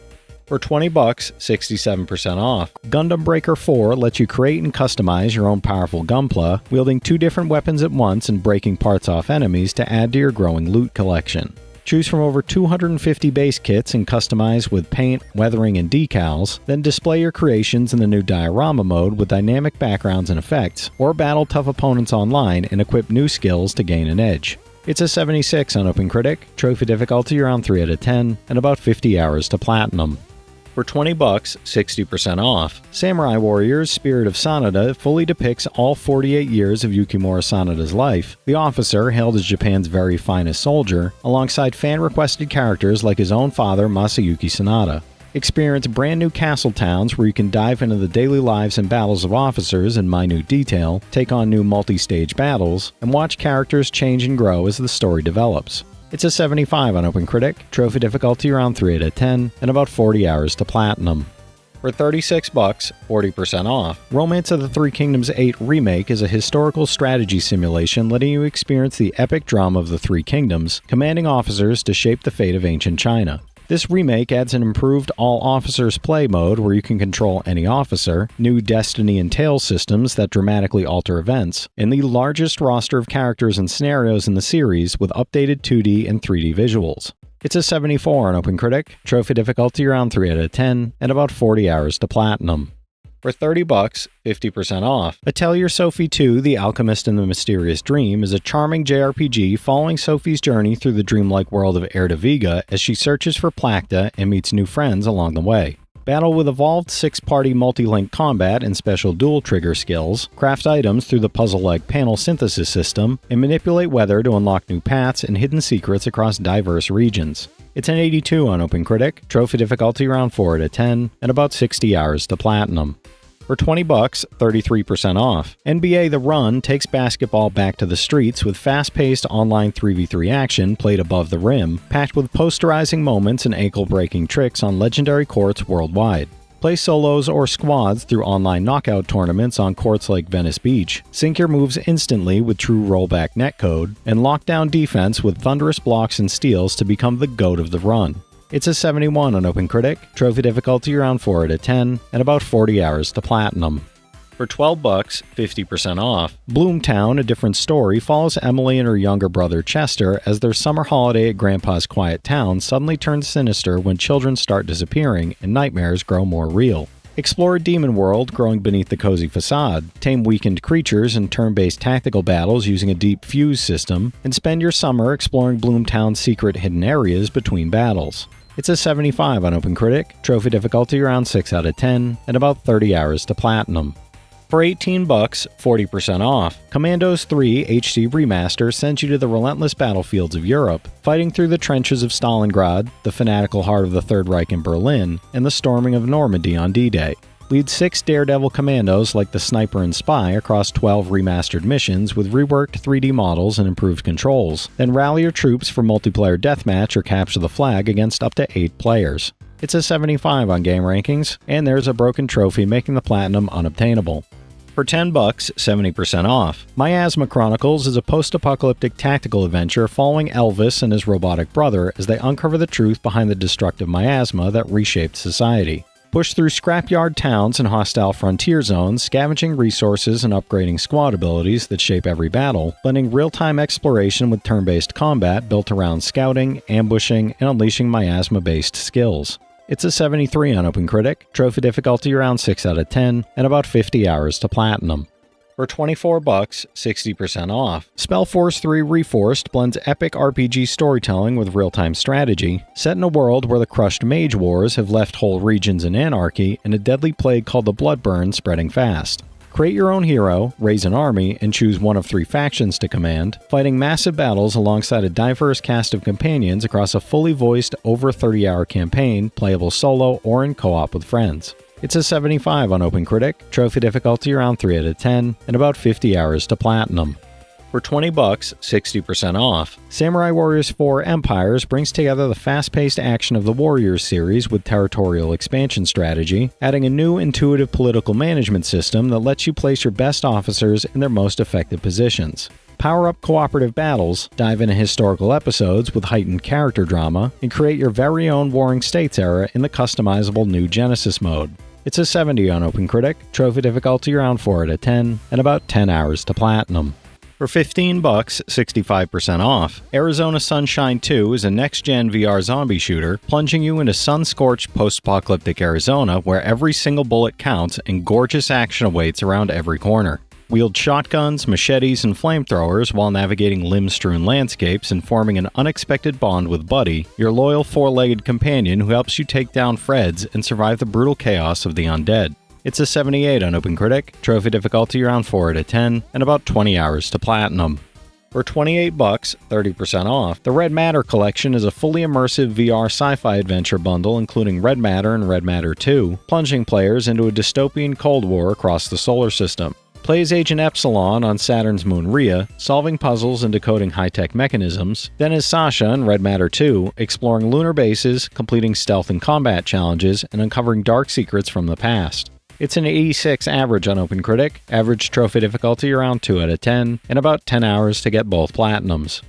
Speaker 1: For $20, 67% off. Gundam Breaker 4 lets you create and customize your own powerful gunpla, wielding 2 different weapons at once and breaking parts off enemies to add to your growing loot collection. Choose from over 250 base kits and customize with paint, weathering, and decals, then display your creations in the new diorama mode with dynamic backgrounds and effects, or battle tough opponents online and equip new skills to gain an edge. It's a 76 on OpenCritic, trophy difficulty around 3 out of 10, and about 50 hours to platinum. For $20, 60% off. Samurai Warriors Spirit of Sanada fully depicts all 48 years of Yukimura Sanada's life, the officer hailed as Japan's very finest soldier, alongside fan-requested characters like his own father Masayuki Sanada. Experience brand new castle towns where you can dive into the daily lives and battles of officers in minute detail, take on new multi-stage battles, and watch characters change and grow as the story develops. It's a 75 on OpenCritic, trophy difficulty around 3 out of 10, and about 40 hours to platinum. For $36, 40% off. Romance of the Three Kingdoms 8 Remake is a historical strategy simulation letting you experience the epic drama of the Three Kingdoms, commanding officers to shape the fate of ancient China. This remake adds an improved all-officers play mode where you can control any officer, new Destiny and Tales systems that dramatically alter events, and the largest roster of characters and scenarios in the series with updated 2D and 3D visuals. It's a 74 on OpenCritic, trophy difficulty around 3 out of 10, and about 40 hours to platinum. For $30, 50% off. Atelier Sophie 2, The Alchemist and the Mysterious Dream is a charming JRPG following Sophie's journey through the dreamlike world of Erdeviga as she searches for Plakta and meets new friends along the way. Battle with evolved 6-party multi-link combat and special dual trigger skills, craft items through the puzzle-like panel synthesis system, and manipulate weather to unlock new paths and hidden secrets across diverse regions. It's an 82 on OpenCritic, trophy difficulty around 4 out of 10, and about 60 hours to platinum. For $20, 33% off. NBA The Run takes basketball back to the streets with fast-paced online 3v3 action played above the rim, packed with posterizing moments and ankle-breaking tricks on legendary courts worldwide. Play solos or squads through online knockout tournaments on courts like Venice Beach, sync your moves instantly with true rollback netcode, and lock down defense with thunderous blocks and steals to become the GOAT of the run. It's a 71 on OpenCritic, trophy difficulty around 4 out of 10, and about 40 hours to platinum. For $12, 50% off. Bloomtown, A Different Story follows Emily and her younger brother Chester as their summer holiday at Grandpa's quiet town suddenly turns sinister when children start disappearing and nightmares grow more real. Explore a demon world growing beneath the cozy facade, tame weakened creatures in turn-based tactical battles using a deep fuse system, and spend your summer exploring Bloomtown's secret hidden areas between battles. It's a 75 on OpenCritic, trophy difficulty around 6 out of 10, and about 30 hours to platinum. For $18, 40% off. Commandos 3 HD Remaster sends you to the relentless battlefields of Europe, fighting through the trenches of Stalingrad, the fanatical heart of the Third Reich in Berlin, and the storming of Normandy on D-Day. Lead 6 daredevil commandos like the Sniper and Spy across 12 remastered missions with reworked 3D models and improved controls, then rally your troops for multiplayer deathmatch or capture the flag against up to 8 players. It's a 75 on Game Rankings, and there's a broken trophy making the platinum unobtainable. For $10, 70% off. Miasma Chronicles is a post-apocalyptic tactical adventure following Elvis and his robotic brother as they uncover the truth behind the destructive miasma that reshaped society. Push through scrapyard towns and hostile frontier zones, scavenging resources and upgrading squad abilities that shape every battle, blending real-time exploration with turn-based combat built around scouting, ambushing, and unleashing miasma-based skills. It's a 73 on OpenCritic, trophy difficulty around 6 out of 10, and about 50 hours to platinum. For $24, 60% off. Spellforce 3 Reforced blends epic RPG storytelling with real-time strategy, set in a world where the crushed mage wars have left whole regions in anarchy and a deadly plague called the Bloodburn spreading fast. Create your own hero, raise an army, and choose one of 3 factions to command, fighting massive battles alongside a diverse cast of companions across a fully voiced, over 30-hour campaign, playable solo or in co-op with friends. It's a 75 on OpenCritic, trophy difficulty around 3 out of 10, and about 50 hours to platinum. For $20, 60% off. Samurai Warriors 4 Empires brings together the fast-paced action of the Warriors series with territorial expansion strategy, adding a new intuitive political management system that lets you place your best officers in their most effective positions. Power up cooperative battles, dive into historical episodes with heightened character drama, and create your very own Warring States era in the customizable new Genesis mode. It's a 70 on OpenCritic, trophy difficulty around 4 out of 10, and about 10 hours to platinum. For $15, 65% off. Arizona Sunshine 2 is a next-gen VR zombie shooter, plunging you into sun-scorched post-apocalyptic Arizona where every single bullet counts and gorgeous action awaits around every corner. Wield shotguns, machetes, and flamethrowers while navigating limb-strewn landscapes and forming an unexpected bond with Buddy, your loyal four-legged companion who helps you take down Freds and survive the brutal chaos of the undead. It's a 78 on OpenCritic, trophy difficulty around 4 out of 10, and about 20 hours to platinum. For $28, 30% off, the Red Matter collection is a fully immersive VR sci-fi adventure bundle including Red Matter and Red Matter 2, plunging players into a dystopian Cold War across the solar system. Play as Agent Epsilon on Saturn's moon Rhea, solving puzzles and decoding high-tech mechanisms, then as Sasha in Red Matter 2, exploring lunar bases, completing stealth and combat challenges, and uncovering dark secrets from the past. It's an 86 average on OpenCritic, average trophy difficulty around 2 out of 10, and about 10 hours to get both platinums.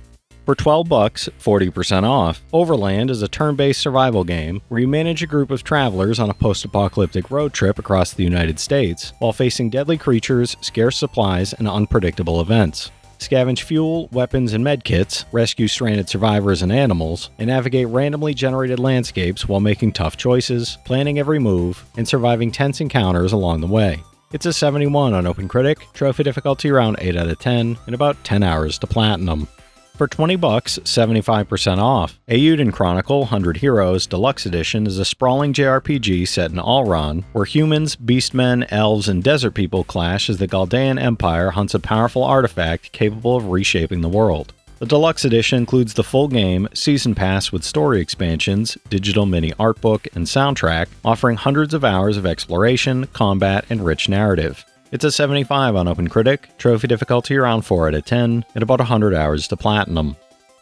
Speaker 1: For $12, 40% off, Overland is a turn-based survival game where you manage a group of travelers on a post-apocalyptic road trip across the United States while facing deadly creatures, scarce supplies, and unpredictable events. Scavenge fuel, weapons, and medkits, rescue stranded survivors and animals, and navigate randomly generated landscapes while making tough choices, planning every move, and surviving tense encounters along the way. It's a 71 on OpenCritic, trophy difficulty around 8 out of 10, and about 10 hours to platinum. For $20, 75% off. Eiyuden Chronicle 100 Heroes Deluxe Edition is a sprawling JRPG set in Alron, where humans, beastmen, elves, and desert people clash as the Galdean Empire hunts a powerful artifact capable of reshaping the world. The Deluxe Edition includes the full game, Season Pass with story expansions, digital mini art book, and soundtrack, offering hundreds of hours of exploration, combat, and rich narrative. It's a 75 on OpenCritic, trophy difficulty around 4 out of 10, and about 100 hours to platinum.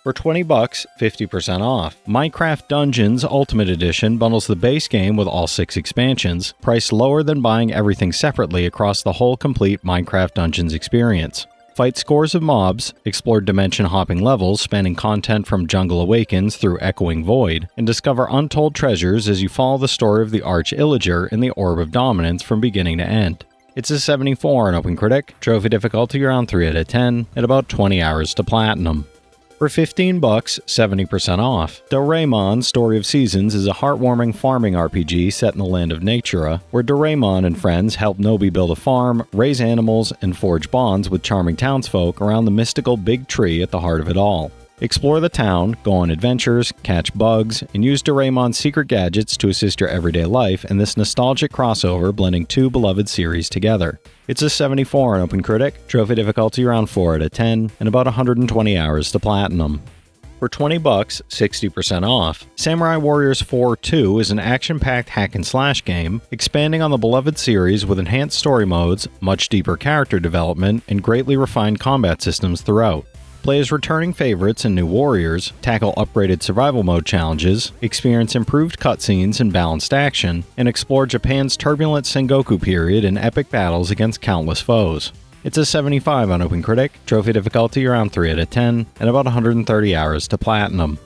Speaker 1: For $20, 50% off. Minecraft Dungeons Ultimate Edition bundles the base game with all 6 expansions, priced lower than buying everything separately across the whole complete Minecraft Dungeons experience. Fight scores of mobs, explore dimension-hopping levels spanning content from Jungle Awakens through Echoing Void, and discover untold treasures as you follow the story of the Arch Illager in the Orb of Dominance from beginning to end. It's a 74 on OpenCritic, trophy difficulty around 3 out of 10, and about 20 hours to platinum. For $15, 70% off. Doraemon Story of Seasons is a heartwarming farming RPG set in the land of Natura, where Doraemon and friends help Nobi build a farm, raise animals, and forge bonds with charming townsfolk around the mystical big tree at the heart of it all. Explore the town, go on adventures, catch bugs, and use Doraemon's secret gadgets to assist your everyday life in this nostalgic crossover blending two beloved series together. It's a 74 on OpenCritic, trophy difficulty around 4 out of 10, and about 120 hours to platinum. For $20, 60% off. Samurai Warriors 4 2 is an action-packed hack-and-slash game, expanding on the beloved series with enhanced story modes, much deeper character development, and greatly refined combat systems throughout. Play as returning favorites and new warriors, tackle upgraded survival mode challenges, experience improved cutscenes and balanced action, and explore Japan's turbulent Sengoku period in epic battles against countless foes. It's a 75 on OpenCritic, trophy difficulty around 3 out of 10, and about 130 hours to platinum.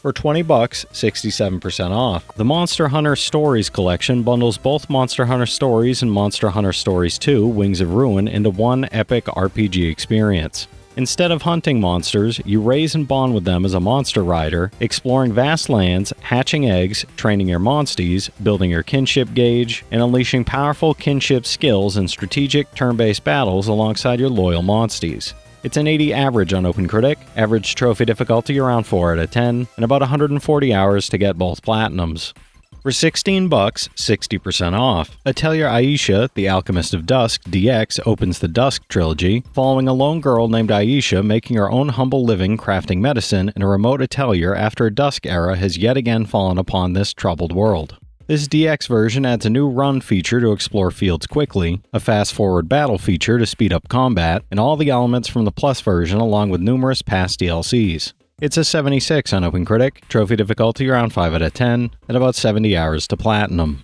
Speaker 1: For $20, 67% off. The Monster Hunter Stories collection bundles both Monster Hunter Stories and Monster Hunter Stories 2 Wings of Ruin into one epic RPG experience. Instead of hunting monsters, you raise and bond with them as a monster rider, exploring vast lands, hatching eggs, training your monsties, building your kinship gauge, and unleashing powerful kinship skills in strategic turn-based battles alongside your loyal monsties. It's an 80 average on OpenCritic, average trophy difficulty around 4 out of 10, and about 140 hours to get both platinums. For $16, 60% off. Atelier Aisha, The Alchemist of Dusk DX opens the Dusk trilogy, following a lone girl named Aisha making her own humble living crafting medicine in a remote atelier after a Dusk era has yet again fallen upon this troubled world. This DX version adds a new run feature to explore fields quickly, a fast-forward battle feature to speed up combat, and all the elements from the Plus version along with numerous past DLCs. It's a 76 on OpenCritic, trophy difficulty around 5 out of 10, and about 70 hours to platinum.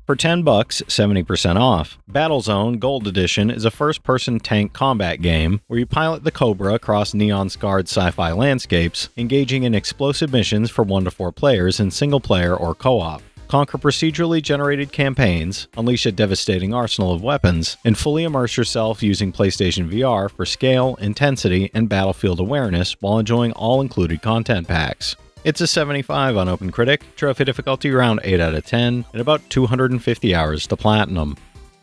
Speaker 1: For $10, 70% off. Battlezone Gold Edition is a first-person tank combat game where you pilot the Cobra across neon-scarred sci-fi landscapes, engaging in explosive missions for 1 to 4 players in single-player or co-op. Conquer procedurally generated campaigns, unleash a devastating arsenal of weapons, and fully immerse yourself using PlayStation VR for scale, intensity, and battlefield awareness while enjoying all-included content packs. It's a 75 on OpenCritic, trophy difficulty around 8 out of 10, and about 250 hours to platinum.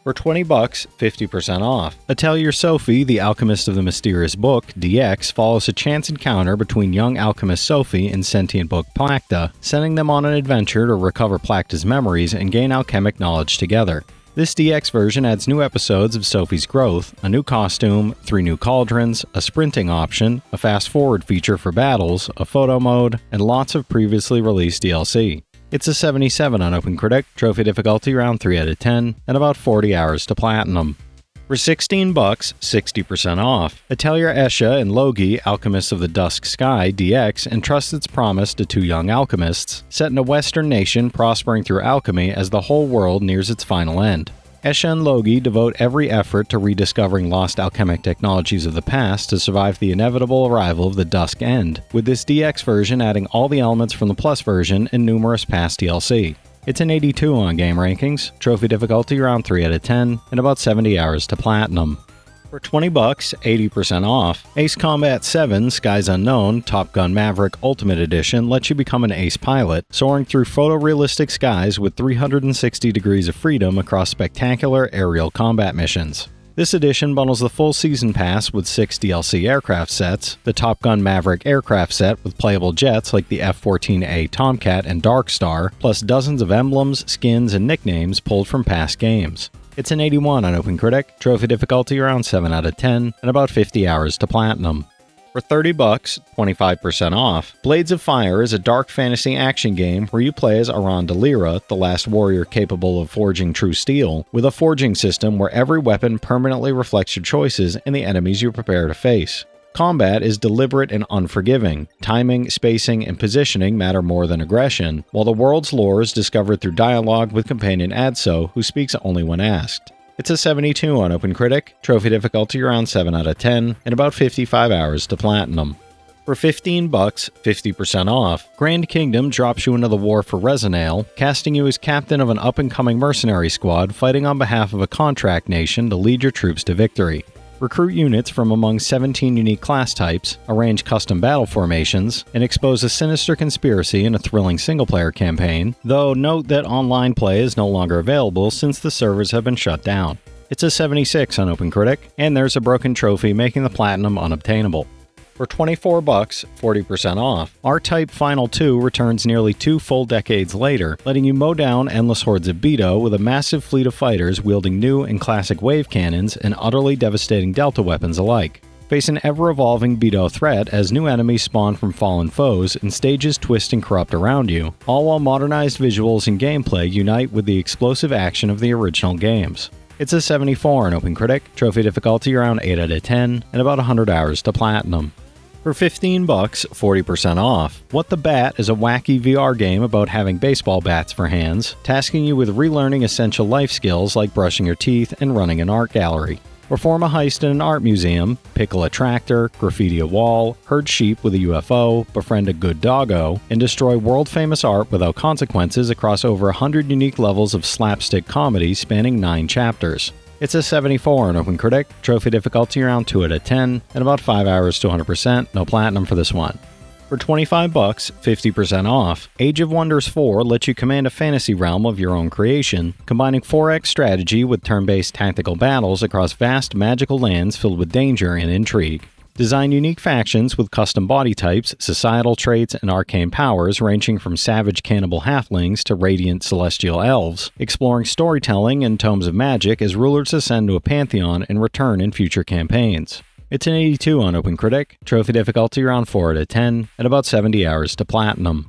Speaker 1: For $20, 50% off. Atelier Sophie, the Alchemist of the Mysterious Book, DX, follows a chance encounter between young alchemist Sophie and sentient book Plakta, sending them on an adventure to recover Plakta's memories and gain alchemic knowledge together. This DX version adds new episodes of Sophie's growth, a new costume, 3 new cauldrons, a sprinting option, a fast-forward feature for battles, a photo mode, and lots of previously released DLC. It's a 77 on OpenCritic, trophy difficulty around 3 out of 10, and about 40 hours to platinum. For $16, 60% off. Atelier Esha and Logi, Alchemists of the Dusk Sky, DX, entrusts its promise to 2 young alchemists, set in a western nation prospering through alchemy as the whole world nears its final end. Esha and Logi devote every effort to rediscovering lost alchemic technologies of the past to survive the inevitable arrival of the Dusk End, with this DX version adding all the elements from the Plus version and numerous past DLC. It's an 82 on Game Rankings, trophy difficulty around 3 out of 10, and about 70 hours to platinum. For $20, 80% off. Ace Combat 7 Skies Unknown Top Gun Maverick Ultimate Edition lets you become an ace pilot, soaring through photorealistic skies with 360 degrees of freedom across spectacular aerial combat missions. This edition bundles the full season pass with 6 DLC aircraft sets, the Top Gun Maverick aircraft set with playable jets like the F-14A Tomcat and Dark Star, plus dozens of emblems, skins, and nicknames pulled from past games. It's an 81 on OpenCritic, trophy difficulty around 7 out of 10, and about 50 hours to platinum. For $30, 25% off. Blades of Fire is a dark fantasy action game where you play as Arandalira, the last warrior capable of forging true steel, with a forging system where every weapon permanently reflects your choices and the enemies you prepare to face. Combat is deliberate and unforgiving. Timing, spacing, and positioning matter more than aggression, while the world's lore is discovered through dialogue with companion Adso, who speaks only when asked. It's a 72 on OpenCritic, trophy difficulty around 7 out of 10, and about 55 hours to platinum. For $15, 50% off. Grand Kingdom drops you into the war for Rezanael, casting you as captain of an up-and-coming mercenary squad fighting on behalf of a contract nation to lead your troops to victory. Recruit units from among 17 unique class types, arrange custom battle formations, and expose a sinister conspiracy in a thrilling single-player campaign, though note that online play is no longer available since the servers have been shut down. It's a 76 on OpenCritic, and there's a broken trophy making the platinum unobtainable. For $24, 40% off. R-Type Final 2 returns nearly 2 full decades later, letting you mow down endless hordes of Beto with a massive fleet of fighters wielding new and classic wave cannons and utterly devastating delta weapons alike. Face an ever-evolving Beto threat as new enemies spawn from fallen foes and stages twist and corrupt around you, all while modernized visuals and gameplay unite with the explosive action of the original games. It's a 74 on OpenCritic, trophy difficulty around 8 out of 10, and about 100 hours to platinum. For $15, 40% off. What the Bat is a wacky VR game about having baseball bats for hands, tasking you with relearning essential life skills like brushing your teeth and running an art gallery. Perform a heist in an art museum, pickle a tractor, graffiti a wall, herd sheep with a UFO, befriend a good doggo, and destroy world-famous art without consequences across over 100 unique levels of slapstick comedy spanning 9 chapters. It's a 74 on OpenCritic, trophy difficulty around 2 out of 10, and about 5 hours to 100%, no platinum for this one. For $25, 50% off. Age of Wonders 4 lets you command a fantasy realm of your own creation, combining 4X strategy with turn-based tactical battles across vast magical lands filled with danger and intrigue. Design unique factions with custom body types, societal traits, and arcane powers ranging from savage cannibal halflings to radiant celestial elves, exploring storytelling and tomes of magic as rulers ascend to a pantheon and return in future campaigns. It's an 82 on OpenCritic, trophy difficulty around 4 out of 10, and about 70 hours to platinum.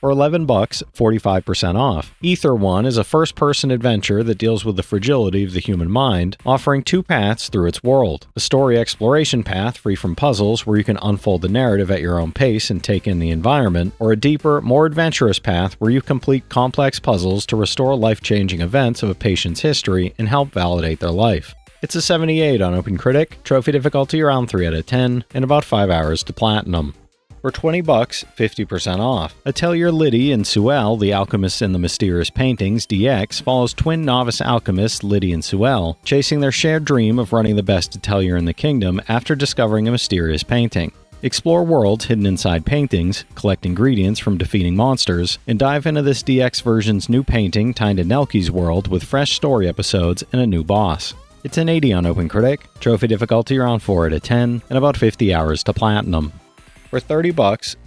Speaker 1: For $11, 45% off. Ether 1 is a first-person adventure that deals with the fragility of the human mind, offering 2 paths through its world. A story exploration path free from puzzles where you can unfold the narrative at your own pace and take in the environment, or a deeper, more adventurous path where you complete complex puzzles to restore life-changing events of a patient's history and help validate their life. It's a 78 on OpenCritic, trophy difficulty around 3 out of 10, and about 5 hours to platinum. For $20, 50% off. Atelier Liddy and Suelle, the alchemists in the mysterious paintings, DX, follows twin novice alchemists Liddy and Suelle, chasing their shared dream of running the best atelier in the kingdom after discovering a mysterious painting. Explore worlds hidden inside paintings, collect ingredients from defeating monsters, and dive into this DX version's new painting tied to Nelke's world with fresh story episodes and a new boss. It's an 80 on OpenCritic, trophy difficulty around 4 out of 10, and about 50 hours to platinum. For $30,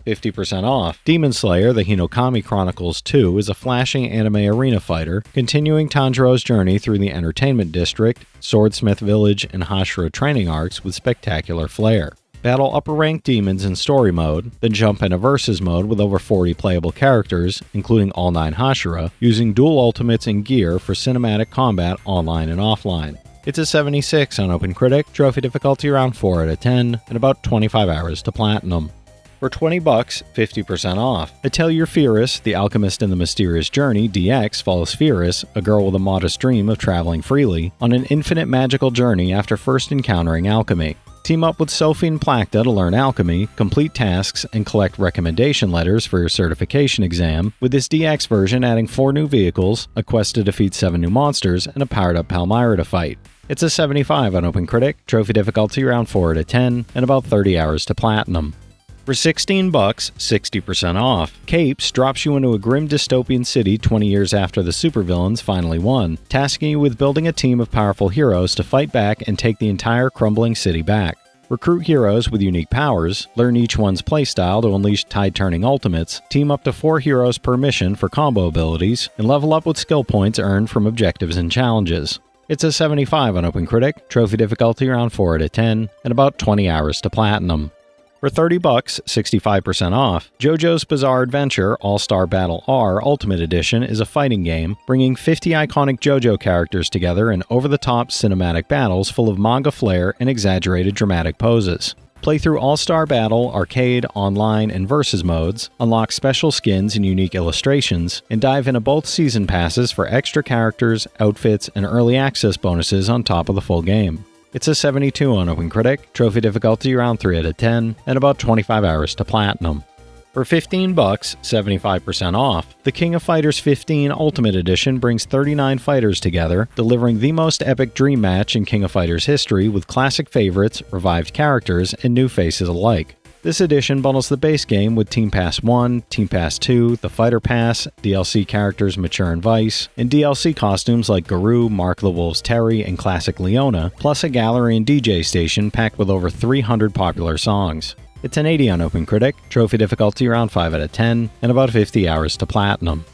Speaker 1: 50% off. Demon Slayer: The Hinokami Chronicles 2 is a flashing anime arena fighter, continuing Tanjiro's journey through the Entertainment District, Swordsmith Village, and Hashira training arcs with spectacular flair. Battle upper-ranked demons in story mode, then jump into versus mode with over 40 playable characters, including all 9 Hashira, using dual ultimates and gear for cinematic combat online and offline. It's a 76 on OpenCritic, trophy difficulty around 4 out of 10, and about 25 hours to platinum. For $20, 50% off. Atelier Firis, the alchemist in the mysterious journey, DX, follows Firis, a girl with a modest dream of traveling freely, on an infinite magical journey after first encountering alchemy. Team up with Sophie and Plakta to learn alchemy, complete tasks, and collect recommendation letters for your certification exam, with this DX version adding 4 new vehicles, a quest to defeat 7 new monsters, and a powered-up Palmyra to fight. It's a 75 on OpenCritic, trophy difficulty around 4 out of 10, and about 30 hours to platinum. For $16, 60% off. Capes drops you into a grim dystopian city 20 years after the supervillains finally won, tasking you with building a team of powerful heroes to fight back and take the entire crumbling city back. Recruit heroes with unique powers, learn each one's playstyle to unleash tide-turning ultimates, team up to 4 heroes per mission for combo abilities, and level up with skill points earned from objectives and challenges. It's a 75 on OpenCritic, trophy difficulty around 4 out of 10, and about 20 hours to platinum. For $30, 65% off. JoJo's Bizarre Adventure All-Star Battle R Ultimate Edition is a fighting game, bringing 50 iconic JoJo characters together in over-the-top cinematic battles full of manga flair and exaggerated dramatic poses. Play through All-Star Battle, Arcade, Online, and Versus modes, unlock special skins and unique illustrations, and dive into both season passes for extra characters, outfits, and early access bonuses on top of the full game. It's a 72 on OpenCritic, trophy difficulty around 3 out of 10, and about 25 hours to platinum. For $15, 75% off. The King of Fighters 15 Ultimate Edition brings 39 fighters together, delivering the most epic dream match in King of Fighters history with classic favorites, revived characters, and new faces alike. This edition bundles the base game with Team Pass 1, Team Pass 2, the Fighter Pass, DLC characters Mature and Vice, and DLC costumes like Garou, Mark the Wolves Terry, and Classic Leona, plus a gallery and DJ station packed with over 300 popular songs. It's an 80 on OpenCritic, trophy difficulty around 5 out of 10, and about 50 hours to platinum.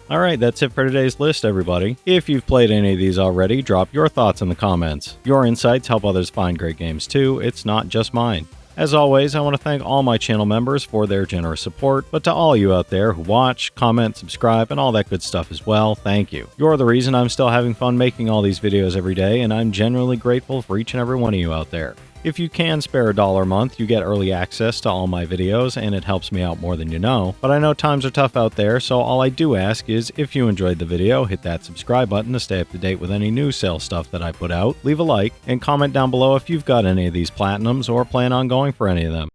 Speaker 1: Alright, that's it for today's list, everybody. If you've played any of these already, drop your thoughts in the comments. Your insights help others find great games too, it's not just mine. As always, I want to thank all my channel members for their generous support, but to all you out there who watch, comment, subscribe, and all that good stuff as well, thank you. You're the reason I'm still having fun making all these videos every day, and I'm genuinely grateful for each and every one of you out there. If you can spare $1 a month, you get early access to all my videos, and it helps me out more than you know. But I know times are tough out there, so all I do ask is, if you enjoyed the video, hit that subscribe button to stay up to date with any new sale stuff that I put out, leave a like, and comment down below if you've got any of these platinums or plan on going for any of them.